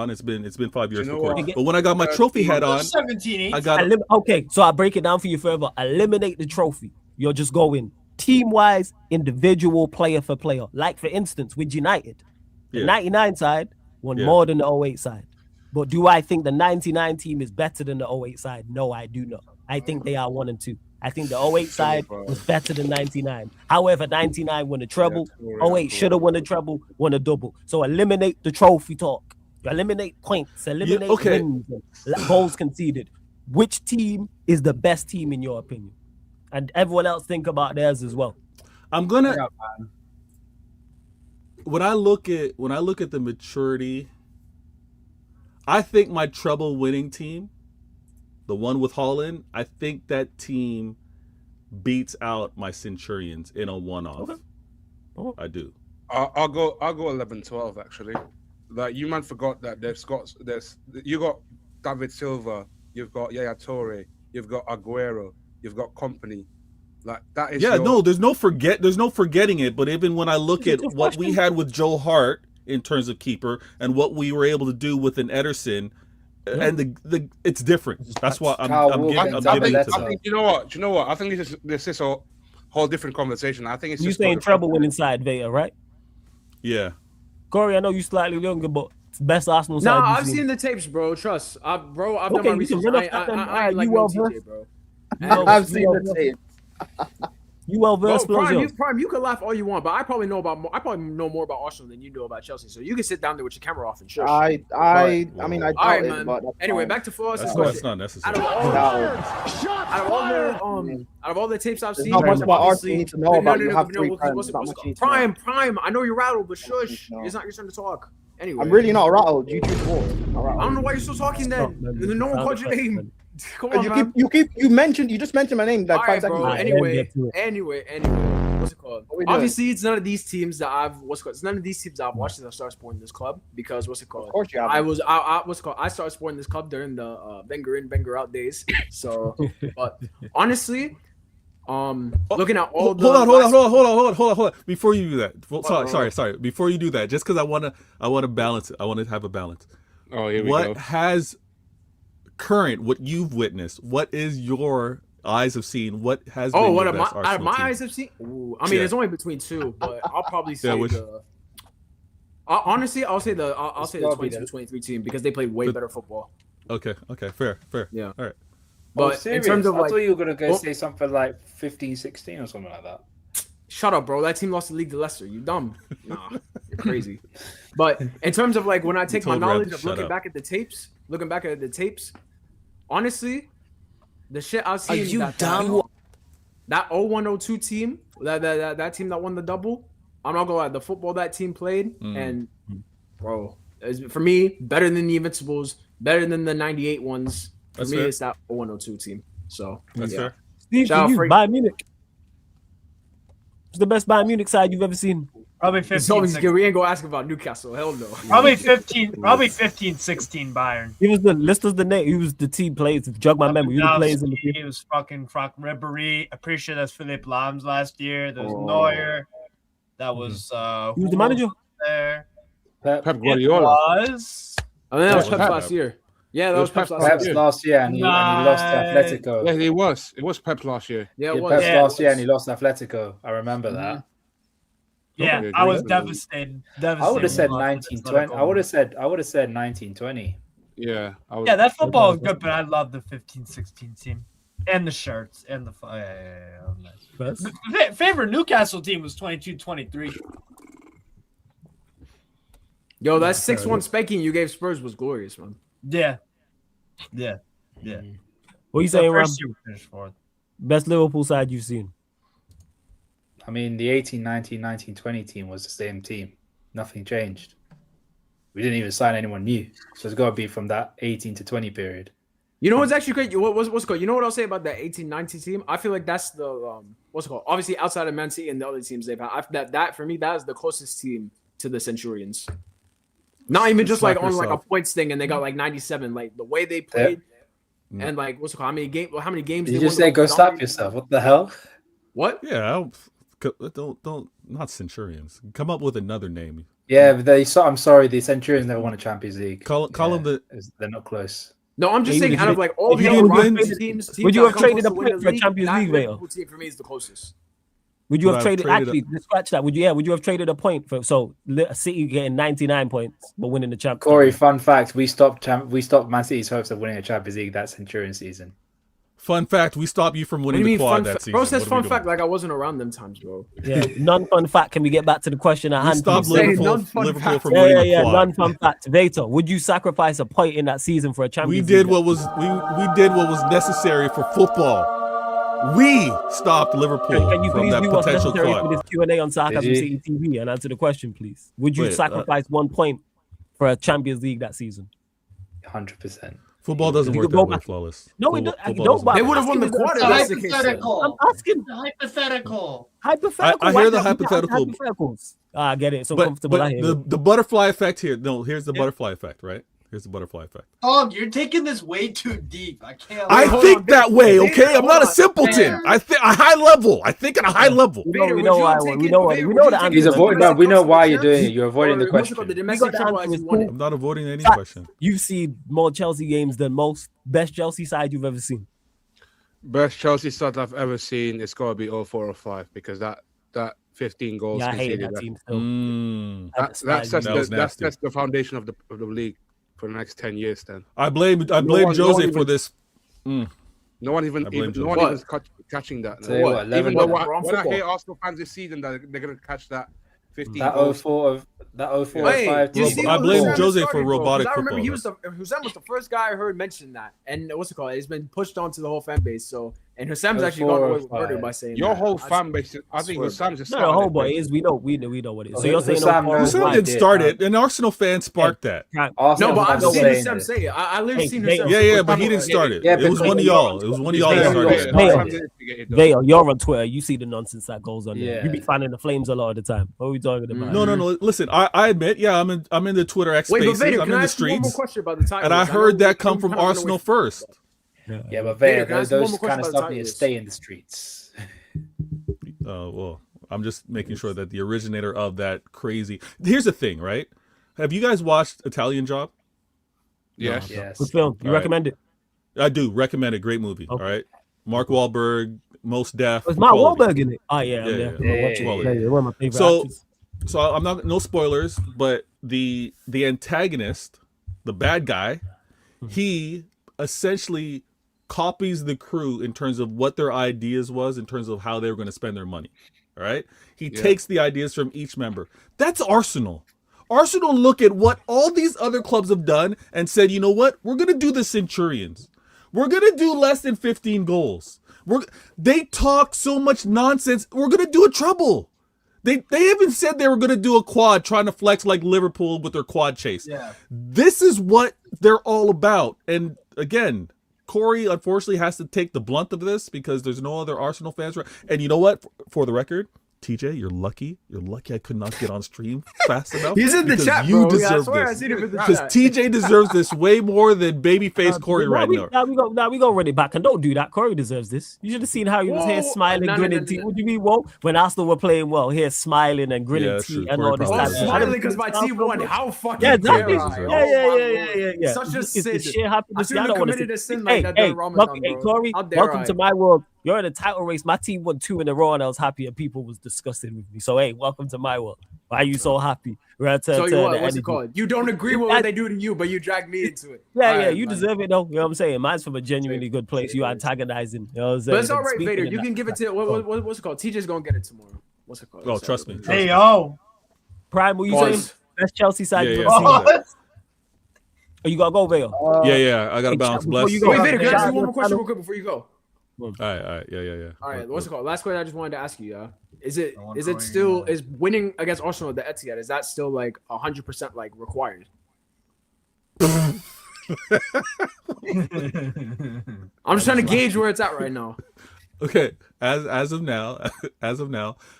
it's been 5 years before. But when I got my trophy hat on, 17, I got okay. So I'll break it down for you further. Eliminate the trophy. You're just going team wise, individual, player for player. Like for instance, with United, the 99 side won more than the 08 side. But do I think the 99 team is better than the 08 side? No, I do not. I think they are 1 and 2. I think the 08 side was better than 99. However, 99 won a treble. 08 should have won a treble, won a double. So eliminate the trophy talk. Eliminate points. Eliminate wins, goals conceded. Which team is the best team in your opinion? And everyone else think about theirs as well. I'm gonna. When I look at the maturity, I think my treble winning team, the one with Holland, I think that team beats out my Centurions in a one-off. Okay. I do. I'll go 11-12 actually. Like you man forgot that you got David Silva, you've got Yaya Toure, you've got Aguero, you've got Company. Like that is there's no forgetting it. But even when I look at what we had with Joe Hart in terms of keeper and what we were able to do with an Ederson. And the it's different. That's why I'm giving it to them. You know what? I think this is a whole different conversation. I think it's you saying treble win inside Veta, right? Yeah. Corey, I know you slightly younger, but it's best Arsenal side. No, I've seen the tapes, bro. Trust, I've done my research. I like no TJ, bro. I've seen the tapes. You well versed, Prime. You can laugh all you want, but I probably know more about Arsenal than you know about Chelsea. So you can sit down there with your camera off and shush. I mean, I doubt right, it, man. But anyway, back to Forrest's That's not necessary. Out of all the tapes I've seen, not much about Arsenal you need to know about. You have 3 Prime. I know you're rattled, but shush. It's not your turn to talk. Anyway, I'm really not rattled. You choose war. I don't know why you're still talking then. No one called your name. Come on, man. You just mentioned my name like 5 seconds ago. Anyway, what's it called? Obviously, it's none of these teams that I've It's none of these teams that I've watched since I started supporting this club because Of course you have. I started supporting this club during the Wenger in, Wenger out days. So, but honestly, Looking at all the hold on. Before you do that, sorry. Before you do that, just because I want to balance it. I want to have a balance. Oh, here we what go. Has current? What you've witnessed? What is your eyes have seen? What has been what the am best I? Arsenal My team? eyes have seen. Ooh, I mean, it's only between two, but I'll probably say honestly, I'll say the 22-23 team because they played way better football. Okay, fair. Yeah. All right. But in terms of, I thought you were gonna go say something like 15-16 or something like that. Shut up, bro. That team lost the league to Leicester. You dumb. Nah, you're crazy. But in terms of like when I take my knowledge of looking back at the tapes, honestly, the shit I've seen. Are you dumb? That 0102 team, that team that won the double. I'm not gonna lie, the football that team played, and bro, for me, better than the Invincibles, better than the 98 ones. For me, it's that 0102 team. So that's fair. Steve, for you, Bayern Munich. It's the best Bayern Munich side you've ever seen. Probably 15. We ain't gonna ask about Newcastle. Hell no. Probably 15. Probably 15-16 Bayern. He was the list was the name. He was the team players. Jog my memory. The players in the team. He was fucking Frank Ribéry. I'm pretty sure that's Philippe Lams last year. There was Neuer. That was he was the manager. There. Pep Guardiola. I mean, that was Pep last year. Yeah, that was Pep's last year, and he lost to Atletico. Yeah, it was Pep's last year. Yeah, it was Pep's last year, and he lost to Atletico. I remember that. Yeah, I was devastated. I would have said 1920. I would have said 1920. Yeah. Yeah, that football was good, but I love the 15-16 team and the shirts and the favorite Newcastle team was 22-23. Yo, that 6-1 spanking you gave Spurs was glorious, man. Yeah. What you saying, Ram? Best Liverpool side you've seen? I mean, the 18-19, 19-20 team was the same team. Nothing changed. We didn't even sign anyone new. So it's got to be from that 18 to 20 period. You know what's actually great? What's called? You know what I'll say about that 18-19 team? I feel like that's the what's it called? Obviously, outside of Man City and the other teams they've had, that for me, that is the closest team to the Centurions. Not even just like on like a points thing, and they got like 97. Like the way they played, and like what's it called? How many games? Did you just say go stop yourself? What the hell? What? Yeah, don't not Centurions. Come up with another name. Yeah, but I'm sorry, the Centurions never won a Champions League. Call them they're not close. No, I'm just saying out of like all the other teams, would you have traded a point for a Champions League? Veil team for me is the closest. Would you have traded? Actually, scratch that. Would you have traded a point for City getting 99 points but winning the Champions? Corey, fun fact: we stopped Man City's hopes of winning a Champions League that Centurion season. Fun fact: we stopped you from winning the quad that season. Bro says fun fact like I wasn't around them times, bro. Yeah, non-fun fact. Can we get back to the question at hand? Stop Liverpool from winning the quad. Non-fun fact. Vator, would you sacrifice a point in that season for a Champions League? We did what was necessary for football. We stopped Liverpool from that potential quad. For this Q&A on Sarcasm City TV and answer the question, please. Would you sacrifice 1 point for a Champions League that season? 100%. Football doesn't work that way, Flawless. No, it don't. They would have won the quad. Hypothetical. I'm asking. Hypothetical. Hypothetical. I hear the hypothetical. Hypotheticals. I get it. So but comfortable. I hear the butterfly effect here. No, here's the butterfly effect, right? Here's the butterfly effect. Dog, you're taking this way too deep. I can't. I think that way, okay? I'm not a simpleton. I think a high level. I think at a high level. We know the answer. He's avoiding. No, we know why you're doing it. You're avoiding the question. I'm not avoiding any question. You've seen more Chelsea games than most. Best Chelsea side you've ever seen. Best Chelsea side I've ever seen. It's got to be 04-05 because that 15 goals. Yeah, I hate that team still. That's the foundation of the league. For the next 10 years, then I blame Jose for this. No one even catching that. No. Even though when I hear Arsenal fans this season that they're gonna catch that 15. That 04 I blame Jose for robotic football. I remember Hussam was the first guy I heard mention that, and what's it called? It's been pushed onto the whole fan base. So, and Hussam's actually gone away with murder by saying your whole fan base. I think Hussam's just no, the whole boy is we know what it is. So you're saying Hussam didn't start it. An Arsenal fan sparked that. No, but I've seen Hussam say it. I literally seen Hussam. Yeah, but he didn't start it. It was one of y'all. It was one of y'all that started it. Vale, you're on Twitter. You see the nonsense that goes on there. You be fanning the Flames a lot of the time. What are we talking about? No. Listen, I admit, I'm in the Twitter X spaces. I'm in the streets, and I heard that come from Arsenal first. Yeah, but Vader, those kind of stuff need to stay in the streets. Well, I'm just making sure that the originator of that crazy. Here's the thing, right? Have you guys watched Italian Job? Yes. Yes. Good film. You recommend it? I do recommend it. Great movie. Okay. All right. Mark Wahlberg, Most Def. Was Mark Wahlberg in it? Oh yeah, Yeah, yeah. One of my favorite actors. So I'm not, no spoilers, but the antagonist, the bad guy, he essentially copies the crew in terms of what their ideas was, in terms of how they were going to spend their money. All right. He takes the ideas from each member. That's Arsenal. Arsenal look at what all these other clubs have done and said, you know what? We're going to do the Centurions. We're going to do less than 15 goals. They talk so much nonsense. We're going to do a treble. They even said they were going to do a quad, trying to flex like Liverpool with their quad chase. Yeah. This is what they're all about. And again, Corey unfortunately has to take the blunt of this because there's no other Arsenal fans. And you know what? For the record, TJ, you're lucky. You're lucky I could not get on stream fast enough. He's in the chat, you bro. deserve this. Because TJ deserves this way more than babyface Corey right now. Now we go run it back, and don't do that. Corey deserves this. You should have seen how he was here smiling, grinning teeth. What do you mean, whoa? When Arsenal were playing well, here smiling and grinning teeth and all this stuff. Smiling because my team won. How fucking yeah, exactly. Yeah. Such a sin. It's sheer happiness. I shouldn't have committed a sin like that during Ramadan, hey, Corey, welcome to my world. You're in a title race. My team won 2 in a row, and I was happy, and people was disgusted with me. So, hey, welcome to my world. Why are you so happy? What's it called? You don't agree with what they do to you, but you drag me into it. Yeah, you deserve it, though. You know what I'm saying? Mine's from a genuinely good place. You antagonizing. You know what I'm saying? But it's all right, Vader. You can give it to what's it called? TJ's gonna get it tomorrow. What's it called? Oh, trust me. Hey, yo. Prime, what you saying? That's Chelsea side. Oh, you gotta go, Vader. Yeah. I gotta bounce. Bless. Wait, Vader, can I ask you one more question real quick before you go? All right. Yeah. All right, what's it called? Last question I just wanted to ask you, is winning against Arsenal at the Etihad, is that still like 100% like required? I'm just trying to gauge where it's at right now. Okay, as of now,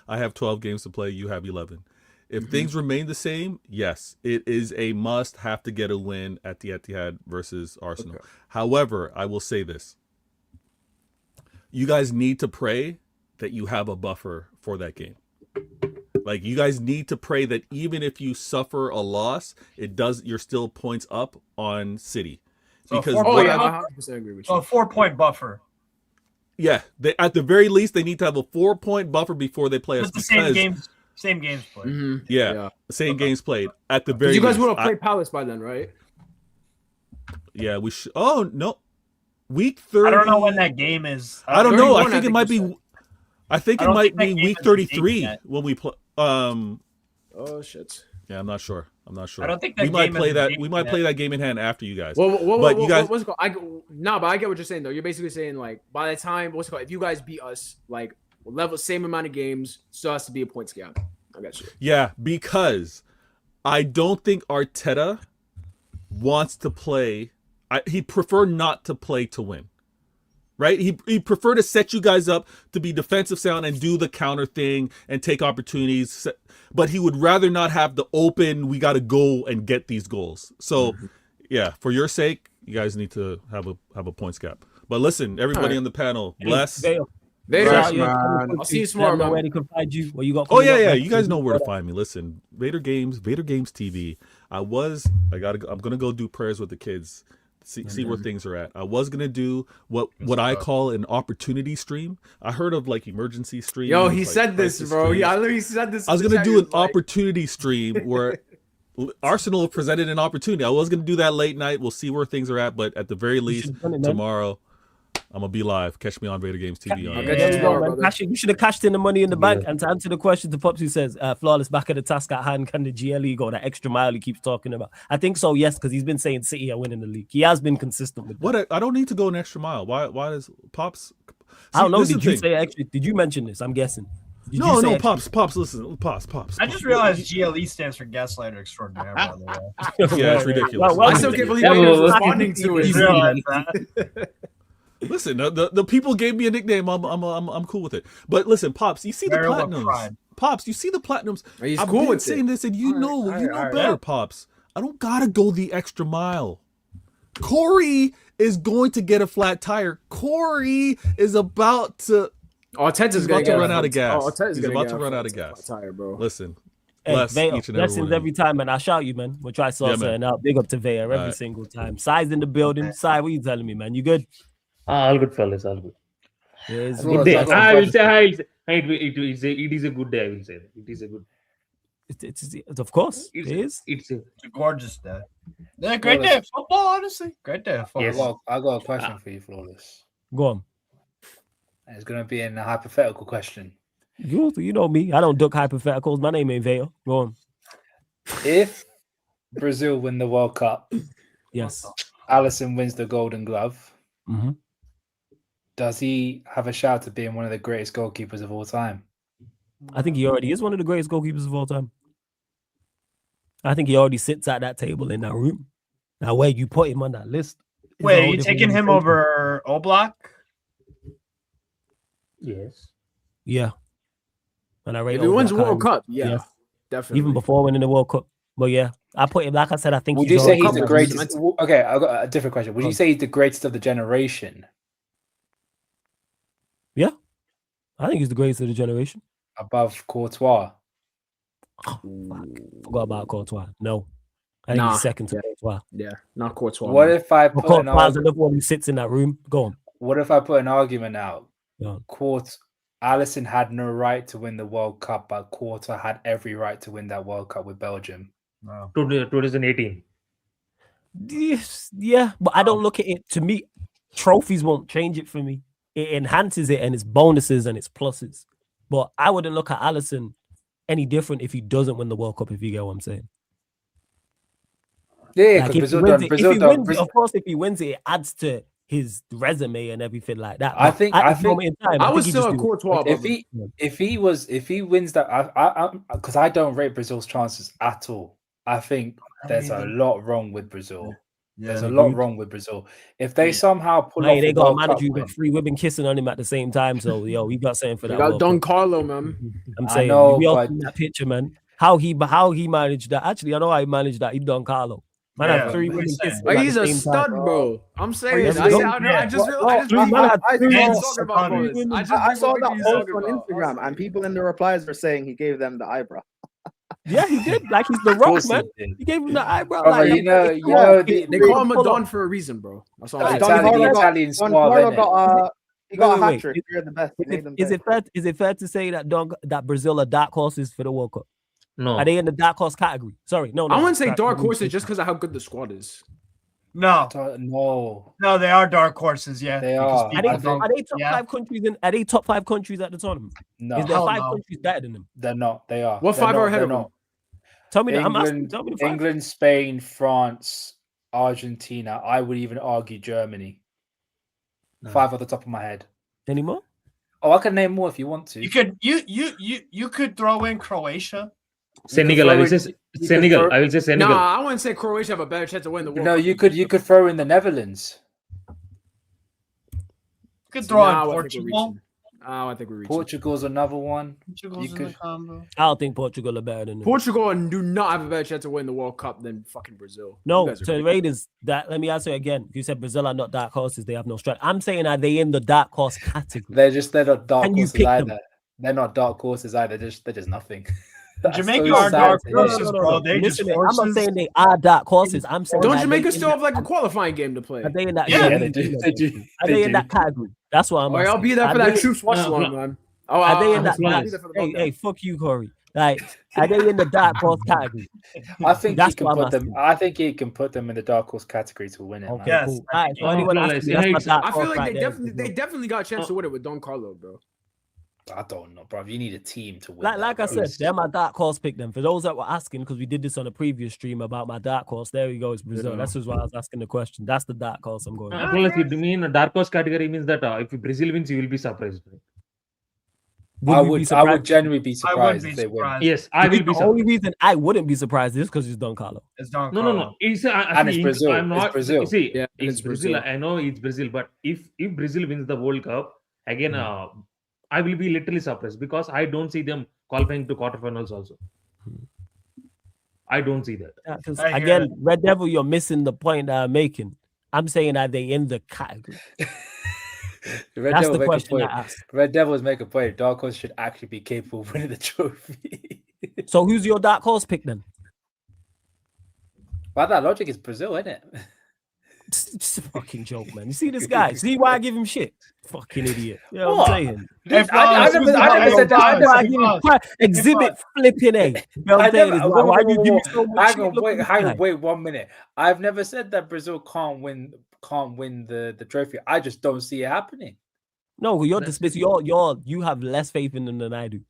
I have 12 games to play. You have 11. If things remain the same, yes, it is a must have to get a win at the Etihad versus Arsenal. Okay. However, I will say this. You guys need to pray that you have a buffer for that game. Like, you guys need to pray that even if you suffer a loss, you're still points up on City. So because I 100% agree with you. So a 4-point buffer. Yeah, at the very least, they need to have a 4-point buffer before they play us. The same games played. Yeah, same games played. At the very you guys least, would have played Palace by then, right? Yeah, we should. Oh no, week 30. I don't know when that game is. I don't know. I think it might be. I think it might be week 33 when we play. Oh shit. Yeah, I'm not sure. I don't think that we might play that. We might play that game in hand after you guys. But you guys, what's it called? But I get what you're saying though. You're basically saying like by the time if you guys beat us, like same amount of games, still has to be a points gap. I got you. Yeah, because I don't think Arteta wants to play. He'd prefer not to play to win. Right? He'd prefer to set you guys up to be defensive sound and do the counter thing and take opportunities. But he would rather not have the open, we got to go and get these goals. So, yeah, for your sake, you guys need to have a points gap. But listen, everybody on the panel, bless. Vader, I'll see you tomorrow, man. Where they can find you? What you got? You guys know where to find me. Listen, Vader Games TV. I'm gonna go do prayers with the kids. See where things are at. I was gonna do what I call an opportunity stream. I heard of like emergency stream. Yo, he said this, bro. He said this. I was gonna do an opportunity stream where Arsenal presented an opportunity. I was gonna do that late night. We'll see where things are at, but at the very least, tomorrow I'm gonna be live. Catch me on Vader Games TV. You should have cashed in the money in the bank. And to answer the question to Pops, who says flawless back at the task at hand, can the GLE go that extra mile he keeps talking about? I think so, yes, because he's been saying City are winning the league. He has been consistent with that. What? I don't need to go an extra mile. Why does Pops? I don't know. Did you say extra? Did you mention this? I'm guessing. No, Pops. Listen, Pops. I just realized GLE stands for Gaslighter Extraordinaire. By the way. Yeah, it's ridiculous. I still can't believe you're responding to it. Listen, the people gave me a nickname. I'm cool with it. But listen, Pops, you see the platinums. Pops, you see the platinums. I've been saying this, and you know better, Pops. I don't gotta go the extra mile. Corey is going to get a flat tire. Corey is about to He's about to run out of gas. Arteta's He's gonna about get to run a out of flat gas. tire, bro. Listen, Hey, bless Veo, each and every blessings one. every time, man. I shout you, man. We'll try to sort something out. Big up to Veo every Alright. single time. Size in the building. Sai, what you telling me, man? You good? All good, fellas. All good. Yes, Good day. I will say. It is a good day. I will say. It is a good. It's of course. It's a gorgeous day. Yeah, great day of football, honestly. Great day of football. I got a question for you, Flawless. Go on. It's going to be a hypothetical question. You know me. I don't duck hypotheticals. My name ain't Veo. Go on. If Brazil win the World Cup, yes, Alisson wins the Golden Glove. Mm-hmm. Does he have a shout to being one of the greatest goalkeepers of all time? I think he already is one of the greatest goalkeepers of all time. I think he already sits at that table in that room. Now, where you put him on that list? Wait, are you taking him over Oblak? Yes. Yeah. And I rate If he wins the Oblak World high. Cup, yeah, definitely. Even before winning the World Cup. But yeah, I put him, like I said, I think Would you say he's the greatest? Okay, I've got a different question. Would you say he's the greatest of the generation? Yeah. I think he's the greatest of the generation. Above Courtois? Forgot about Courtois. No. I think he's second to Courtois. Yeah, not Courtois. What if I put an Courtois another one who sits in that room? Go on. What if I put an argument out? Yeah. Alisson had no right to win the World Cup, but Courtois had every right to win that World Cup with Belgium. Wow. 2018. Yes, yeah, but I don't look at it. To me, trophies won't change it for me. It enhances it and its bonuses and its pluses. But I wouldn't look at Alisson any different if he doesn't win the World Cup, if you get what I'm saying. Yeah, like Brazil of course, if he wins it, it adds to his resume and everything like that. I think I would still a Courtois. If he wins that, because I don't rate Brazil's chances at all. I think there's a lot wrong with Brazil. There's a lot wrong with Brazil. If they somehow pull off, they got a manager who got 3 women kissing on him at the same time. So we got something for that. Got Don Carlo, man. I'm saying we all seen that picture, man. How he managed that. Actually, I know how he managed that. He Don Carlo. Man had 3 women kissing. Like he's a stud, bro. I'm saying. I just realized. I saw that post on Instagram, and people in the replies were saying he gave them the eyebrow. Yeah, he did. Like he's the Rock, man. He gave him the eyebrow. Like, they call him a Don for a reason, bro. That's all. Italian squad. He got a hat trick. You're the best. Is it fair to say that Brazil are dark horses for the World Cup? No. Are they in the dark horse category? Sorry, no. I wouldn't say dark horses just because of how good the squad is. No, they are dark horses. Yeah, they are. Are they top 5 countries? Are they top 5 countries at the tournament? No, is there 5 countries better than them? They're not. They are. What 5 are ahead of them? Tell me England, England, Spain, France, Argentina. I would even argue Germany. 5 off the top of my head. Any more? Oh, I can name more if you want to. You could throw in Croatia. Senegal. I will say Senegal. Nah, I wouldn't say Croatia have a better chance to win the World Cup. No, you could throw in the Netherlands. You could throw in Portugal. I think we're reaching. Portugal's another one. I don't think Portugal are better than them. Portugal do not have a better chance to win the World Cup than fucking Brazil. No, so the Raiders, let me answer again. You said Brazil are not dark horses, they have no strength. I'm saying, are they in the dark horse category? They're not dark horses either. They're not dark horses either. They're just nothing. Jamaica are dark horses, bro. I'm not saying they are dark horses. I'm saying don't Jamaica still have like a qualifying game to play? Are they in that? Yeah, they do. Are they in that category? That's what I'm. I'll be there for that true swatch one, man. Oh, are they in that? Hey, fuck you, Corey. Like, are they in the dark horse category? I think he can put them. I think he can put them in the dark horse category to win it. Okay, man. cool. All right, so anyone else? I feel like they definitely got a chance to win it with Don Carlo, bro. I don't know, bro. You need a team to win. Like I said, they're my dark horse pick. Them for those that were asking, because we did this on a previous stream about my dark horse. There we go. It's Brazil. Yeah. That's why I was asking the question. That's the dark horse I'm going. You mean a dark horse category means that if Brazil wins, you will be surprised. I would genuinely be surprised if they win. Yes, I will be surprised. The only reason I wouldn't be surprised is because it's Don Carlo. It's Don Carlo. No. It's Brazil. I'm not, it's Brazil. See, it's Brazil. I know it's Brazil, but if Brazil wins the World Cup again, I will be literally surprised because I don't see them qualifying to quarterfinals also. I don't see that. Yeah, again, Red Devil, you're missing the point that I'm making. I'm saying, are they in the category? That's the question I asked. Red Devils make a point. Dark Horse should actually be capable of winning the trophy. So who's your dark horse pick then? By that logic, it's Brazil, isn't it? It's a fucking joke, man. You see this guy? See why I give him shit? Fucking idiot. You know what I'm saying? I never said that. Exhibit flipping A. You know what I'm saying? Why do you give me so much shit? Hang on, wait 1 minute. I've never said that Brazil can't win the trophy. I just don't see it happening. No, you're dismissed. You have less faith in them than I do.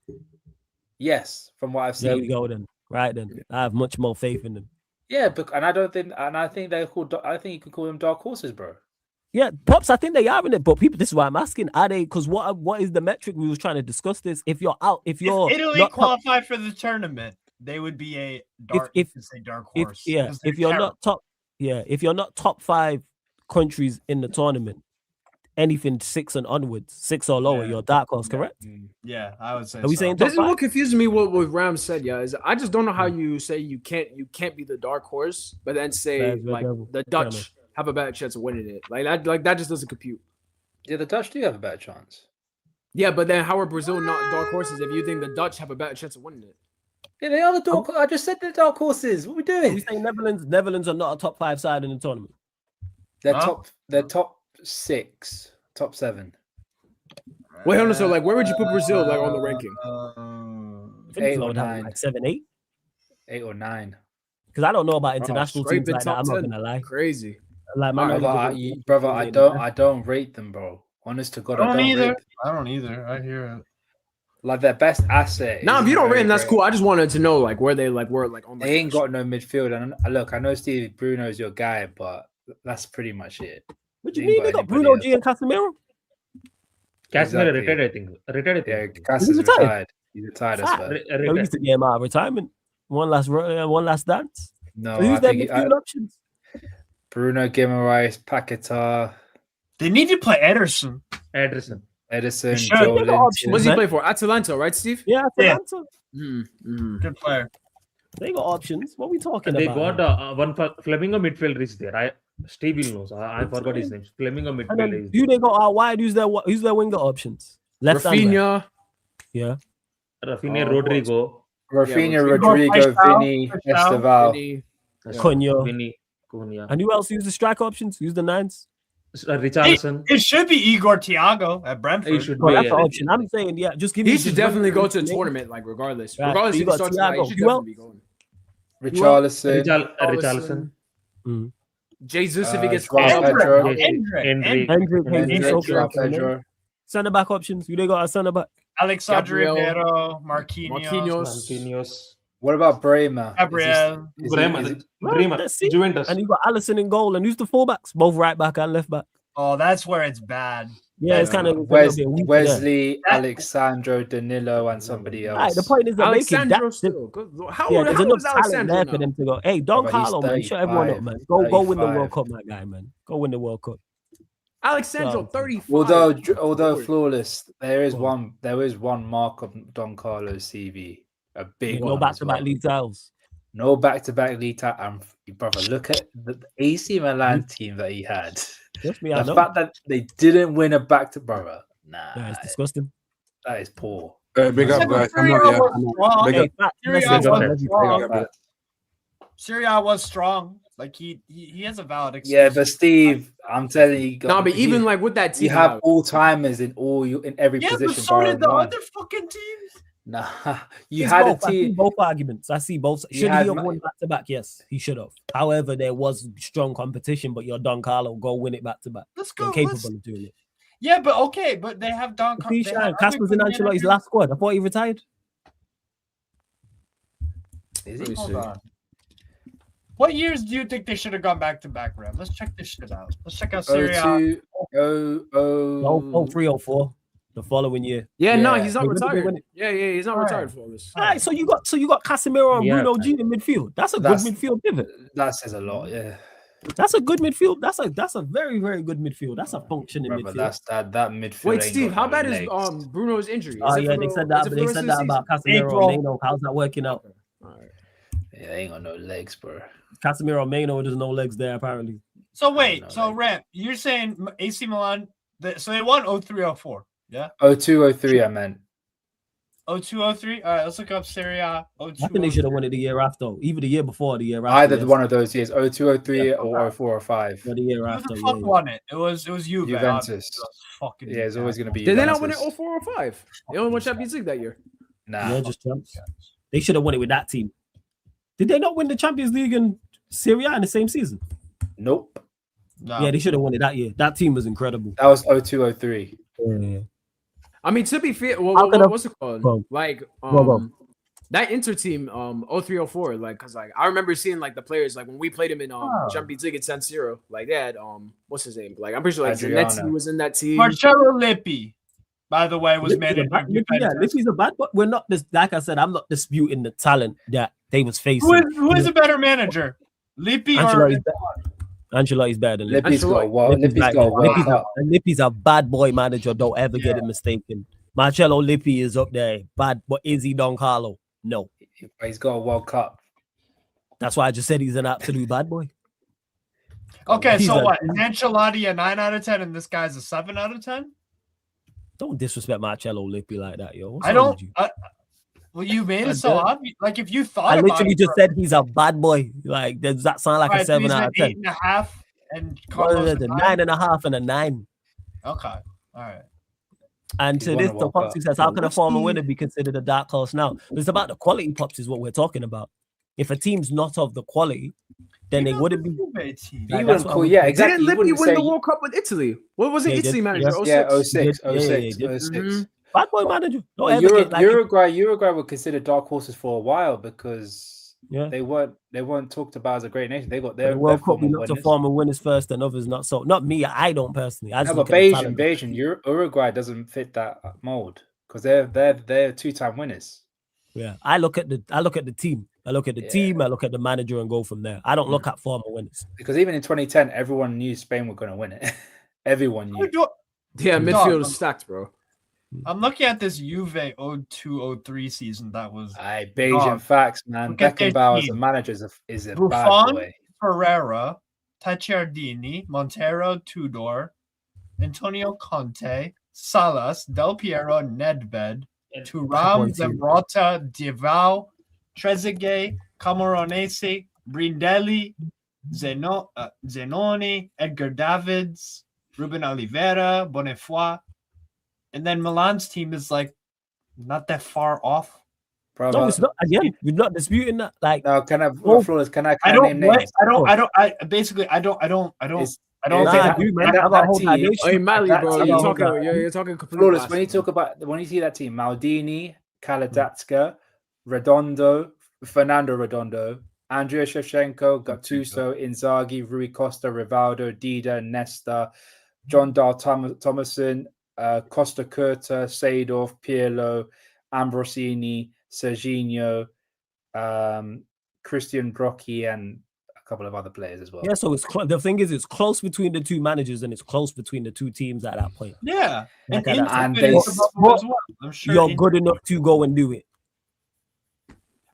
Yes, from what I've seen. There we go then. Right then. I have much more faith in them. Yeah, I think they're called. I think you could call them dark horses, bro. Yeah, Pops, I think they are in it, but people, this is why I'm asking, are they? Because what is the metric? We was trying to discuss this. If Italy qualify for the tournament, they would be a dark horse. If you're not top 5 countries in the tournament, anything 6 and onwards, 6 or lower, you're dark horse, correct? Yeah, I would say. Are we saying this is what confuses me? What Ram said, is I just don't know how you say you can't be the dark horse, but then say like the Dutch have a better chance of winning it. Like that just doesn't compute. Yeah, the Dutch do have a better chance. Yeah, but then how are Brazil not dark horses if you think the Dutch have a better chance of winning it? Yeah, they are the dark. I just said the dark horses. What are we doing? We say Netherlands are not a top 5 side in the tournament. They're top 6, top 7. Wait, hold on. So, like, where would you put Brazil, like, on the ranking? 8 or 9. Like 7, 8? 8 or 9. Because I don't know about international teams like that. I'm not gonna lie. Crazy. Like, brother, I don't rate them, bro. Honest to God, I don't either. I don't either. I hear it. Like their best asset. Nah, if you don't rate them, that's cool. I just wanted to know, like, where they were like on. They ain't got no midfield. And look, I know Steve Bruno's your guy, but that's pretty much it. What do you mean they got Bruno G and Casemiro? Casemiro retired, I think. Yeah, Casemiro's retired. He's retired as well. We used to get him out of retirement. One last dance. No, so who's their midfield options? Bruno Guimaraes, Paquetá. They need to play Ederson. Edison. Joe Linton. What's he play for? Atalanta, right, Steve? Yeah, Atalanta. Good player. They got options. What are we talking they about? They got one Flamingo midfielder is there. Steve will know. I forgot his name. Flamingo midfielder. Who they got out wide? Who's their winger options? Left Rafinha. Right. Yeah. Rafinha, Rodrigo. Rodrigo, Vini, Esteval. Cunha. And who else use the strike options? Use the 9s? Richarlison. It should be Igor Thiago at Brentford. That's the option. I'm saying, just give me. He should definitely go to a tournament, like regardless. Right. Regardless, you got Thiago. He should definitely be going. Richarlison. Jesus, if he gets Hendrick. Centre back options. Who they got as centre back? Alexandre Ribeiro, Marquinhos. What about Bremer? Gabriel. Bremer. Juventus. And you got Alisson in goal. And who's the fullbacks? Both right back and left back. Oh, that's where it's bad. Yeah, it's kind of Wesley, Alexandro, Danilo, and somebody else. Right, the point is, there's enough talent there for them to go. Hey, Don Carlo, man, shut everyone up, man. Go win the World Cup, my guy, man. Go win the World Cup. Alexandro, 35. Although flawless, there is one mark of Don Carlo's CV. A big no back-to-back league titles. No back-to-back league title. Brother, look at the AC Milan team that he had. The fact that they didn't win a back-to-brother. Nah, it's disgusting. That is poor. Big up, guys. Syria was strong. Like he has a valid excuse. Yeah, but Steve, I'm telling you, but even like with that team, you have all timers in every position. Yeah, but so did the other fucking teams. Nah, you had a team. I see both arguments. I see both. Should he have won back to back? Yes, he should have. However, there was strong competition, but you're Don Carlo. Go win it back to back. Let's go. You're capable of doing it. Yeah, but okay, but they have Don Carlo. Casper's in Ancelotti's last squad. I thought he retired. Is he? Hold on. What years do you think they should have gone back to back, Ram? Let's check this shit out. Let's check out Syria. 03-04. The following year. Yeah, no, he's not retired. Yeah, he's not retired for all this. All right, so you got Casemiro and Bruno G in midfield. That's a good midfield pivot. That says a lot, yeah. That's a good midfield. That's a very, very good midfield. That's a functioning midfield. That's that midfield. Wait, Steve, how bad is Bruno's injury? They said that about Casemiro and Mano. How's that working out? All right. Yeah, they ain't got no legs, bro. Casemiro and Mano, there's no legs there apparently. So wait, Ram, you're saying AC Milan So they won 0304. Yeah. 0203, I meant. 0203. All right, let's look up Serie A. I think they should have won it the year after, either the year before, or the year after. Either one of those years, 0203 or 04 or 05. Or the year Who after. the fuck won it? It was Juve. Juventus. Fucking yeah, it's always going to be. Did they Juventus. not win it 04 or 05? They only won Champions League that year. Nah. Yeah, just champs. They should have won it with that team. Did they not win the Champions League and Serie A in the same season? Nope. No. Yeah, they should have won it that year. That team was incredible. That was 0203. Yeah. I mean, to be fair, what's it called? Like, that Inter team, 0304, like, cause like I remember seeing like the players, like when we played him in Champions League at San Siro, like they had what's his name? Like I'm pretty sure like Zanetti was in that team. Marcello Lippi, by the way, was managed. Yeah, Lippi's a bad, but we're not this. Like I said, I'm not disputing the talent that they was facing. Who is a better manager, Lippi or? Ancelotti's better than Lippi's got a World Cup. Lippi's a bad boy manager. Don't ever get it mistaken. Marcello Lippi is up there, bad, but is he Don Carlo? No. He's got a World Cup. That's why I just said he's an absolute bad boy. Okay, so what? Is Ancelotti a 9 out of 10 and this guy's a 7 out of 10? Don't disrespect Marcello Lippi like that, yo. I don't. Well, you made it so obvious. Like if you thought, I literally just said he's a bad boy. Like, does that sound like a 7 out of 10? 8.5 and Carlos the 9.5 and a 9. Okay, all right. And to this, the Popsy says, how can a former winner be considered a dark horse now? It's about the quality, Pops, is what we're talking about. If a team's not of the quality, then they wouldn't be. Yeah, exactly. Didn't Lippi win the World Cup with Italy? What was it? Italy manager? Yeah, 06. 06. Bad boy manager. Uruguay were considered dark horses for a while because they weren't talked about as a great nation. They got their World Cup. We look to former winners first, and others not so. Not me. I don't personally. But Beijing, Uruguay doesn't fit that mold because they're 2-time winners. Yeah, I look at the team. I look at the team. I look at the manager and go from there. I don't look at former winners because even in 2010, everyone knew Spain were going to win it. Everyone knew. Yeah, midfield is stacked, bro. I'm looking at this Juve 02-03 season. That was Beijing facts, man. Beckenbauer as a manager is a bad boy. Ferreira, Tacciardini, Montero, Tudor, Antonio Conte, Salas, Del Piero, Nedved, Thuram, Zambrotta, Divao, Trezeguet, Camoranesi, Brindelli, Zenoni, Edgar Davids, Ruben Oliveira, Bonnefoy. And then Milan's team is like not that far off. Brother. No, it's not. Again, we're not disputing that. Like, no, can I name names? I don't. You're talking completely. Flawless. When you see that team, Maldini, Kaladatska, Redondo, Fernando Redondo, Andrea Shevchenko, Gattuso, Inzaghi, Rui Costa, Rivaldo, Dida, Nesta, John Dahl Thomason, Costa Curta, Seedorf, Pirlo, Ambrosini, Serginho, Christian Brocchi, and a couple of other players as well. Yeah, so the thing is, it's close between the two managers and it's close between the two teams at that point. Yeah, you're good enough to go and do it.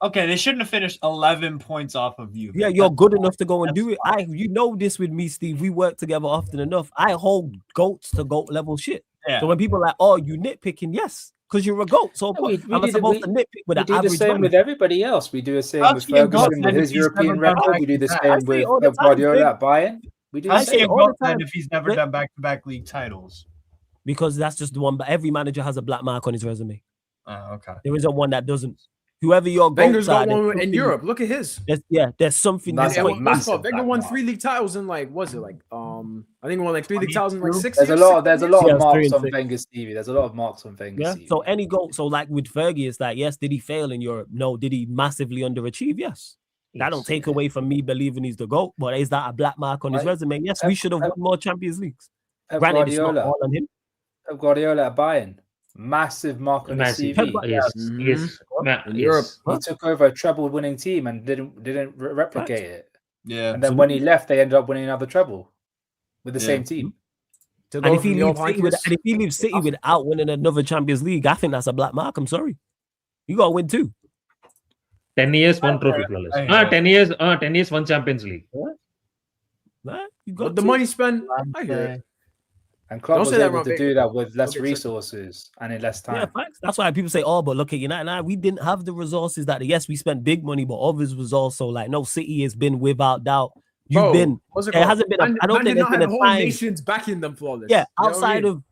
Okay, they shouldn't have finished 11 points off of you. Yeah, you're good enough to go and do it. You know this with me, Steve. We work together often enough. I hold goats to goat level shit. Yeah. So when people are like, "Oh, you nitpicking?" Yes, because you're a goat. So I'm supposed to nitpick with an average. We do the same with everybody else. We do the same with Ferguson with his European record. We do the same with Guardiola at Bayern. We do the same all the time if he's never done back-to-back league titles. Because that's just the one. But every manager has a black mark on his resume. Okay. There isn't one that doesn't. Whoever your Wenger's got one in Europe. Look at his. There's something. Wenger won 3 league titles in I think he won 3 league titles in 6 years. There's a lot of marks on 6. Wenger's TV. There's a lot of marks on Wenger's TV. So any goal. So like with Fergie, it's like, yes, did he fail in Europe? No. Did he massively underachieve? Yes. That don't take away from me believing he's the GOAT, but is that a black mark on his resume? Yes, we should have won more Champions Leagues. Granted, it's not all on him. Guardiola at Bayern. Massive mark on his CV. Yes. He took over a treble-winning team and didn't replicate it. Yeah, and then when he left, they ended up winning another treble with the same team. And if he leaves City without winning another Champions League, I think that's a black mark. I'm sorry, you gotta win 2. 10 years, 1 trophy. 10 years, 1 Champions League. What? You got the money spent. I hear it. And Klopp was able to do that with less resources and in less time. Yeah, facts. That's why people say, "Oh, but look at United." Nah, we didn't have the resources that. Yes, we spent big money, but others was also like, no, City has been without doubt. You've been. It hasn't been. I don't think there's been a time. Nations backing them flawless. Yeah, outside of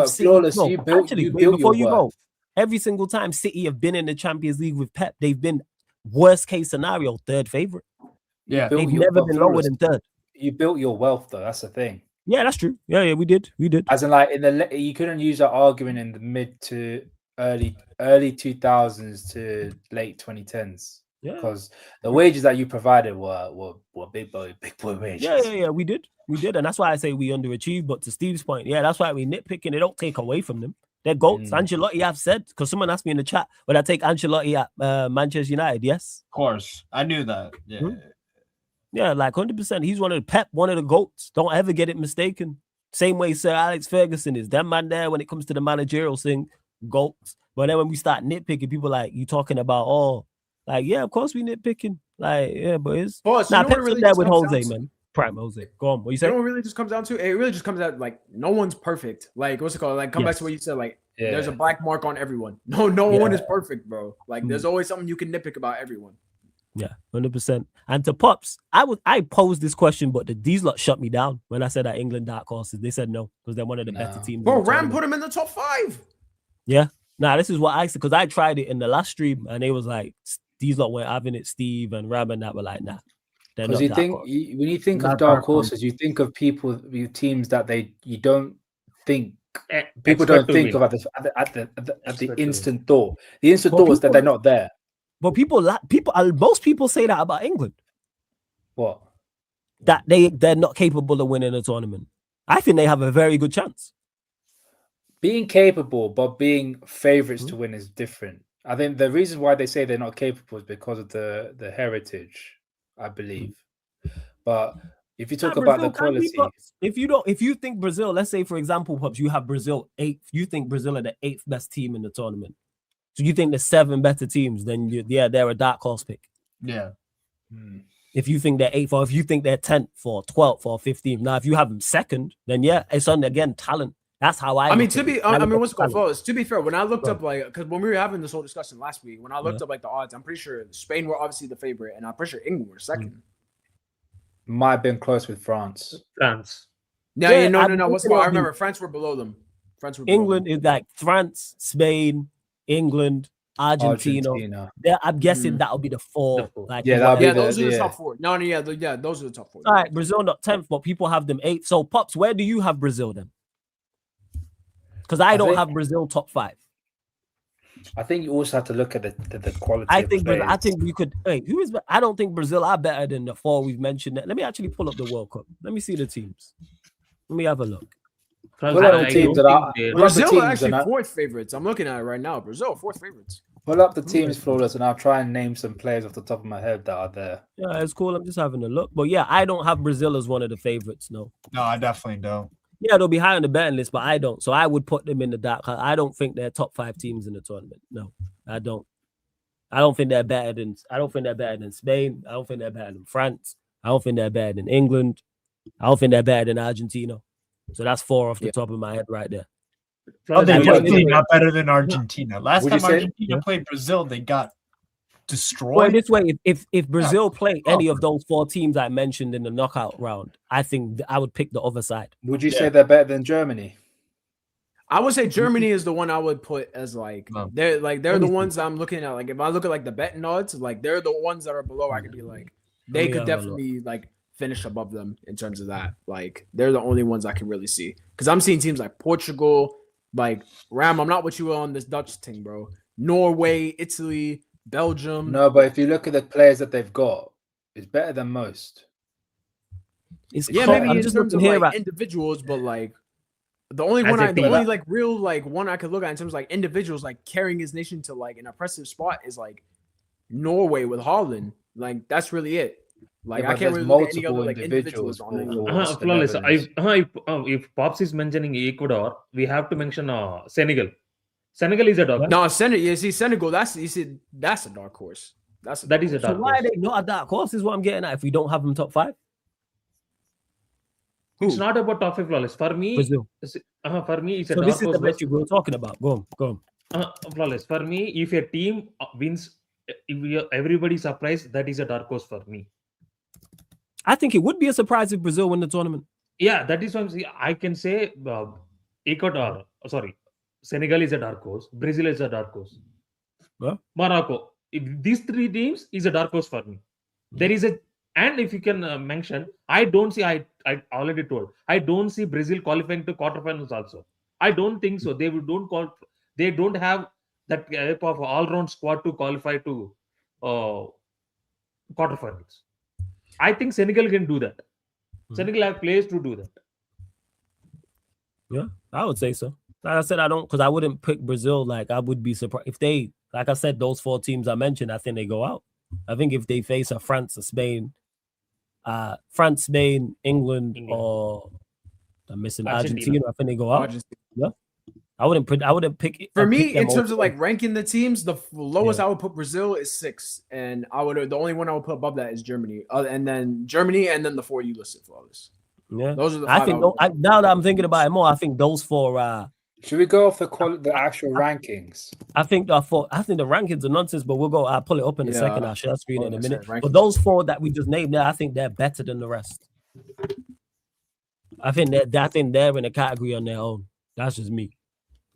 City. Flawless, No, you built before you your go, worth. every single time City have been in the Champions League with Pep, they've been worst case scenario third favorite. Yeah, they've never been lower than third. You built your wealth though. That's the thing. Yeah, that's true. Yeah, we did. As in, like you couldn't use that argument in the mid to early 2000s to late 2010s. Yeah, because the wages that you provided were big boy wages. Yeah, we did, and that's why I say we underachieved. But to Steve's point, yeah, that's why we nitpicking. They don't take away from them. They're goats. Ancelotti, I've said, because someone asked me in the chat, would I take Ancelotti at Manchester United? Yes, of course. I knew that. Yeah. Yeah, like 100%. He's one of the goats. Don't ever get it mistaken. Same way Sir Alex Ferguson is. That man there, when it comes to the managerial thing, goats. But then when we start nitpicking, people like, you talking about, like, yeah, of course we nitpicking. Like, yeah, but it's... Boss, nah, you know Pep's really there with Jose, man. Prime Jose. Go on, what you say? You know what really just comes down to? It really just comes out, like, no one's perfect. Like, what's it called? Like, come back to what you said, like, there's a black mark on everyone. No one is perfect, bro. Like, there's always something you can nitpick about everyone. Yeah, 100%. And to Pops, I posed this question, but these lot shut me down when I said that England dark horses. They said no, because they're one of the better teams. Bro, Ram put them in the top 5. Yeah. Nah, this is what I said, because I tried it in the last stream, and they was like, these lot weren't having it, Steve and Ram and that were like, nah. Because you think, when you think of dark horses, you think of teams that you don't think, people don't think of at the instant thought. The instant thought is that they're not there. But most people say that about England. What? That they're not capable of winning a tournament. I think they have a very good chance. Being capable, but being favorites to win is different. I think the reason why they say they're not capable is because of the heritage, I believe. But if you talk about the quality, if you think Brazil, let's say for example, Pops, you have Brazil 8th. You think Brazil are the 8th best team in the tournament. So you think there's 7 better teams, then they're a dark horse pick. Yeah. If you think they're 8th, or if you think they're 10th or 12th or 15th. Now, if you have them second, then yeah, it's on again talent. That's how I mean, what's called false. To be fair, when I looked up, like, because when we were having this whole discussion last week, when I looked up like the odds, I'm pretty sure Spain were obviously the favorite, and I'm pretty sure England were second. Might have been close with France. No. What's I remember France were below them. England is like France, Spain, England, Argentina. I'm guessing that'll be the 4. Like, those are the top 4. Those are the top 4. All right, Brazil not 10th, but people have them 8th. So, Pops, where do you have Brazil then? Because I don't have Brazil top 5. I think you also have to look at the quality. I think we could. Wait, who is? I don't think Brazil are better than the 4 we've mentioned. Let me actually pull up the World Cup. Let me see the teams. Let me have a look. Brazil are actually 4th favorites. I'm looking at it right now. Brazil 4th favorites. Pull up the teams, Flawless, and I'll try and name some players off the top of my head that are there. Yeah, it's cool. I'm just having a look. But yeah, I don't have Brazil as one of the favorites. No, I definitely don't. Yeah, they'll be high on the betting list, but I don't. So I would put them in the dark. I don't think they're top 5 teams in the tournament. No, I don't. I don't think they're better than Spain. I don't think they're better than France. I don't think they're better than England. I don't think they're better than Argentina. So that's 4 off the top of my head right there. They're definitely not better than Argentina. Last time Argentina played Brazil, they got destroyed. Well, this way, if Brazil play any of those 4 teams I mentioned in the knockout round, I think I would pick the other side. Would you say they're better than Germany? I would say Germany is the one I would put as like they're the ones I'm looking at. Like if I look at like the betting odds, like they're the ones that are below. I could be like they could definitely like finish above them in terms of that. Like they're the only ones I can really see because I'm seeing teams like Portugal, like Ram. I'm not with you on this Dutch thing, bro. Norway, Italy, Belgium. No, but if you look at the players that they've got, it's better than most. Maybe in terms of like individuals, but like the only one one I could look at in terms of like individuals like carrying his nation to like an impressive spot is like Norway with Haaland. Like that's really it. Like I can't really look at any other like individuals on it. Flawless. If Pops is mentioning Ecuador, we have to mention Senegal. Senegal is a dark horse. No, Senegal. That's a dark horse. That is a dark horse. So why are they not a dark horse? Is what I'm getting at. If we don't have them top 5, It's not about top 5 flawless. For me, Brazil. it's a So dark this is horse. the metric we're talking about. Go on. Flawless. For me, if a team wins, everybody surprised, that is a dark horse for me. I think it would be a surprise if Brazil win the tournament. Yeah, that is what I can say. Ecuador, sorry, Senegal is a dark horse. Brazil is a dark horse. Huh? Morocco. These 3 teams is a dark horse for me. There is a, and if you can mention, I don't see. I already told. I don't see Brazil qualifying to quarterfinals. Also, I don't think so. They don't call. They don't have that type of all-round squad to qualify to quarterfinals. I think Senegal can do that. Senegal have players to do that. Yeah, I would say so. Like I said, I don't, because I wouldn't pick Brazil. Like, I would be surprised if they, like I said, those 4 teams I mentioned, I think they go out. I think if they face a France, a Spain, England, or I'm missing Argentina, I think they go out. Yeah, I wouldn't pick it. For me, in terms of like ranking the teams, the lowest I would put Brazil is 6, and the only one I would put above that is Germany, and then Germany, and then the 4 you listed flawless. Yeah, those are the 5 I think now that I'm thinking about it more, I think those 4. Should we go off the actual rankings? I think the rankings are nonsense, but I'll pull it up in a second. I'll share screen in a minute. Rankings. But those 4 that we just named there, I think they're better than the rest. I think they're in a category on their own. That's just me.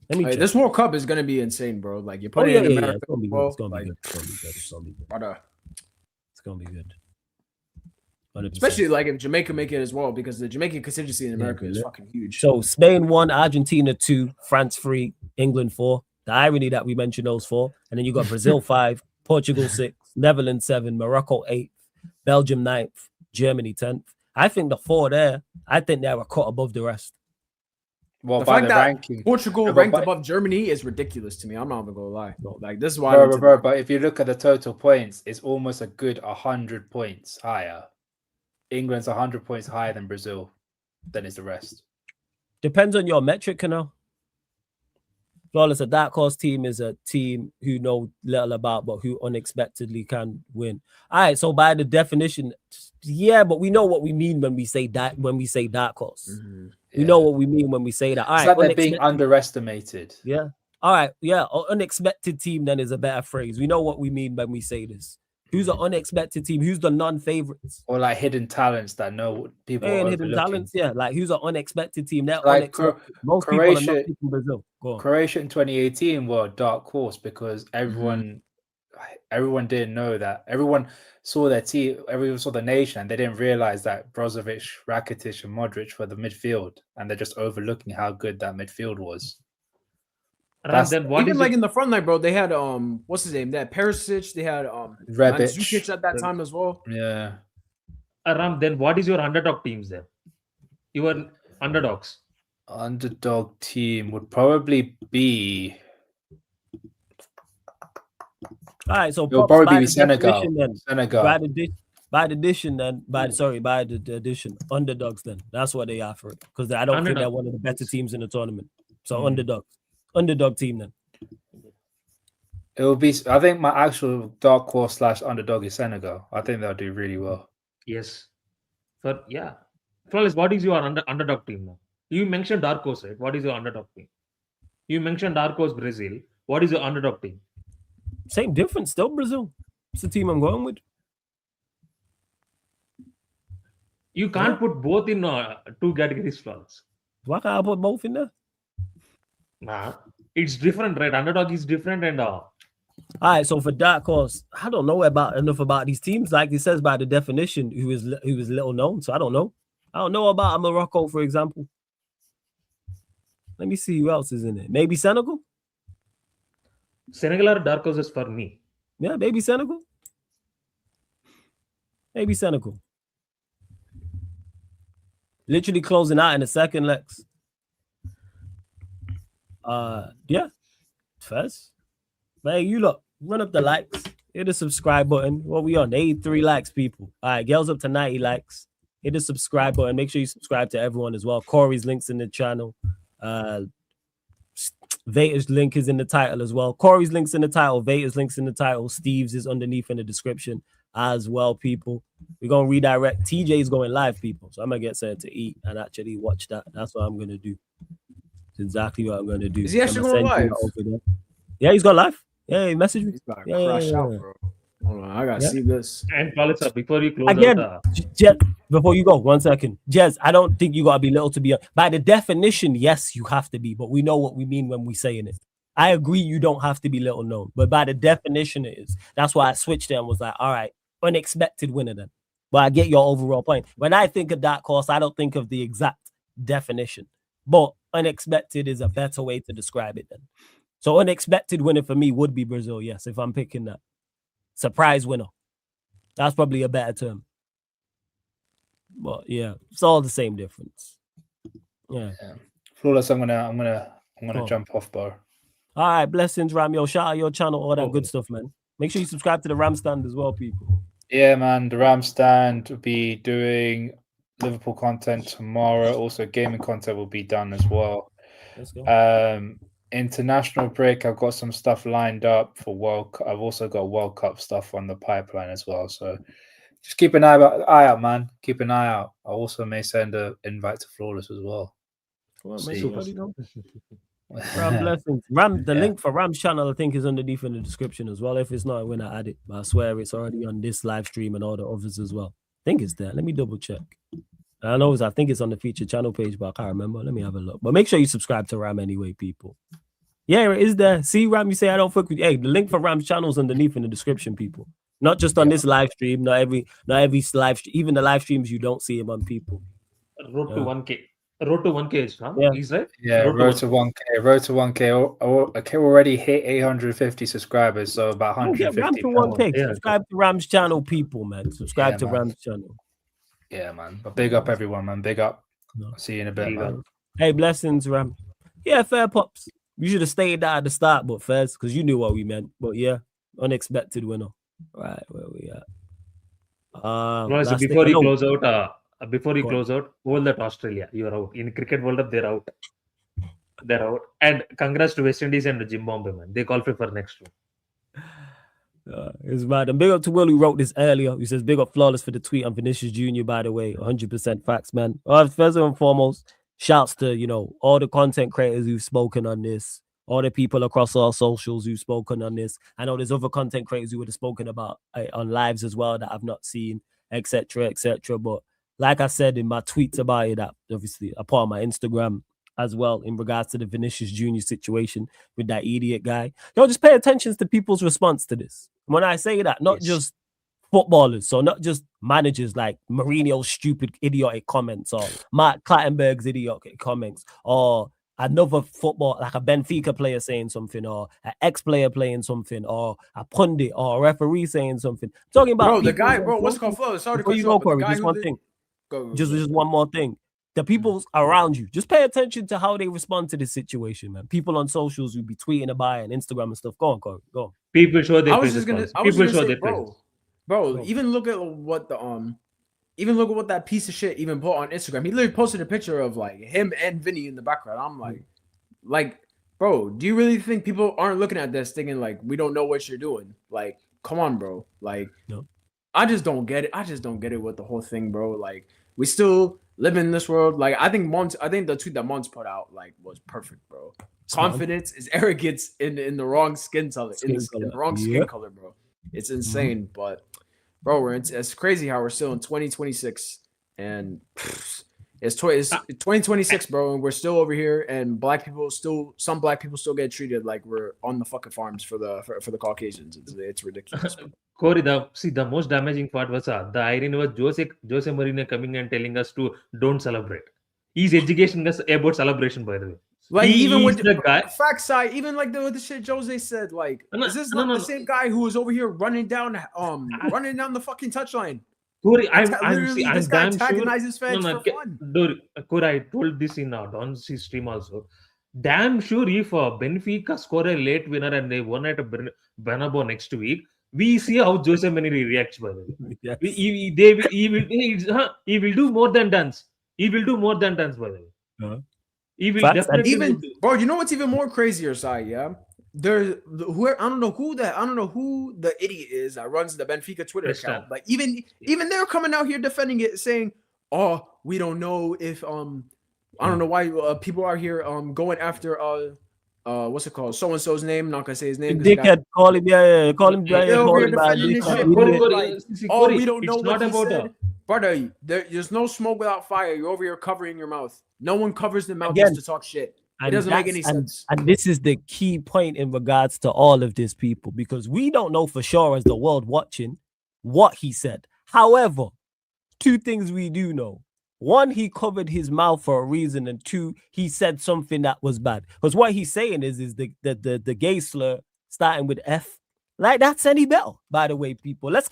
This World Cup is gonna be insane, bro. Like you put it in America. It's gonna be good. It's gonna be good. It's gonna be good. 100%. Especially like if Jamaica make it as well, because the Jamaican contingency in America is fucking huge. So Spain 1, Argentina 2, France 3, England 4. The irony that we mentioned those 4, and then you got Brazil 5, Portugal 6, Netherlands 7, Morocco 8, Belgium 9th, Germany 10th. I think the 4 there, I think they're a cut above the rest. Well, the by fact the that ranking, Portugal ranked above Germany is ridiculous to me. I'm not even gonna lie. Like this is why. But if you look at the total points, it's almost a good 100 points higher. England's 100 points higher than Brazil, than is the rest. Depends on your metric, Canal. Flawless, a dark horse team is a team who know little about, but who unexpectedly can win. All right, so by the definition, yeah, but we know what we mean when we say that. When we say dark horse, we know what we mean when we say that. All right, it's like they're being underestimated. Yeah. All right. Yeah. Unexpected team then is a better phrase. We know what we mean when we say this. Who's an unexpected team? Who's the non-favorites? Or like hidden talents that no people are hidden talents, yeah. Like who's an unexpected team? They're like most Croatia, people are not picking Brazil. Go on. Croatia in 2018 were a dark horse because everyone didn't know that. Everyone saw their team, everyone saw the nation, and they didn't realize that Brozovic, Rakitic, and Modric were the midfield, and they're just overlooking how good that midfield was. Then even like in the front line, bro, they had what's his name? They had Perisic, they had Mandzukic at that time as well. Yeah. Ram, then what is your underdog teams then? Your underdogs. Underdog team would probably be. All right, so it'll probably be Senegal. Senegal. By the addition, underdogs. Then that's what they are for it, because I don't think they're one of the better teams in the tournament. So underdog team then. It will be. I think my actual dark horse / underdog is Senegal. I think they'll do really well. Yes, but yeah, Flawless, what is your underdog team now? You mentioned dark horse, right? What is your underdog team? You mentioned dark horse Brazil. What is your underdog team? Same difference, still Brazil. It's the team I'm going with. You can't put both in 2 categories, Flawless. Why can't I put both in there? Nah, it's different, right? Underdog is different, and all right. So for dark horse, I don't know enough about these teams. Like it says by the definition, who is little known. So I don't know. I don't know about Morocco, for example. Let me see who else is in it. Maybe Senegal. Senegal are dark horses for me. Yeah, maybe Senegal. Maybe Senegal. Literally closing out in the second, Lex. Yeah. First. But hey, you look, run up the likes. Hit the subscribe button. What we on? 83 likes, people. All right, girls up to 90 likes. Hit the subscribe button. Make sure you subscribe to everyone as well. Corey's links in the channel. Vator's link is in the title as well. Corey's links in the title. Vator's links in the title. Steve's is underneath in the description. as well, people. We're gonna redirect. TJ's going live, people. So I'm gonna get sent to eat and actually watch that. That's what I'm gonna do. It's exactly what I'm gonna do. Is he actually going live? Yeah, he's gone live. Yeah, he messaged me. He's about to crash out, bro. Hold on, I gotta see this. And Flawless, before you close again, out, Jez, before you go, 1 second, Jez, I don't think you gotta be little to be. By the definition, yes, you have to be, but we know what we mean when we saying it. I agree, you don't have to be little known, but by the definition, it is. That's why I switched there and was like, all right, unexpected winner then. But I get your overall point. When I think of dark horse, I don't think of the exact definition, but unexpected is a better way to describe it then. So unexpected winner for me would be Brazil, yes, if I'm picking that. Surprise winner. That's probably a better term. But yeah, it's all the same difference. Yeah. Flawless, I'm gonna jump off, bro. All right, blessings, Ram. Yo, shout out your channel, all that good stuff, man. Make sure you subscribe to the Ram Stand as well, people. Yeah, man. The Ram Stand will be doing Liverpool content tomorrow. Also, gaming content will be done as well. Let's go. International break, I've got some stuff lined up for World Cup. I've also got World Cup stuff on the pipeline as well. So just keep an eye out, man. Keep an eye out. I also may send an invite to Flawless as well. Ram, blessings. Ram, the link for Ram's channel, I think, is underneath in the description as well. If it's not, we're not add it. But I swear it's already on this live stream and all the others as well. I think it's there. Let me double check. I think it's on the featured channel page, but I can't remember. Let me have a look. But make sure you subscribe to Ram anyway, people. Yeah, it is there. See, Ram, you say I don't fuck with you. Hey, the link for Ram's channel is underneath in the description, people. Not just on this live stream, not every live stream, even the live streams you don't see him on, people. Road to 1K. Road to 1K, huh? Yeah. He's right. Yeah, road to 1K. Road to 1K. Okay, already hit 850 subscribers, so about 150. Ram to 1K. Yeah. Subscribe to Ram's channel, people, man. Subscribe to Ram's channel. Yeah, man. But big up everyone, man. Big up. I'll see you in a bit, man. Hey, blessings, Ram. Yeah, fair pops. You should have stayed that at the start, but first, because you knew what we meant. But yeah, unexpected winner. Right, where we at? Before you close out, hold that Australia. You're out. In Cricket World Cup, they're out. They're out. And congrats to West Indies and Zimbabwe, man. They qualify for next one. It's bad. And big up to Will, who wrote this earlier. He says, big up Flawless for the tweet on Vinicius Jr., by the way. 100% facts, man. First and foremost, shouts to, all the content creators who've spoken on this, all the people across our socials who've spoken on this. I know there's other content creators who would have spoken about on lives as well that I've not seen, etc., etc. But like I said in my tweets about it, that obviously I put on my Instagram as well in regards to the Vinicius Jr. situation with that idiot guy. Just pay attention to people's response to this. When I say that, not just footballers, so not just managers like Mourinho's stupid, idiotic comments or Mark Clattenburg's idiotic comments or another football, like a Benfica player saying something or an ex-player playing something or a pundit or a referee saying something. I'm talking about the guy, what's called flow? Sorry to you go, Corey. Just one thing. Just one more thing. The people around you, just pay attention to how they respond to this situation, man. People on socials who be tweeting about it and Instagram and stuff. Go on, Corey. Go on. People show their presence. People show their presence. Bro, even look at what that piece of shit even put on Instagram. He literally posted a picture of like him and Vinny in the background. I'm like, bro, do you really think people aren't looking at this thinking like we don't know what you're doing? Like, come on, bro. Like, no. I just don't get it. I just don't get it with the whole thing, bro. Like, we still live in this world. Like, I think the tweet that Mons put out like was perfect, bro. Confidence is arrogance in the wrong skin color, in the wrong skin color, bro. It's insane, but bro, it's crazy how we're still in 2026 and it's 2026, bro, and we're still over here, and some black people still get treated like we're on the fucking farms for the Caucasians. It's ridiculous. Corey, the most damaging part was the irony was Jose Mourinho coming and telling us to don't celebrate. He's educating us about celebration, by the way. Like, even with the guy, fact side, even like the shit Jose said, like, is this not the same guy who was over here running down the fucking touchline? Corey, I'm this guy damn antagonizes sure. fans for fun. Corey, I told this in Don's stream also. Damn sure if Benfica score a late winner and they won at Bernabeu next week, we see how Jose Mourinho reacts, by the way. Yes. He will do more than dance. He will do more than dance, by the way. He will definitely bro, you know what's even more crazier, Sai? Yeah, there's who I don't know who the idiot is that runs the Benfica Twitter account, but even they're coming out here defending it, saying, "Oh, we don't know if I don't know why people are here going after what's it called, so and so's name. I'm not gonna say his name. Dickhead, call him, call him, Over here by defending this shit. Corey, We don't know it's what not he about said. Brother, there's no smoke without fire. You're over here covering your mouth. No one covers their mouth just to talk shit. It doesn't make any sense. And this is the key point in regards to all of this, people, because we don't know for sure as the world watching what he said. However, two things we do know. One, he covered his mouth for a reason, and two, he said something that was bad. Because what he's saying is the gay slur starting with F. Like, that's any better, by the way, people. Let's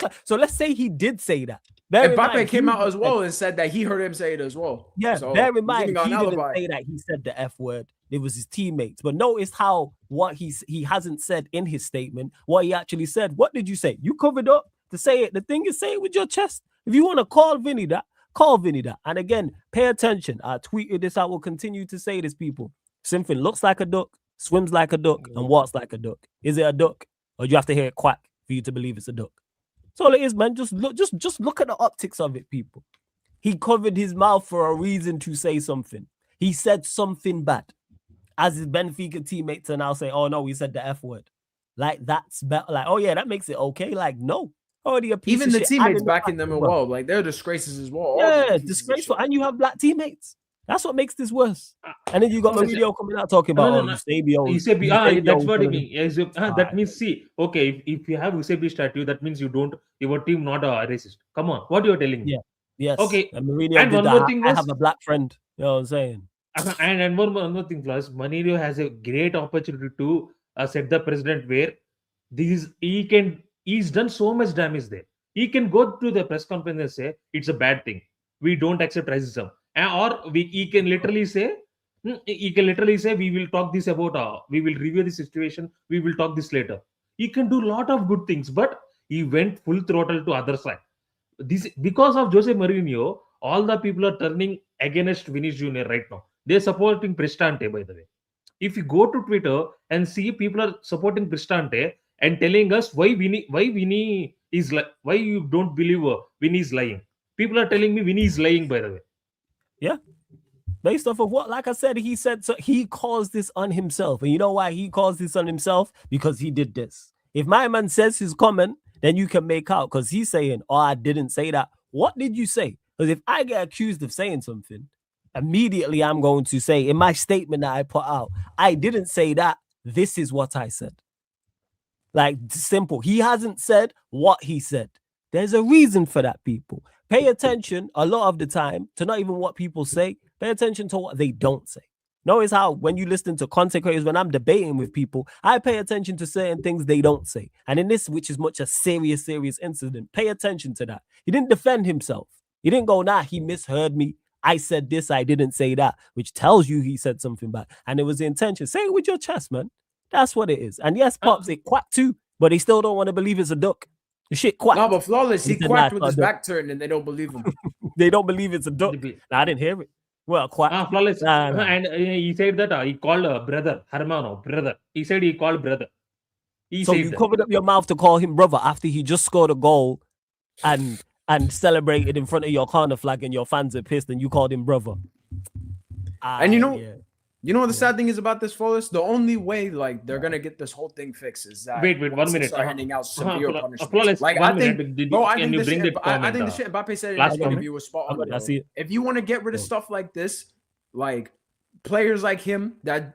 say he did say that. Mbappe came out as well and said that he heard him say it as well. Yeah, so bear in mind, he didn't alibi. say that he said the F word. It was his teammates. But notice how what he hasn't said in his statement, what he actually said. What did you say? You covered up to say it. The thing is, say it with your chest. If you want to call Vinny that, call Vinny that. And again, pay attention. I tweeted this. I will continue to say this, people. Something looks like a duck, swims like a duck, and walks like a duck. Is it a duck? Or do you have to hear it quack for you to believe it's a duck? That's all it is, man. Just look at the optics of it, people. He covered his mouth for a reason to say something. He said something bad. As his Benfica teammates are now saying, oh no, he said the F word. Like, that's better. Like, oh yeah, that makes it okay. Like, no. Already a piece Even of the shit. teammates backing them as well. Like, they're disgraces as well. Yeah, disgraceful. And you have black teammates. That's what makes this worse. And then you got Mourinho coming out talking about Eusebio. That's what I mean. Yes, that means, see, okay, if you have Eusebio statue, that means your team not a racist. Come on, what you're telling me? Yeah, yes. Okay, and Mourinho and did one that. more thing I was, have a black friend. You know what I'm saying? And one more thing, plus Mourinho has a great opportunity to set the president where he's done so much damage there. He can go to the press conference and say it's a bad thing. We don't accept racism. He can literally say we will talk this about we will review the situation, we will talk this later. He can do a lot of good things, but he went full throttle to other side. This because of Jose Mourinho, all the people are turning against Vinicius Jr. right now. They're supporting Cristante, by the way. If you go to Twitter and see people are supporting Cristante and telling us why Vinny is like, why you don't believe Vinny is lying. People are telling me Vinny is lying, by the way. Yeah. Based off of what, like I said, he said, so he caused this on himself. And you know why he caused this on himself? Because he did this. If my man says his comment, then you can make out, because he's saying, oh, I didn't say that. What did you say? Because if I get accused of saying something, immediately I'm going to say in my statement that I put out, I didn't say that. This is what I said. Like, simple. He hasn't said what he said. There's a reason for that, people. Pay attention a lot of the time to not even what people say. Pay attention to what they don't say. Notice how when you listen to content creators, when I'm debating with people, I pay attention to certain things they don't say. And in this, which is much a serious incident, pay attention to that. He didn't defend himself. He didn't go, nah, he misheard me. I said this, I didn't say that, which tells you he said something bad. And it was the intention. Say it with your chest, man. That's what it is. And yes, Pops, it quacked too, but they still don't want to believe it's a duck. The shit quacked. No, but Flawless, he quacked with his back turned and they don't believe him. They don't believe it's a duck. I didn't hear it. Well, quack. Flawless. And he said that he called brother, Hermano, brother. He said he called brother. So you covered up your mouth to call him brother after he just scored a goal and celebrated in front of your corner flag and your fans are pissed and you called him brother. And you know what the sad thing is about this, Flawless? The only way like they're gonna get this whole thing fixed is that wait 1 minute. Start handing out severe punishments. Flawless, like I think, I think the shit Mbappe said in his interview was spot on. If you want to get rid of stuff like this, like players like him that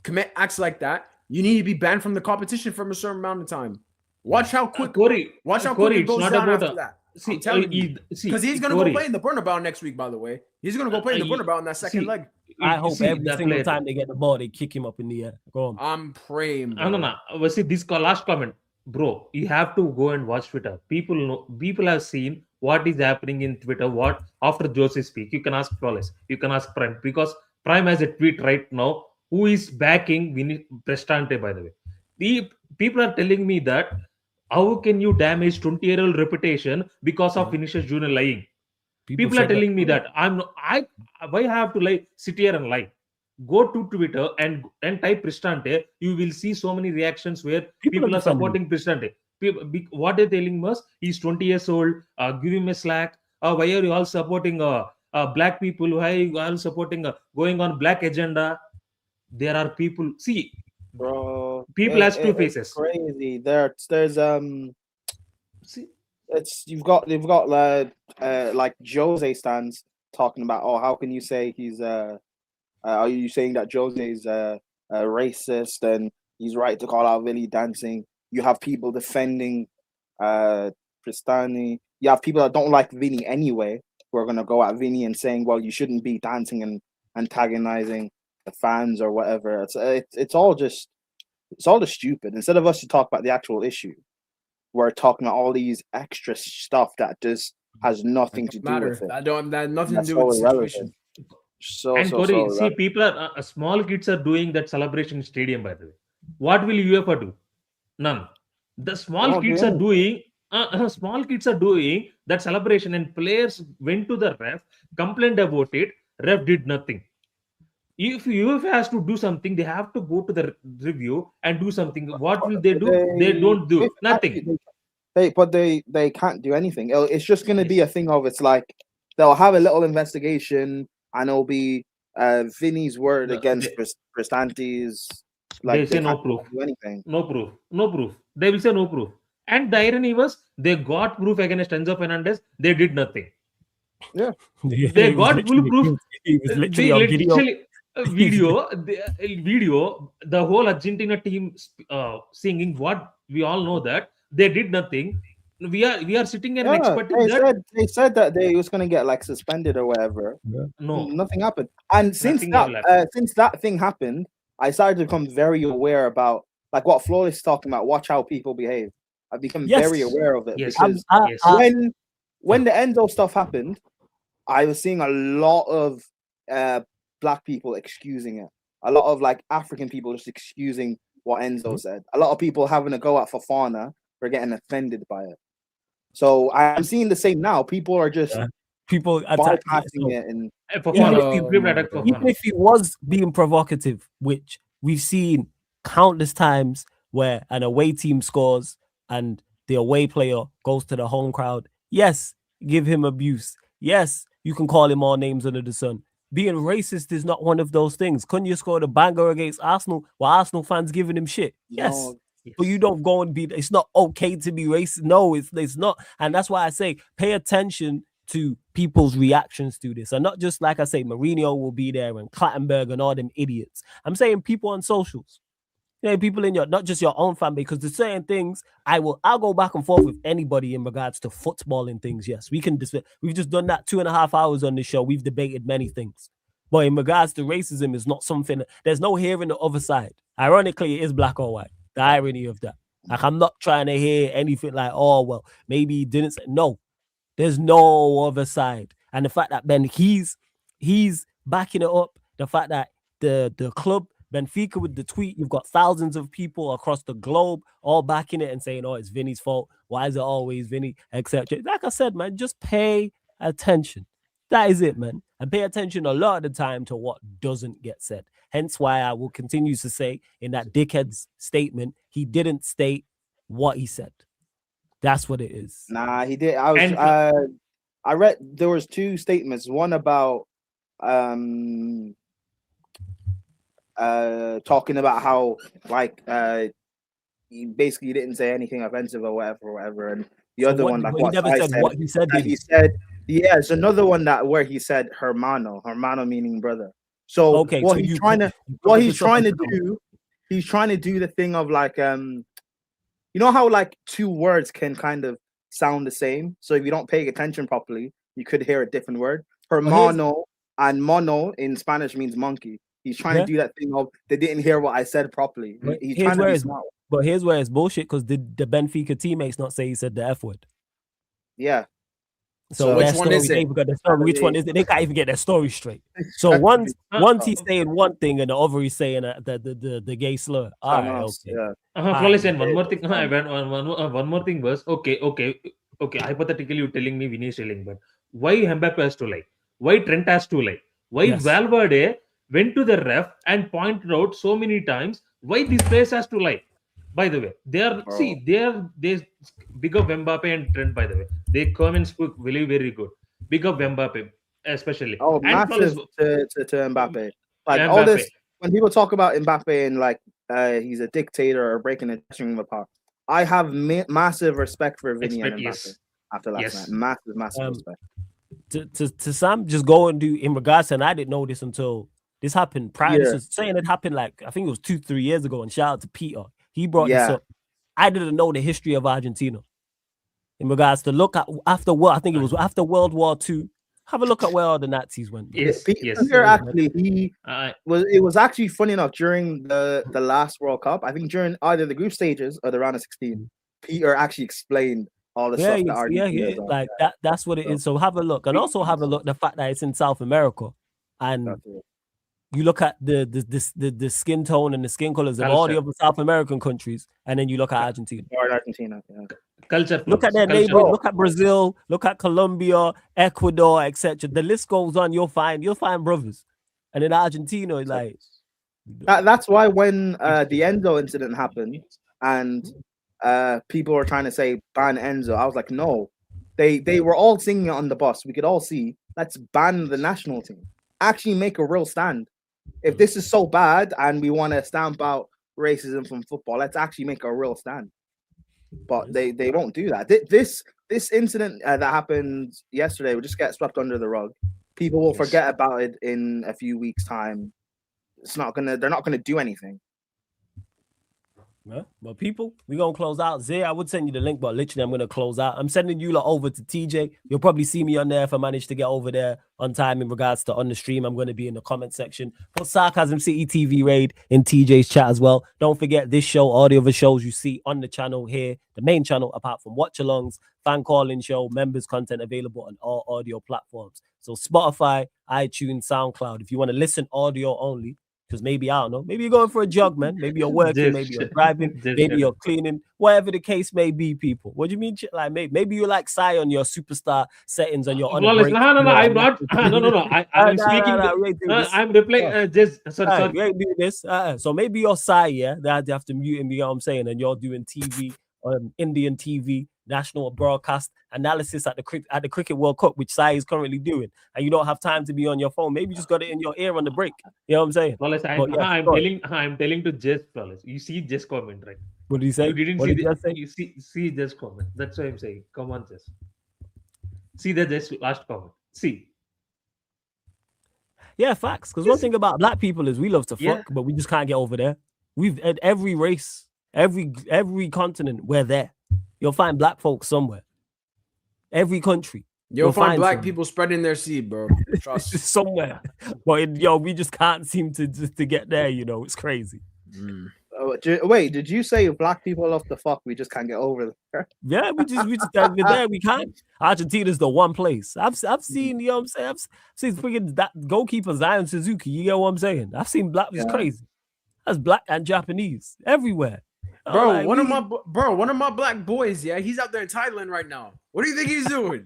commit acts like that, you need to be banned from the competition for a certain amount of time. Watch how quick it goes down after that. Because he's going to go play in the Bernabeu next week, by the way. He's going to go play in the Bernabeu in that second leg. I hope every single time they get the ball, they kick him up in the air. Go on. I'm praying. No. See, this last comment. Bro, you have to go and watch Twitter. People have seen what is happening in Twitter. What after Jose speak, you can ask Flawless. You can ask Prime. Because Prime has a tweet right now. Who is backing Prestante, by the way? The people are telling me that how can you damage 20-year-old reputation because of Vinicius Jr. lying? People are telling me that why I have to sit here and lie? Go to Twitter and type Cristante, you will see so many reactions where people are supporting Cristante. What they're telling us, he's 20 years old, give him a slack. Why are you all supporting black people? Why are you all supporting going on black agenda? There are people, see, bro. people has two It's faces. crazy. There's see, it's you've got like Jose stands talking about, oh, how can you say he's are you saying that Jose is a racist and he's right to call out Vinny dancing? You have people defending Tristani. You have people that don't like Vinny anyway, who are gonna go at Vinny and saying, well, you shouldn't be dancing and antagonizing the fans or whatever. It's all just stupid. Instead of us to talk about the actual issue, we're talking about all these extra stuff that just has nothing to do with it. That nothing to do with the situation. And Corey, see, people are small kids are doing that celebration stadium. By the way, what will UEFA do? None. The small kids are doing. Small kids are doing that celebration, and players went to the ref, complained about it. Ref did nothing. If UEFA has to do something, they have to go to the review and do something. What will they do? They don't do nothing. But they can't do anything. It's just going to be a thing of, it's like they'll have a little investigation and it'll be Vinny's word against Cristante's. Like, they say no proof. Do anything. No proof. No proof. They will say no proof. And the irony was, they got proof against Enzo Fernandez. They did nothing. Yeah. They got full proof. He was literally video, the whole Argentina team singing. What we all know that they did nothing. We are sitting and expecting they said that they was going to get like suspended or whatever. Yeah. No, nothing happened. And since that thing happened, I started to become very aware about like what Flores is talking about. Watch how people behave. I've become very aware of it because when the Enzo stuff happened, I was seeing a lot of black people excusing it. A lot of like African people just excusing what Enzo said. A lot of people having to go at Fofana for getting offended by it. So I'm seeing the same now. People are just people bypassing it, and even if he was being provocative, which we've seen countless times where an away team scores and the away player goes to the home crowd. Yes, give him abuse. Yes, you can call him all names under the sun. Being racist is not one of those things. Kunya scored a banger against Arsenal while Arsenal fans giving him shit. Yes. But you don't go and be, it's not okay to be racist. No, it's not. And that's why I say pay attention to people's reactions to this. And not just, like I say, Mourinho will be there and Clattenburg and all them idiots. I'm saying people on socials. You know, people in your, not just your own family, because there's certain things I'll go back and forth with anybody in regards to footballing things. Yes, we've just done that 2.5 hours on this show. We've debated many things. But in regards to racism, is not something, there's no hearing the other side. Ironically, it is black or white. The irony of that. Like, I'm not trying to hear anything like, oh, well, maybe he didn't say. No, there's no other side. And the fact that Ben, he's backing it up. The fact that the club, Benfica, with the tweet, you've got thousands of people across the globe all backing it and saying, oh, it's Vinny's fault. Why is it always Vinny, etc. Like I said, man, just pay attention. That is it, man. And pay attention a lot of the time to what doesn't get said. Hence why I will continue to say in that dickhead's statement, he didn't state what he said. That's what it is. Nah, he did. I read there was two statements. One about talking about how like he basically didn't say anything offensive or whatever. And the other one, like what he said, what he said. He said, yeah, it's another one where he said hermano meaning brother. So okay, what he's trying to do, he's trying to do the thing of like you know how like two words can kind of sound the same. So if you don't pay attention properly, you could hear a different word. Hermano and mono in Spanish means monkey. He's trying to do that thing of they didn't hear what I said properly. He's trying to be smart. But here's where it's bullshit, because did the Benfica teammates not say he said the F word? Yeah. So which one is it? Which one is it? They can't even get their story straight. So once he's saying one thing and the other he's saying the gay slur. All right, okay. One more thing. One more thing was okay. Hypothetically, you're telling me Vinicius telling, but why Mbappe has to lie? Why Trent has to lie? Why Valverde went to the ref and pointed out so many times why this place has to lie. By the way, they big up Mbappe and Trent. By the way, they come and speak very very good. Big up Mbappe especially. Oh, And massive Flawless, to Mbappe. Like all Mbappe. this, when people talk about Mbappe and like he's a dictator or breaking the dressing room apart, I have massive respect for Vinny and Mbappe after last night. Massive respect. To Sam, just go and do in regards to, and I didn't know this until this happened prior. This was saying it happened like I think it was 2-3 years ago. And shout out to Peter, he brought this up. I didn't know the history of Argentina in regards to look at after what I think it was after World War II. Have a look at where all the Nazis went. Peter actually it was actually funny enough during the last World Cup. I think during either the group stages or the round of 16, Peter actually explained all the stuff that Argentina like that's what it is. So have a look, and also have a look the fact that it's in South America, and you look at the skin tone and the skin colors of all the other South American countries, and then you look at Argentina. Culture. Look at their neighbors. Look at Brazil. Look at Colombia, Ecuador, etc. The list goes on. You'll find brothers, and in Argentina, like that's why when the Enzo incident happened and people were trying to say ban Enzo, I was like, no, they were all singing it on the bus. We could all see. Let's ban the national team. Actually, make a real stand. If this is so bad and we want to stamp out racism from football, let's actually make a real stand. But they won't do that. This incident that happened yesterday will just get swept under the rug. People will forget about it in a few weeks' time. They're not gonna do anything. Yeah, but people, we're gonna close out. Zay, I would send you the link, but literally I'm gonna close out. I'm sending you over to TJ. You'll probably see me on there if I manage to get over there on time in regards to on the stream. I'm gonna be in the comment section. Put Sarcasm City TV raid in TJ's chat as well. Don't forget this show, all the other shows you see on the channel here, the main channel, apart from watch alongs, fan calling show, members content available on all audio platforms. So Spotify, iTunes, SoundCloud. If you want to listen audio only, because maybe, I don't know, maybe you're going for a jog, man. Maybe you're working, maybe you're driving, maybe you're cleaning, whatever the case may be, people. What do you mean? Like, maybe you like Sai on your superstar settings on your... I'm not... No. I'm speaking... I'm replying... sorry. You ain't doing this. So maybe you're Sai, yeah? That you have to mute him, you know what I'm saying? And you're doing TV, Indian TV, national broadcast analysis at the Cricket World Cup, which Sai is currently doing, and you don't have time to be on your phone. Maybe you just got it in your ear on the break. You know what I'm saying? Flawless, I'm telling to Jess, Flawless. You see Jess comment, right? What did he say? You didn't you see Jess comment. That's what I'm saying. Come on, Jess. See the Jess last comment. See. Yeah, facts. Because one thing about black people is we love to fuck, but we just can't get over there. We've at every race, every continent, we're there. You'll find black folks somewhere. Every country. You'll find black people spreading their seed, bro. Trust. Somewhere. But we just can't seem to get there, you know. It's crazy. Wait, did you say black people love to fuck? We just can't get over there. Yeah, we just we're there. We can't. Argentina's the one place. I've seen, you know what I'm saying? I've seen freaking that goalkeeper Zion Suzuki. You get what I'm saying? I've seen black. It's crazy. That's black and Japanese everywhere. Bro, like, one of my black boys, he's out there in Thailand right now. What do you think he's doing?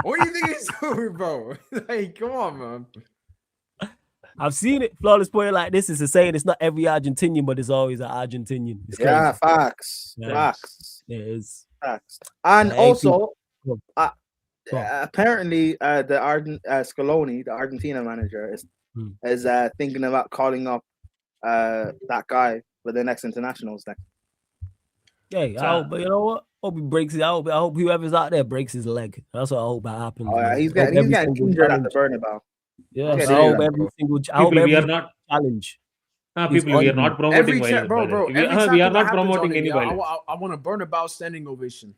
What do you think he's doing, bro? Like, come on, man. I've seen it. Flawless point like this is a saying. It's not every Argentinian, but it's always an Argentinian. It's crazy. Yeah, facts. Yeah. Facts. It is. Facts. And also, apparently, the Scaloni, the Argentina manager, is thinking about calling up that guy for the next internationals. Hey, but you know what? Hope he breaks it. I hope whoever's out there breaks his leg. That's what I hope that happens. Oh, yeah, he's getting injured at the Bernabeu. Yeah, I hope every single challenge. People, we are not promoting violence. We are not promoting any violence. I want a Bernabeu standing ovation.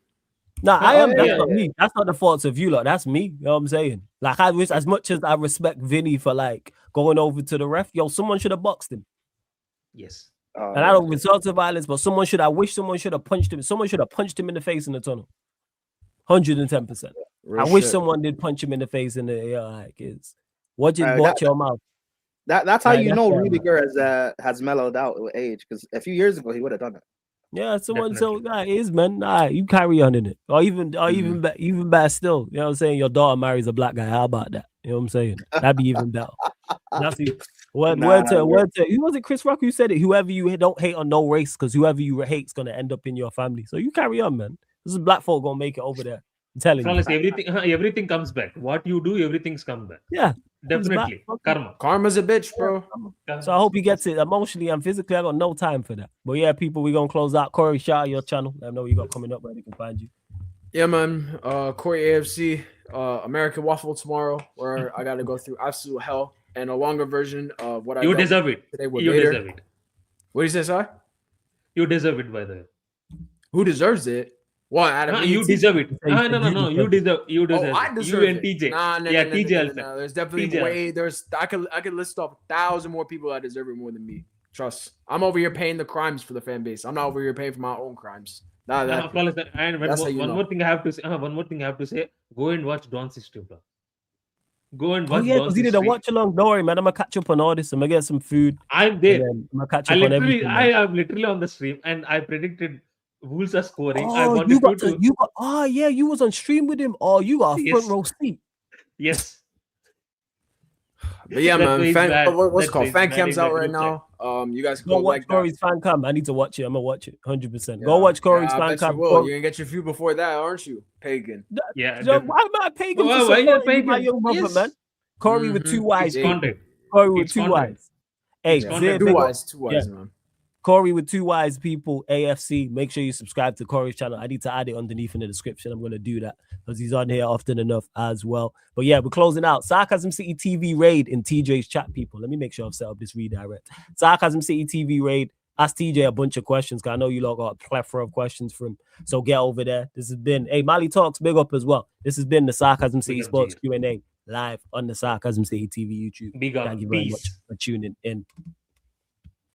No, I am. That's not me. That's not the fault of you, lot. That's me. You know what I'm saying? Like, I wish, as much as I respect Vinny for like going over to the ref, someone should have boxed him. Yes. And I don't resort to violence, but I wish someone should have punched him. Someone should have punched him in the face in the tunnel. 110%. I wish someone did punch him in the face in the watch your mouth. That's how you know Rudiger has mellowed out with age, because a few years ago he would have done it. Yeah, someone is man. You carry on in it, or even better still. You know what I'm saying? Your daughter marries a black guy. How about that? You know what I'm saying? That'd be even better. That's it. Word to who was it? Chris Rock who said it. Whoever you don't hate on no race, because whoever you hate's gonna end up in your family. So you carry on, man. This is black folk gonna make it over there. I'm telling you. Everything comes back. What you do, everything's come back. Yeah. Definitely. Karma's a bitch, bro. So I hope he gets it emotionally and physically. I got no time for that. But yeah, people, we're gonna close out. Corey, shout out your channel. Let them know what you got coming up where they can find you. Yeah, man. Corey AFC, American Waffle tomorrow, where I gotta go through absolute hell and a longer version of what I deserve it. Today You deserve it. What do you say, sir? You deserve it, by the way. Who deserves it? What? You deserve it. No. You deserve. I deserve you and it. TJ. Nah, TJ. No. There's definitely TJ way. I could list off 1,000 more people that deserve it more than me. Trust. I'm over here paying the crimes for the fan base. I'm not over here paying for my own crimes. And one more thing I have to say. Go and watch Don's history, bro. Go and watch. Because he did a watch along. Don't worry, man. I'm gonna catch up on all this. I'm gonna get some food. I'm there. I'm gonna catch up on everything. I am literally on the stream, and I predicted Wolves are scoring. Oh, you was on stream with him. Oh, you got a front row seat. Yes. But yeah, man. What's it called? Fan cam's out right now. You guys can go watch Corey's fan cam. I need to watch it. I'm gonna watch it 100%. Go watch Corey's fan cam. You're gonna get your view before that, aren't you, pagan? Yeah. Why am I pagan? Why are pagan? My young brother, man. Corey with two Y's. Corey with two Y's. Hey, two Y's, man. Corey with two Y's, people, AFC. Make sure you subscribe to Corey's channel. I need to add it underneath in the description. I'm going to do that because he's on here often enough as well. But yeah, we're closing out. Sarcasm City TV raid in TJ's chat, people. Let me make sure I've set up this redirect. Sarcasm City TV raid. Ask TJ a bunch of questions because I know you lot got a plethora of questions from him. So get over there. This has been, Mali Talks, big up as well. This has been the Sarcasm City Sports Q&A live on the Sarcasm City TV YouTube. Big up. Thank you very much for tuning in.